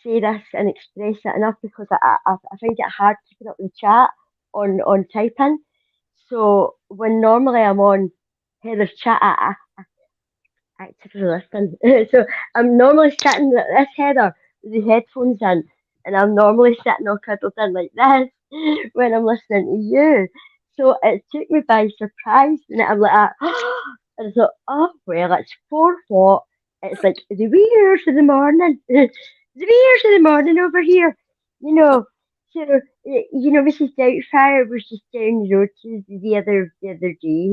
say this and express it enough because I find it hard keeping up the chat on typing. So when normally I'm on Heather's chat, I actively listen. So I'm normally sitting like this, Heather, with the headphones in, and I'm normally sitting all cuddled in like this when I'm listening to you. So it took me by surprise, and I'm like, and I thought, oh well, it's 4 what? It's like the wee hours of the morning, the wee hours of the morning over here, you know. So Mrs. Doubtfire was just down the road to the other day,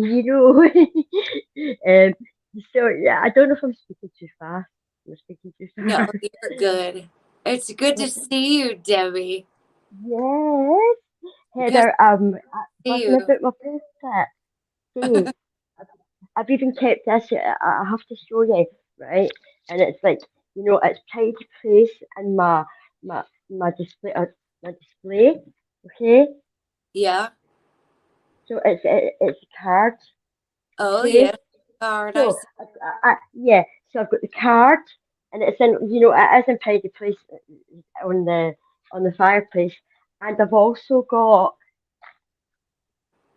um, so yeah, I don't know if I'm speaking too fast. I'm speaking too no, fast. you're good. It's good to see you, Debbie. Yes, Because Heather. see Talking you. about my bracelet. See, I've even kept this. I have to show you, right? And it's like it's tied to place in my display. My display. Okay, Yeah. so it's a card. Oh Okay, yeah. Card. I so see. yeah, so I've got the card, and it's in it is in tidy place on the fireplace, and I've also got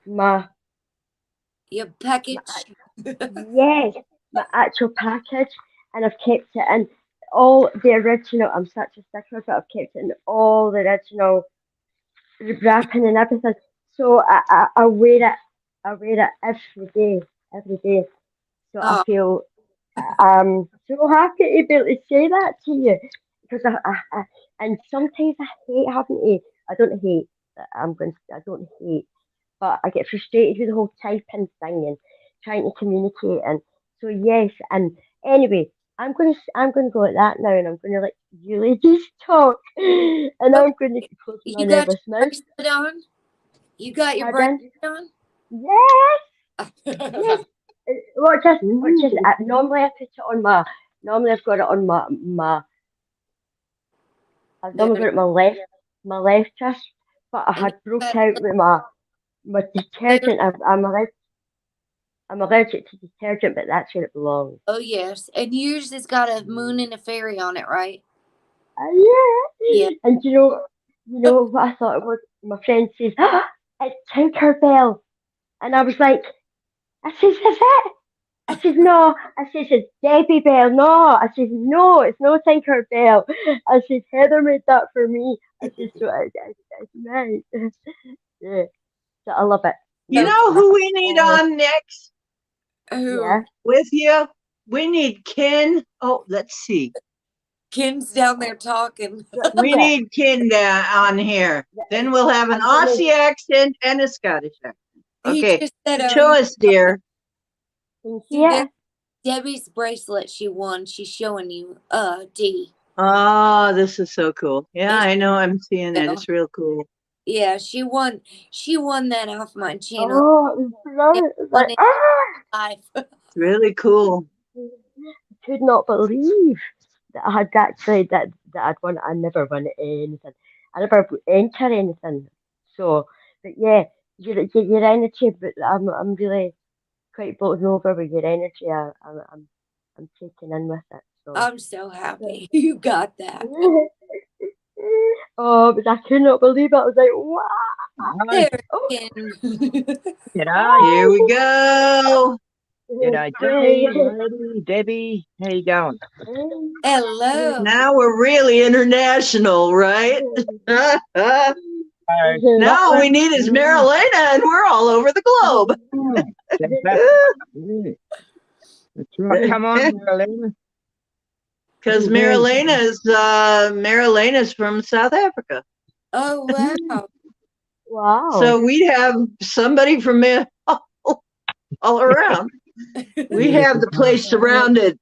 my Your my package. yes, my actual package, and I've kept it in all the original. I'm such a stickler, but I've kept it in all the original wrapping and everything. So I wear it. I wear it every day. So I Oh, feel I'm so happy to be able to say that to you because and sometimes I hate having to. I don't hate. I don't hate, but I get frustrated with the whole typing thing and trying to communicate. And so yes, and anyway, I'm gonna go at that now, and I'm gonna let you ladies talk, and oh, I'm gonna close my you got nervous your mouth. bracelet on? You got your bracelet Pardon? on? Yes, yes. What just normally I put it on my. Normally I've got it on my. I've There. normally got it on my left wrist, but I And you had broke got out with my there. detergent. I'm allergic to detergent, but that's where it belongs. Oh yes. And yours has got a moon and a fairy on it, right? Yeah. Yeah. And what I thought it was? My friend says, it's Tinkerbell. And I was like, I says, is it? I says, no. I says, it's Debbie Bell. No. I says, no, it's no Tinkerbell. I says, Heather made that for me. I says, so it's nice. Yeah. So I love it. You So Yes. know And I who have we need all, on next who? yeah. with you? We need Ken. Oh, let's see. Ken's down there talking. We Yeah. need Ken on here. Then we'll have an I'm going to, Aussie accent and a Scottish accent. He Okay. just said, Show you us, dear. can you see see it? Debbie's bracelet she won. She's showing you. D. Oh, this is so cool. Yeah, It's I know. I'm seeing it. Bill. It's real cool. Yeah, she won. She won that off my channel. Oh, it's Yeah, brilliant. It's won like, it live. It's really cool. I could not believe that I had actually that I'd won. I never won anything. I never enter anything. So, but yeah, your energy. But I'm really quite bowled over with your energy. I'm taken in with it. So. I'm so happy you got that. Oh, but I could not believe it. I was like, wow. Hi, There, Oh, Ken. g'day. Here we go. G'day, Jackie, Lady, Debbie. How you going? Hello. Now we're really international, right? Now Oh, all we need is Marilena and we're all over the globe. fantastic. Yeah, that's right. Come on, Marlena. Because Marilena's from South Africa. Oh wow. Wow. So we'd have somebody from there all around. We have the place surrounded.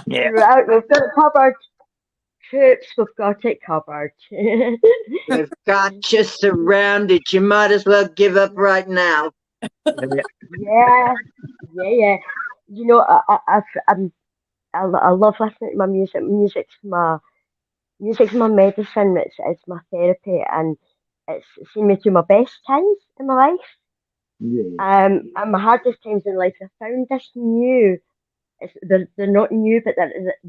Yeah. We've got it covered. Troops, we've got it covered. We've got you surrounded. You might as well give up right now. Yeah, yeah. You know, I love listening to my music. Music's my medicine. It's my therapy, and it's seen me through my best times in my life. Yeah. And my hardest times in life. I found this new. They're not new, but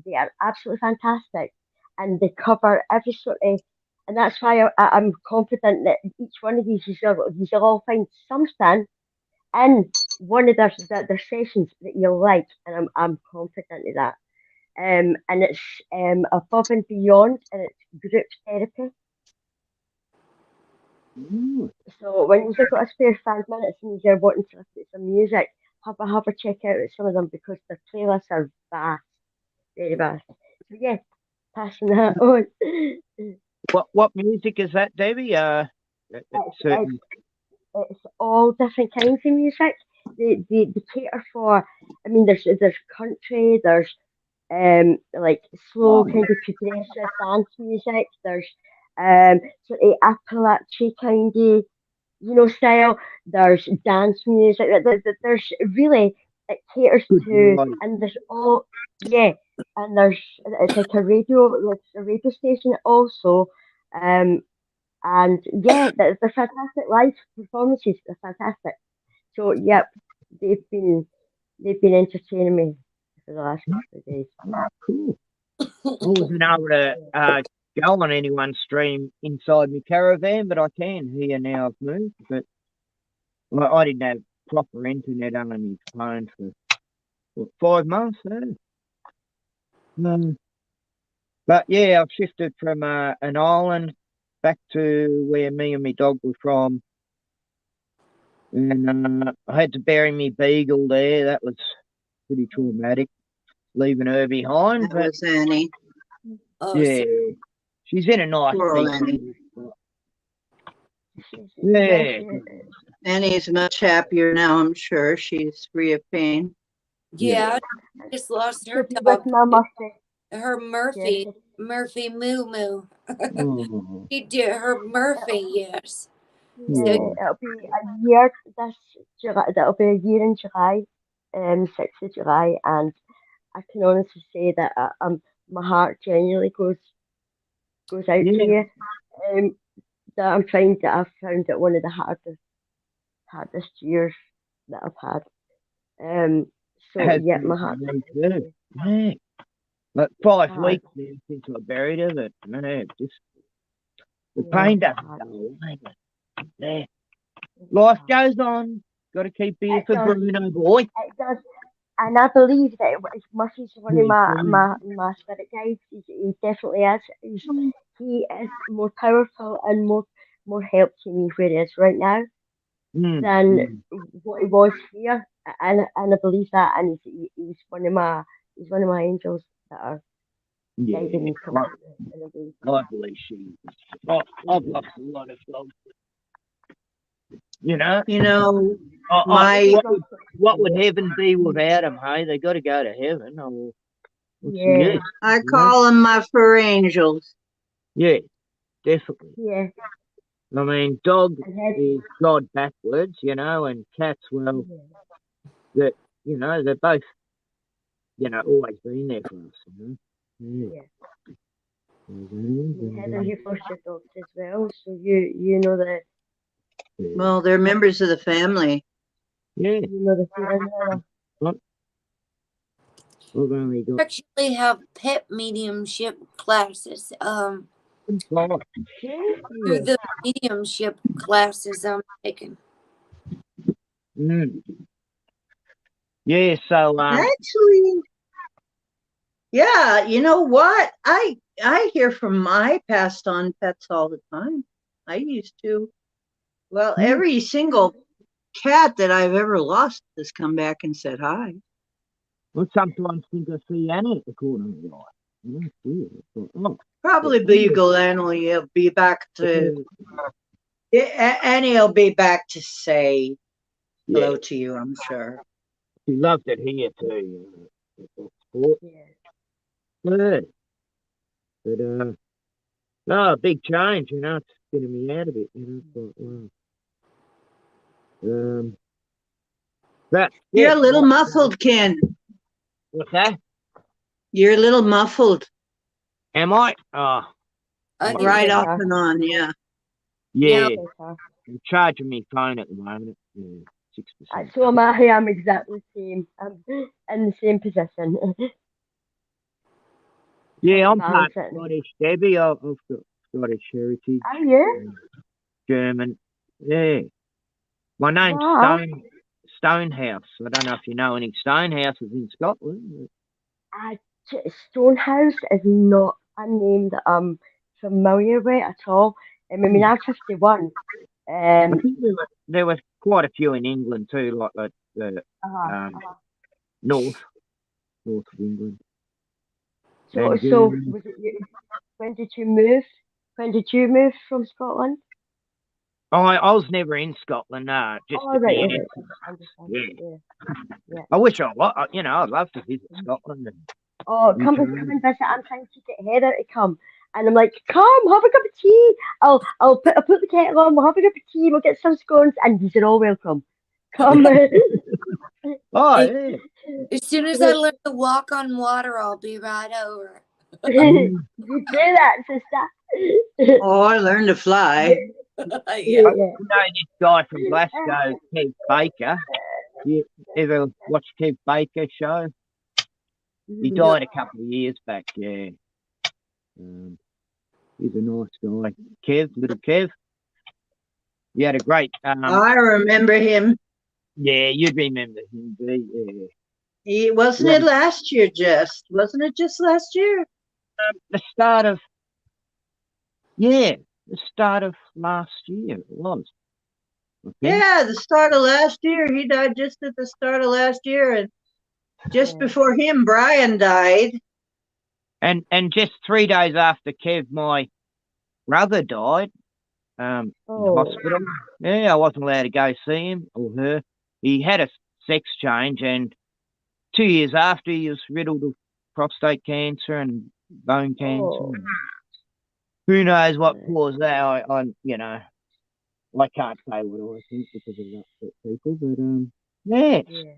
they are absolutely fantastic, and they cover every sort of. And that's why I'm confident that each one of these you'll all find something in one of their sessions that you'll like, and I'm confident of that. And it's above and beyond, and it's group therapy. Mm. So when you've got a spare 5 minutes and you're wanting to listen to some music, have a check out some of them because their playlists are vast, very vast. So yeah, passing that on. What music is that, Debbie? It's, Certain. it's all different kinds of music. They cater for. I mean, there's country, there's like slow kind of progressive dance music. There's sort of Appalachian kind of style. There's dance music. There's really it caters Good to, variety. and there's all yeah, and there's it's like it's a radio station also. Um, and yeah, they're fantastic live performances. They're fantastic. So yep, they've been they've been entertaining me for the last couple of days. Cool. I wasn't able to go on anyone's stream inside my caravan, but I can here now. I've moved, but I didn't have proper internet on my phone for what, 5 months now. But yeah, I've shifted from an island back to where me and my dog were from, and I had to bury me beagle there. That was pretty traumatic, leaving her behind. That But was Annie. Oh, yeah, she's in a nice Poor old peaceful Annie. spot. Yeah, Yeah, Annie's much happier now, I'm sure. She's free of pain. yeah. Just lost she'll her be with dog, Mama. her Yeah, Murphy Moo Moo. oh, She did her Murphy, yes. So yeah, it'll be a year this July. That'll be a year in July, 6th of July, and I can honestly say that my heart genuinely goes out to yeah. you. Um, that I've found it one of the hardest years that I've had. So Has yeah, been my for heart goes me out to too. you. Yeah, like It's five hard. weeks now since I buried her. But man, just the Yeah, pain it's doesn't hard. go away. But, yeah, It's life hard. goes on. Got to keep here It for does. Bruno, boy. It does. And I believe that Murphy's one of Yeah, my spirit guides. He definitely is. He is more powerful and more help to me where he is right now than mm. what he was here. And I believe that. And he's one of my angels that are guiding Yeah, me completely. And I believe I believe she is. I've that. lost a lot of love. You know, You know, It's my what would heaven be without him? Hey, they got to go to heaven, or what's the yeah, use? I You know? call them my fur angels. Yeah, definitely. yeah. I mean, dog And head, is God backwards, and cats, well, yeah. that they're both, always been there for us. Yeah. And Heather, Yeah. you've lost your dogs as well, so you know the Well, they're members of the family. Yeah. you know the feeling there. What? We've only got actually have pet mediumship classes. five. Through the mediumship classes I'm taking. Mm. Yeah, so Actually, yeah, you know what? I hear from my passed on pets all the time. I used to. Well, every single cat that I've ever lost has come back and said hi. well, sometimes think I see Annie at the corner of the eye. It's weird. But, Probably yeah. Beagle Annie will be back to Yeah, and he'll be back to say Yeah, hello to you, I'm sure. he loved it here too. Sport. Yeah. Yeah. But no, a big change, it's spinning me out a bit, but wow. But You're yeah, a little muffled, Ken. what's that? You're a little muffled, Am I? Oh, I can right hear off Better. and on, yeah. now. yeah. Better. I'm charging my phone at the moment. Yeah, 6%. So am I. I'm exactly the same. I'm in the same position. Trying Yeah, to I'm part balance it. Scottish, Debbie. I've got Scottish heritage, Are you? German. Yeah. My name's Wow. Stonehouse. I don't know if you know any Stonehouses in Scotland. I, Stonehouse is not a name that I'm familiar with at all. I mean, I'm 51. I Um, think there was quite a few in England too, like the uh-huh, um, uh-huh. north of England. So, And was it you? When did you move? When did you move from Scotland? I was never in Scotland, just Oh, at right, the all end. right. I understand. Yeah. Yeah, yeah. I wish I was, I'd love to visit Scotland Oh, and come and visit. I'm trying to get Heather to come, and I'm like, come, have a cup of tea. I'll put the kettle on. We'll have a cup of tea. We'll get some scones, and these are all welcome. Come. Oh, Hey, yeah. as soon as I learn to walk on water, I'll be right over. You Mm. do that, sister. Oh, I learned to fly. Yeah. I Yeah. know this guy from Glasgow, Keith Baker. You ever watch Keith Baker show? He No. died a couple of years back, yeah. Um, he's a nice guy. Little Kev. He had a great, I remember him. yeah, you'd remember him, yeah. He He wasn't had it last year just? Wasn't it just last year? the start of, yeah, the start of last year it was, I think. Yeah, the start of last year. He died just at the start of last year, and just Yeah. before him, Brian died. And just 3 days after Kev, my brother died, in the Oh. hospital. Yeah, I wasn't allowed to go see him or her. He had a sex change, and 2 years after, he was riddled with prostate cancer and bone cancer. Oh. Who knows what Right. caused that? I can't say what I think because of upset people, but yeah. Yeah.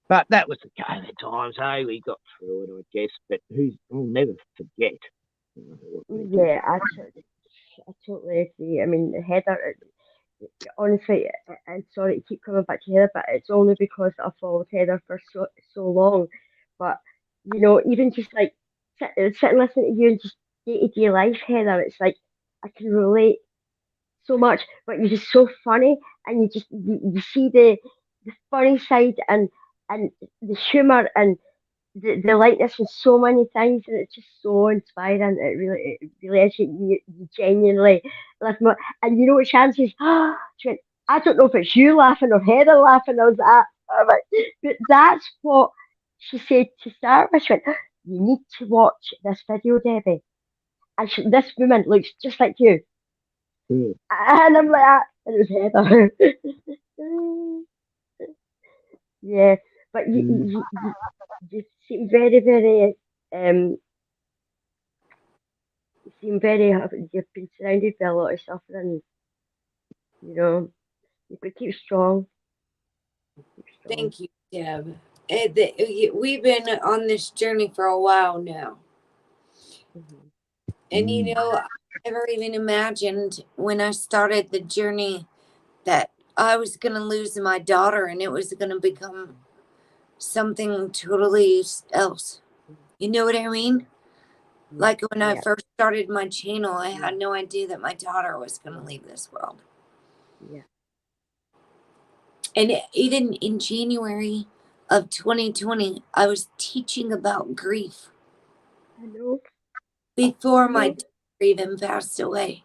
But that was the COVID times, hey. We got through it, I guess. But I'll never forget what they did. Yeah. I totally agree. I mean, Heather. Honestly, I'm sorry to keep coming back to Heather, but it's only because I followed Heather for so long. But even just like sit and listen to you and just day to day life, Heather, it's like I can relate so much. But you're just so funny, and you see the funny side and the humor and the likeness in so many things, and it's just so inspiring. It really is. You genuinely lift me up. And you know what Shan says? She went, I don't know if it's you laughing or Heather laughing. I was I'm like, but that's what she said to start with. She went, you need to watch this video, Debbie. And this woman looks just like you. Yeah. And I'm like, and it was Heather. Yeah, but Mm. you seem very, very, um, you seem very happy. You've been surrounded by a lot of suffering. You know, you could keep strong. Keep strong. Thank you, Deb. We've been on this journey for a while now. Hmm. And Mm. I never even imagined when I started the journey that I was going to lose my daughter and it was going to become something totally else. You know what I mean? Yeah, Like when I yeah, first started my channel, I had no idea that my daughter was going to leave this world. yeah. And even in January of 2020, I was teaching about grief I know, before I my know, daughter even passed away.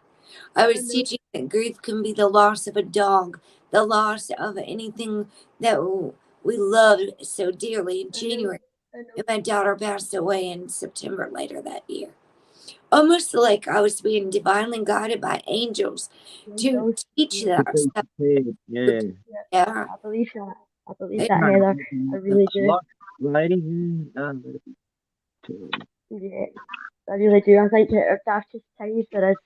I I was know. teaching that grief can be the loss of a dog, the loss of anything that we loved so dearly in I know, January. I know. And my daughter passed away in September later that year. almost like I was being divinely guided by angels to teach that To be stuff. prepared, yeah. Yeah. I believe that. I believe It- that, Heather. I really do. Luck, lady. Yeah, I really do. I think that our darkest times there is.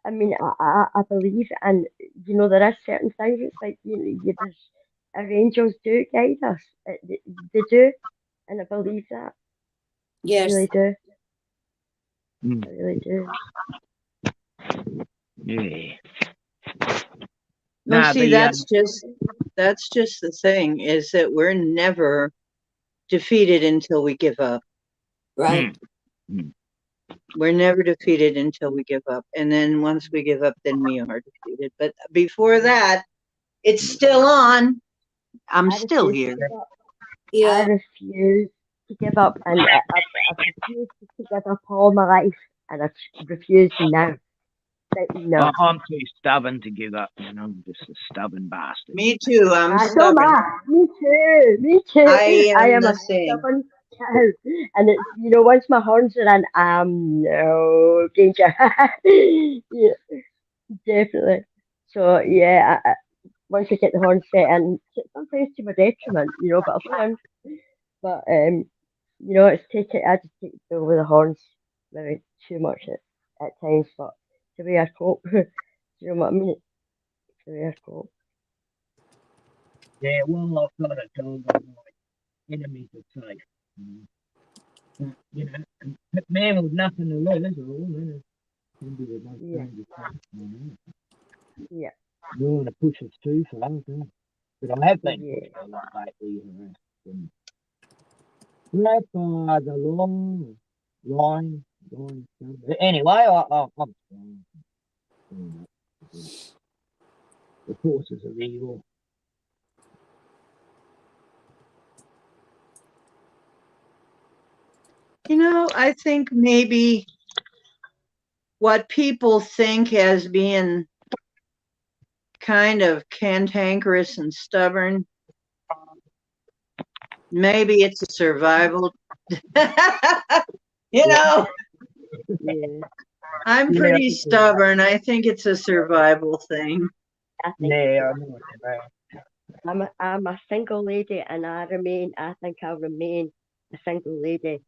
I mean, I believe, and there is certain things. It's like there's our angels do guide us. They do, and I believe that. I yes. really do. Mm, I really do. yeah. Well, Nah, see, the that's just the thing, is that we're never defeated until we give up. Right. We're never defeated until we give up. And then once we give up, then we are defeated. But before that, it's still on. I'm I still refuse to here. give up. I Yeah. refuse to give up, and I've refused to give up all my life, and I've refused now. Like, no. I'm too stubborn to give up, man. I'm just a stubborn bastard. Me too. I'm So stubborn. am I. Me too. Me too. I am am the a same. stubborn cow, and it's once my horns are in, no danger. Yeah, definitely. So yeah, once I get the horns set in, sometimes to my detriment, but I'll learn. But it's I just take it over the horns maybe too much at times, but it's the way I cope. Do you know what I mean? It's the way I cope. Yeah, well, I've got a dog. My enemies are safe. Man with nothing to lose, Yeah. Yeah. You want to push us too far, but I have been Yeah. pushed a lot lately. Left by the long line. Anyway, I'm strong. The forces of evil. I think maybe what people think as being kind of cantankerous and stubborn, maybe it's a survival. Yeah. I'm Yeah, pretty stubborn. I think it's a survival thing. I think Yeah, I know what you're saying. I'm a single lady, and I think I'll remain a single lady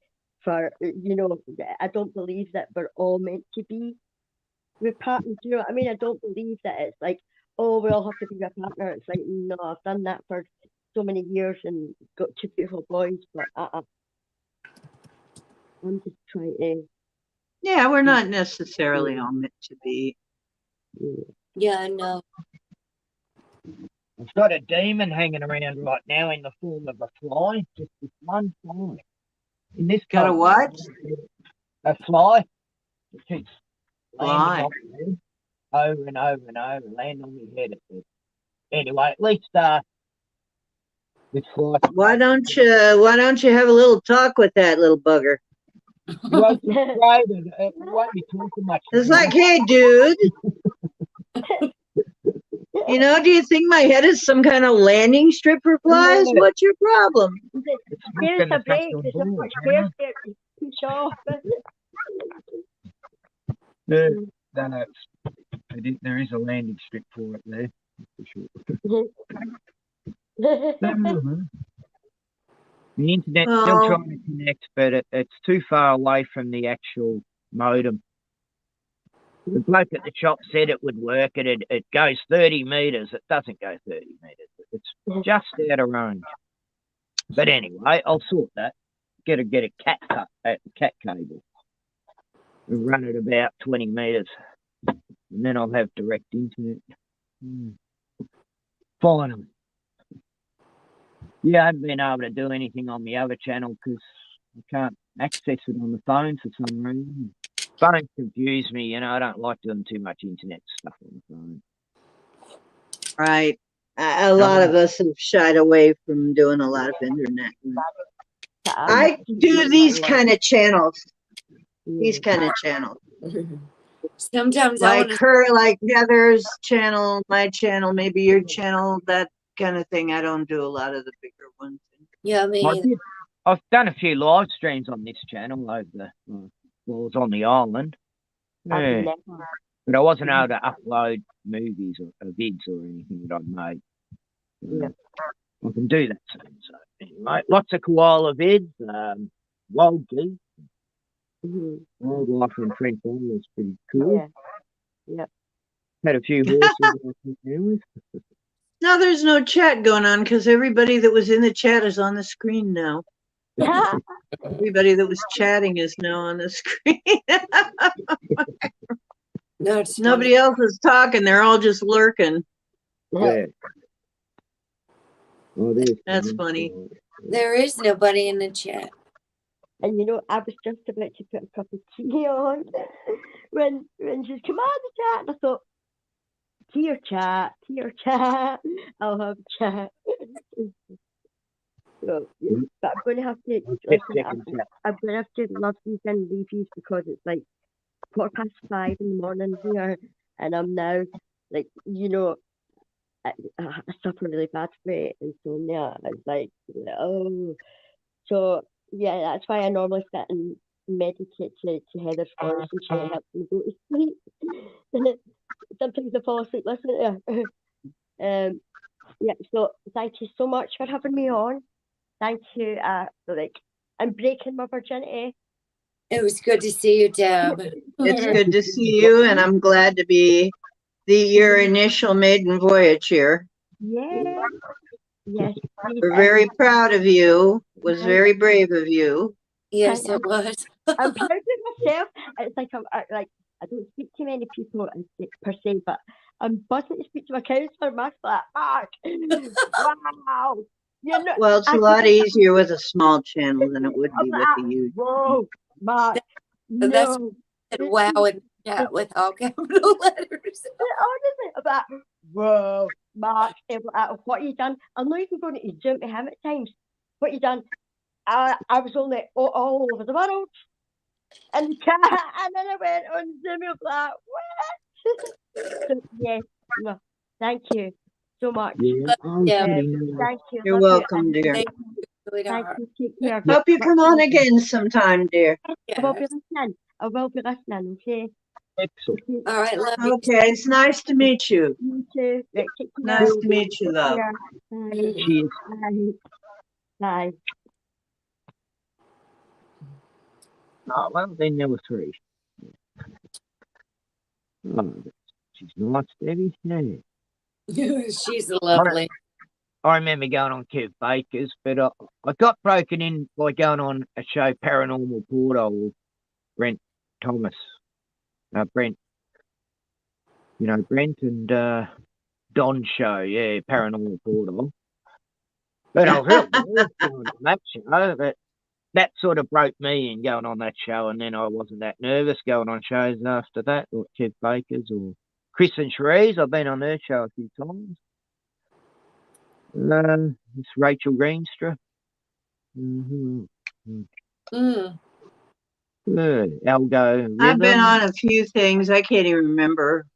for, I don't believe that we're all meant to be with partners. You know what I mean? I don't believe that it's like, oh, we all have to be a partner. It's like, no, I've done that for so many years and got two beautiful boys, but I'm just trying to. Yeah, we're not necessarily all meant to be. Yeah, no. I've got a demon hanging around right now in the form of a fly, just this one fly. In this Got a what? A fly. It keeps landing Fly. on my head over and over and over, land on my head. Anyway, at least this fly. Why don't you have a little talk with that little bugger? Won't be afraid of it. Won't be talking much. It's like, hey, dude. Do you think my head is some kind of landing strip for flies? Yeah. What's your problem? Here's a break. There's not much space there to push off. Yeah, no, there is a landing strip for it there, for sure. The internet's still trying to connect, but it's too far away from the actual modem. The bloke at the shop said it would work, and it goes 30 meters. It doesn't go 30 meters. It's just out of range. But anyway, I'll sort that. Get a cat cable. We'll run it about 20 meters, and then I'll have direct internet. Finally. Yeah, I haven't been able to do anything on the other channel because I can't access it on the phone for some reason. Phones confuse me, I don't like doing too much internet stuff on the phone. Right. A lot of us have shied away from doing a lot of internet. I do these kind of channels. These kind of channels. Sometimes like Heather's channel, my channel, maybe your channel, that kind of thing. I don't do a lot of the bigger ones. Yeah, me. I've done a few live streams on this channel over the while I was on the island. I've Yeah. never. But I wasn't able to upload movies or vids or anything that I'd made. Yeah. I can do that soon. So anyway, lots of koala vids, wild geese, wildlife in Trenton was pretty cool. Yeah. Yeah. Had a few horses that I can deal with. Now there's no chat going on because everybody that was in the chat is on the screen now. Everybody that was chatting is now on the screen. That's Nobody else is talking. They're all just lurking. Yeah. Oh, That's funny. There is nobody in the chat. And you know, I was just about to put a cup of tea on when she's come on the chat, and I thought, tea or chat, I'll have chat. So, yeah, but I'm going to have to listen. I'm going to have to love these and leave these because it's like 5:15 in the morning here, and I'm now like, you know, I suffer really bad from insomnia. It's like, oh, so yeah, that's why I normally sit and meditate to Heather's voice, and she helps me go to sleep. Sometimes I fall asleep listening to her. Yeah, so thank you so much for having me on. Thank you, I'm breaking my virginity. It was good to see you, Deb. It's good to see you, and I'm glad to be your initial maiden voyage here. Yeah. Yes. We're very proud of you. Was very brave of you. Yes, it was. I'm proud of myself. It's like I don't speak to many people per se, but I'm buzzing to speak to my counsellor, Mark. Like, Mark, wow. You know, Well, it's a lot easier with a small channel than it would be with a huge. Whoa, Mark. That's No. wow in the chat with all capital letters. Honestly, about whoa, Mark, what you done? I'm not even going to jump to him at times. What you done? I was only all over the world. And and then I went on Zoom and like, what? So, yes, no, thank you so much. Yeah, Thank you. You're Love welcome, you. dear. Thank you, Thank you. Take care. Hope you come on again sometime, dear. I will be listening. Okay. Excellent. All right, love you. Okay, it's nice to meet you. You too. Right, take care. Nice to meet you, love. Bye. Cheers. Bye. Bye. Oh, well, then there were three. Oh, she's nice, Debbie. Yeah. She's lovely. I remember going on Kev Baker's, but I got broken in by going on a show, Paranormal Portal, with Brent Thomas. Brent. You know, Brent and Don show, yeah, Paranormal Portal. But I was really nervous going on that show, but that sort of broke me in going on that show, and then I wasn't that nervous going on shows after that, or Kev Baker's or Chris and Cherie's. I've been on their show a few times. It's Rachel Greenstra. Mm. Algo. I've been on a few things. I can't even remember.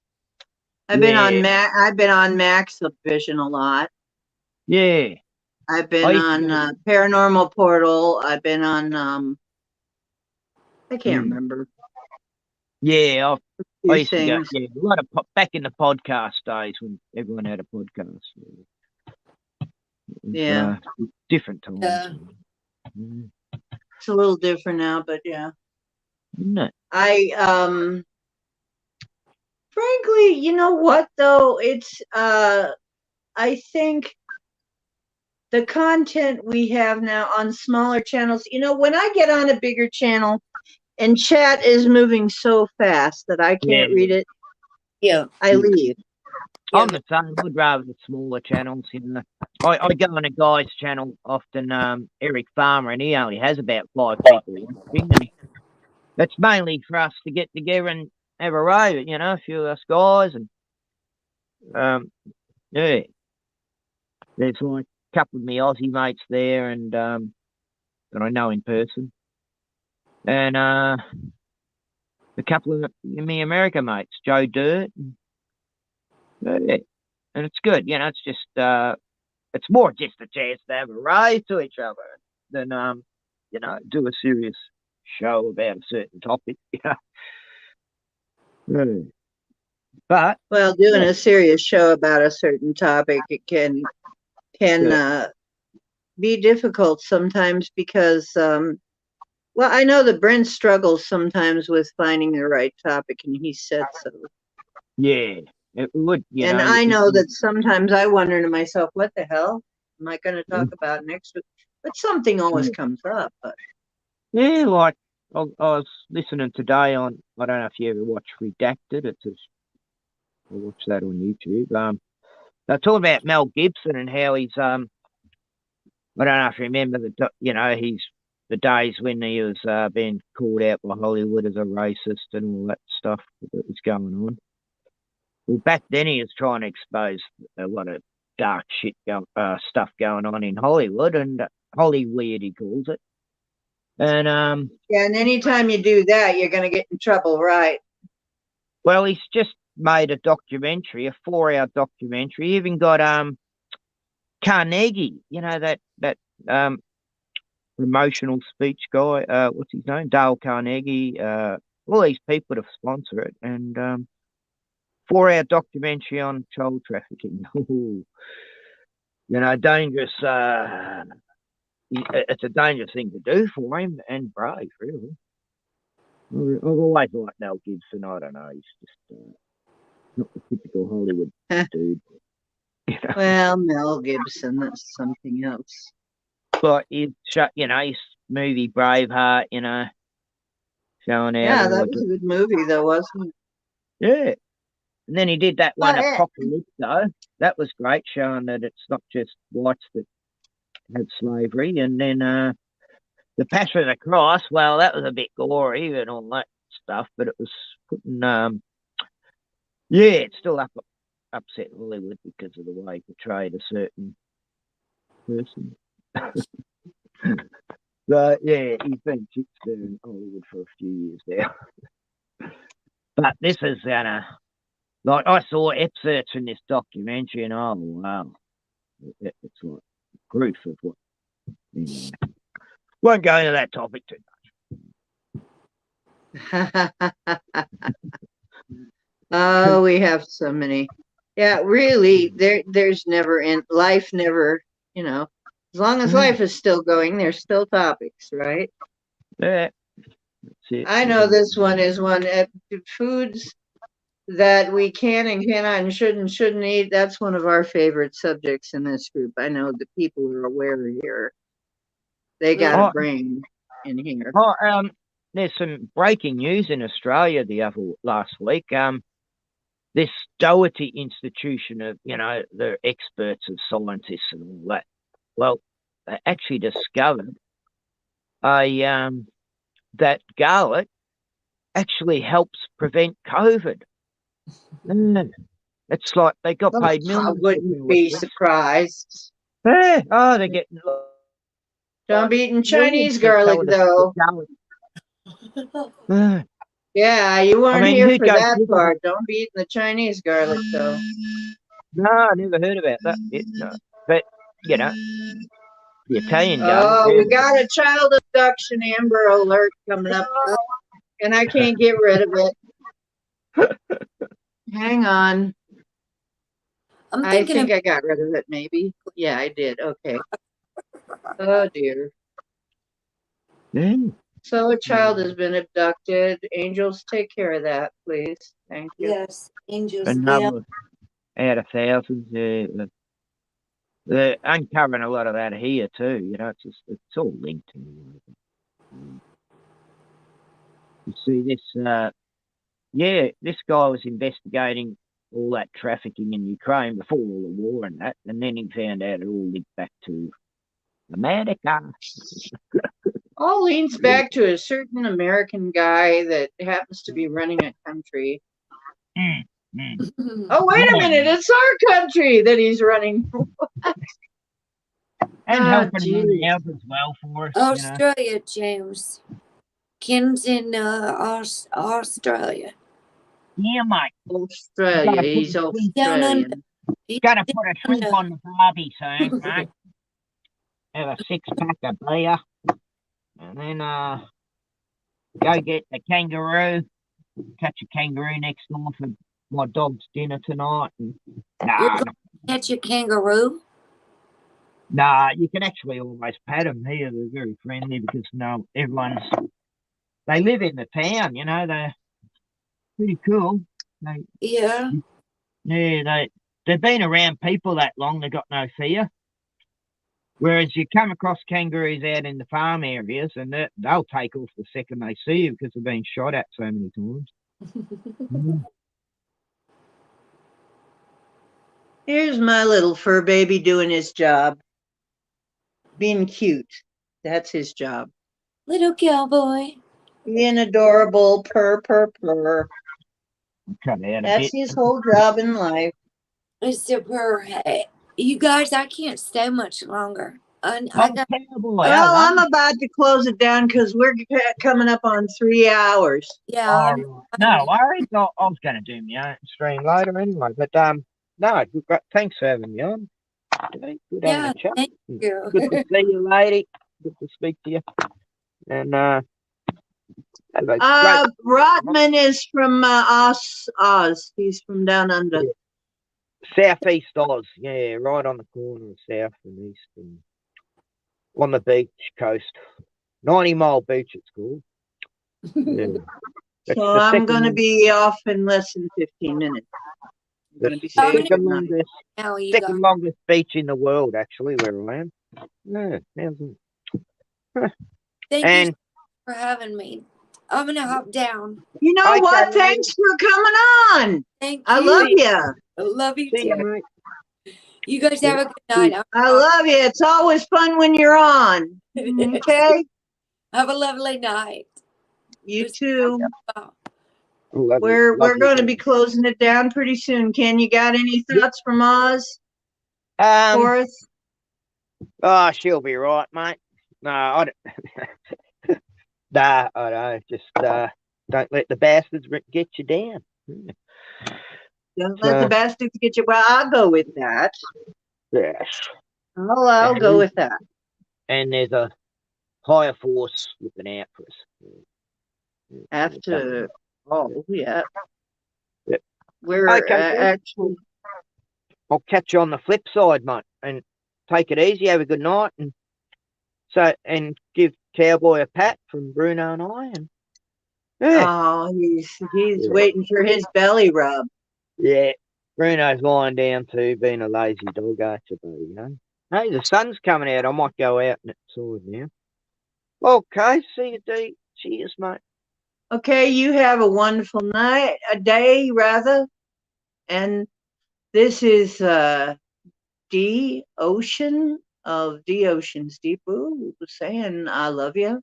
I've been on Max Vision a lot. Yeah. I've been on Paranormal Portal. I've been on I can't remember. Yeah, I used to go, things. a lot of back in the podcast days when everyone had a podcast. Yeah. Different times. It's a little different now, but yeah. No. I frankly, you know what though? It's I think the content we have now on smaller channels, you know, when I get on a bigger channel and chat is moving so fast that I can't read it. Yeah. I leave. I'm the same. I'd rather the smaller channels. You know, I go on a guy's channel often, Eric Farmer, and he only has about 5 people watching, and that's mainly for us to get together and have a rave. You know, a few of us guys, and yeah, there's like a couple of me Aussie mates there, and that I know in person, and a couple of me America mates, Joe Dirt. Yeah. And it's good, you know. It's just it's more just a chance to have a rave to each other than you know, do a serious show about a certain topic, you know. But Well, doing a serious show about a certain topic, it can be difficult sometimes because well, I know that Brent struggles sometimes with finding the right topic, and he said so. yeah, it would, you And know. I know that sometimes I wonder to myself, what the hell am I going to talk about next week? But something always comes up. But yeah, like I was listening today on, I don't know if you ever watch Redacted. I watch that on YouTube. They're talking about Mel Gibson and how he's I don't know if you remember you know, he's the days when he was being called out by Hollywood as a racist and all that stuff that was going on. Well, back then he was trying to expose a lot of dark shit stuff going on in Hollywood, and Hollyweird he calls it. And yeah, and anytime you do that, you're going to get in trouble, right? well, he's just made a documentary, a 4-hour documentary. He even got Carnegie, you know, that promotional speech guy, what's his name? Dale Carnegie, all these people to sponsor it, and 4-hour documentary on child trafficking. You know, dangerous. It's a dangerous thing to do for him, and brave, really. I've always liked Mel Gibson. I don't know, he's just not the typical Hollywood dude. You know? Well, Mel Gibson, that's something else. But you know, his movie Braveheart, you know, showing out. Yeah, that was a good movie, though, wasn't it? Yeah. And then he did that one, Apocalypto. That was great, showing that it's not just whites that had slavery. And then The Passion of the Christ, well, that was a bit gory and all that stuff, but it was putting, yeah, it's still upset Hollywood because of the way he portrayed a certain person. So, yeah, he's been shit in Hollywood for a few years now. But this is, like, I saw excerpts in this documentary, and oh, wow. It's like proof of what. Anyway. Won't go into that topic too much. Oh, we have so many. Yeah, really, there's never in life never, you know, as long as life is still going, there's still topics, right? Yeah. That's it. I know this one is one foods that we can and cannot and shouldn't eat. That's one of our favorite subjects in this group. I know the people are aware here. They got a brain in here. There's some breaking news in Australia last week. This Doherty Institution of, you know, the experts of scientists and all that. Well, they actually discovered that garlic actually helps prevent COVID. It's like they got paid millions. I wouldn't be surprised. Yeah. Oh, they're getting. Don't be eating Chinese garlic, though. Yeah, you weren't here for that part. Don't be eating the Chinese garlic, though. No, I never heard about that. No. But, you know, the Italian garlic. Oh, we got a child abduction Amber Alert coming up, and I can't get rid of it. Hang on. I think I got rid of it, maybe. Yeah, I did. Okay. Oh, dear. So a child has been abducted. Angels, take care of that, please. Thank you. Yes, angels. Another out of thousands. Yeah. They're uncovering a lot of that here too. You know, it's all linked. You see this. Yeah, this guy was investigating all that trafficking in Ukraine before all the war and that, and then he found out it all linked back to America. All leans back to a certain American guy that happens to be running a country. Oh, wait a minute. It's our country that he's running. And helping everyone else as well for us. Australia, James. Ken's in Australia. Yeah, mate. Australia. He's Australian. Gotta put a shrimp on the barbie soon, mate. Have a 6-pack of beer. And then go get a kangaroo, catch a kangaroo next door for my dog's dinner tonight. And, You're nah, going to catch a kangaroo? nah, you can actually almost pet them here. They're very friendly because they live in the town, they're pretty cool. They, Yeah. yeah, they've been around people that long, they've got no fear. Whereas you come across kangaroos out in the farm areas and they'll take off the second they see you because they've been shot at so many times. Mm. Here's my little fur baby doing his job. Being cute. That's his job. Little cowboy. Being adorable, purr, purr, purr. Cut out a That's bit. his whole job in life. It's super. Hey, you guys, I can't stay much longer. I Oh, got. cowboy, Well, hello. I'm about to close it down because we're coming up on 3 hours. Yeah. Oh, right. No worries. I was going to do my own stream later anyway. But no, thanks for having me on. Good having Yeah. a chat. Thank you. Good to see you, lady. Good to speak to you. And have a great Rotman is from Oz. He's from down under. Southeast Oz. Yeah, right on the corner of South and East and on the beach coast. 90-mile beach, it's called. Yeah. That's So the I'm second going to be off in less than 15 minutes. I'm going to be How saying many good night. now you second got? longest beach in the world, actually, where I am. Yeah, Thank you and for having me. I'm gonna hop down. You know okay, what? lady. Thanks for coming on. Thank I you. love you. I love you See you, too. mate. You guys have a good night. I love you. It's always fun when you're on. Okay? Have a lovely night. You too. Lovely, We're lovely going to day. be closing it down pretty soon. Ken, you got any thoughts from Oz for us? Oh, she'll be right, mate. No, I don't. Nah, I don't. Just don't let the bastards get you down. Don't let the bastards get you. Well, I'll go with that. Yes. I'll go with that. And there's a higher force looking out for us. After all, yeah. Yeah. We're Okay, actually. I'll catch you on the flip side, mate. And take it easy. Have a good night. And give Cowboy a pat from Bruno and I. And yeah. Oh, he's waiting for his belly rub. Yeah. Bruno's lying down too, being a lazy dog, aren't you, buddy? Hey, the sun's coming out. I might go out and outside now. Okay, see you, D. Cheers, mate. Okay, you have a wonderful night, a day rather. And this is D Ocean of D Ocean's Deep Blue saying I love you.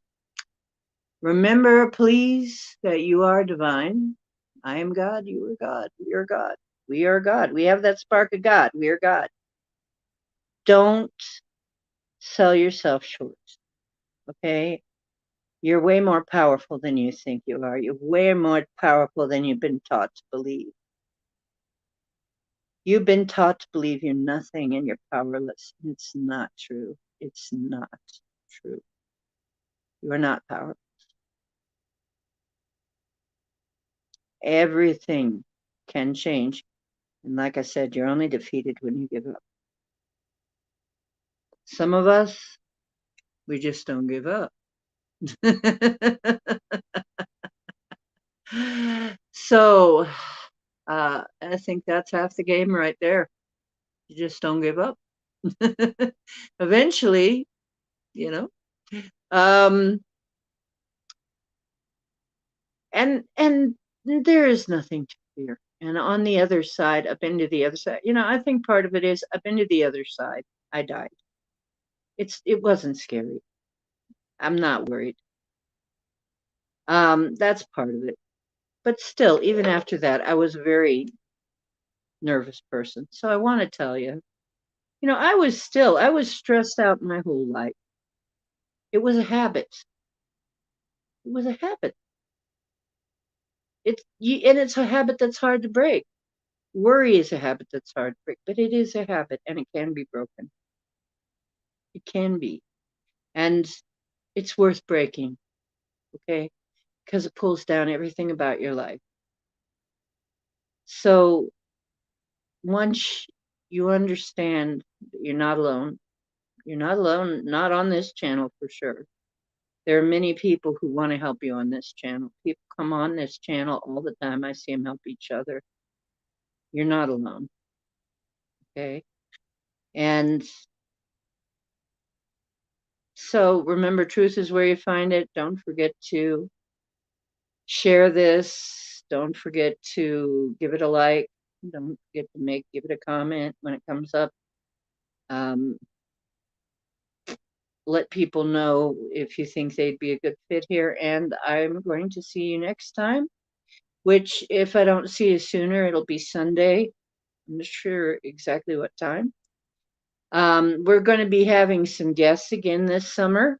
Remember, please, that you are divine. I am God, you are God, we are God. We are God. We have that spark of God. We are God. Don't sell yourself short. Okay? You're way more powerful than you think you are. You're way more powerful than you've been taught to believe. You've been taught to believe you're nothing and you're powerless. It's not true. It's not true. You are not powerful. Everything can change. And like I said, you're only defeated when you give up. Some of us, we just don't give up. So I think that's half the game right there. You just don't give up. Eventually, you know. And there is nothing to fear. And on the other side, up into the other side, I think part of it is up into the other side, I died. It wasn't scary. I'm not worried. That's part of it. But still, even after that, I was a very nervous person. So I want to tell you, I was stressed out my whole life. It was a habit. It was a habit. And it's a habit that's hard to break. Worry is a habit that's hard to break, but it is a habit and it can be broken. It can be. And it's worth breaking. Okay? because it pulls down everything about your life. So once you understand that you're not alone, not on this channel for sure. There are many people who want to help you on this channel. People come on this channel all the time. I see them help each other. You're not alone. Okay. And so remember, truth is where you find it. Don't forget to share this. Don't forget to give it a like. Don't forget to give it a comment when it comes up. Let people know if you think they'd be a good fit here. And I'm going to see you next time, which if I don't see you sooner, it'll be Sunday. I'm not sure exactly what time. We're going to be having some guests again this summer.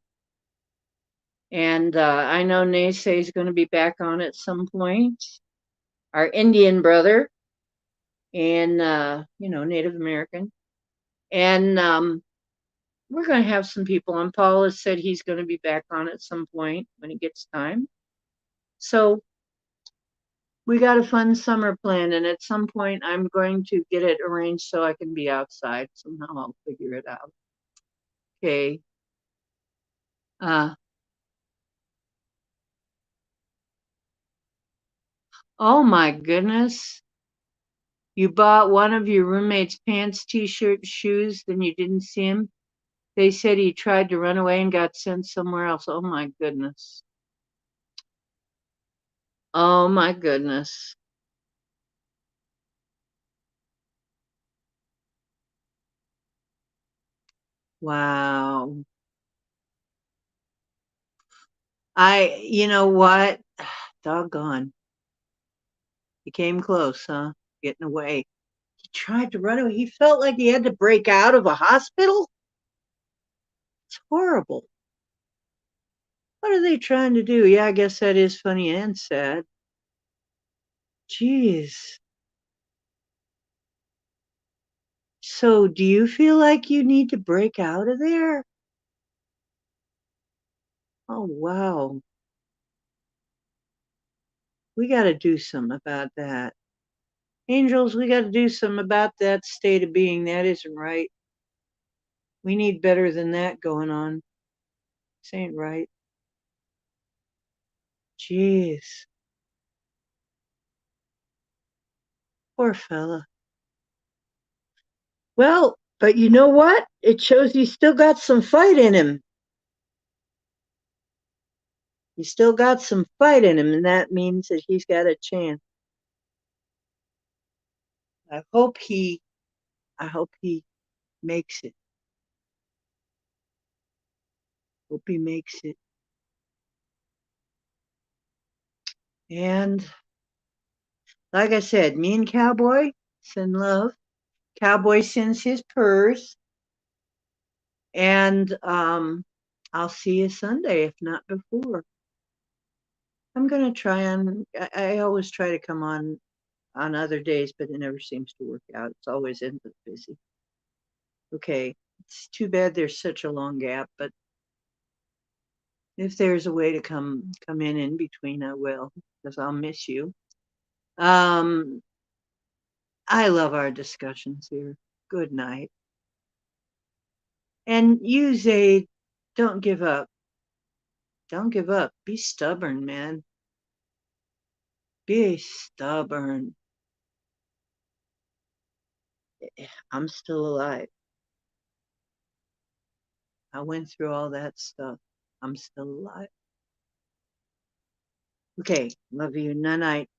And I know Naysay is going to be back on at some point. Our Indian brother and, Native American. And we're going to have some people on. Paul has said he's going to be back on at some point when he gets time. So we got a fun summer plan, and at some point I'm going to get it arranged so I can be outside. Somehow I'll figure it out. Okay. Oh my goodness. You bought one of your roommate's pants, t-shirt, shoes, then you didn't see him. They said he tried to run away and got sent somewhere else. Oh my goodness. Oh my goodness. Wow. You know what? Doggone. He came close, huh? Getting away. He tried to run away. He felt like he had to break out of a hospital. It's horrible. What are they trying to do? Yeah, I guess that is funny and sad. Jeez. So do you feel like you need to break out of there? Oh, wow. We got to do something about that. Angels, we got to do something about that state of being. That isn't right. We need better than that going on. This ain't right. Jeez. Poor fella. Well, but you know what? It shows he's still got some fight in him. He's still got some fight in him, and that means that he's got a chance. I hope he makes it. Hope he makes it. And like I said, me and Cowboy send love. Cowboy sends his purrs. And I'll see you Sunday, if not before. I'm gonna try on. I always try to come on other days, but it never seems to work out. It's always endless busy. Okay, it's too bad there's such a long gap, but if there's a way to come in between, I will, because I'll miss you. I love our discussions here. Good night. And you, Zaid, don't give up. Don't give up. Be stubborn, man. Be stubborn. I'm still alive. I went through all that stuff. I'm still alive. Okay, love you. Night night.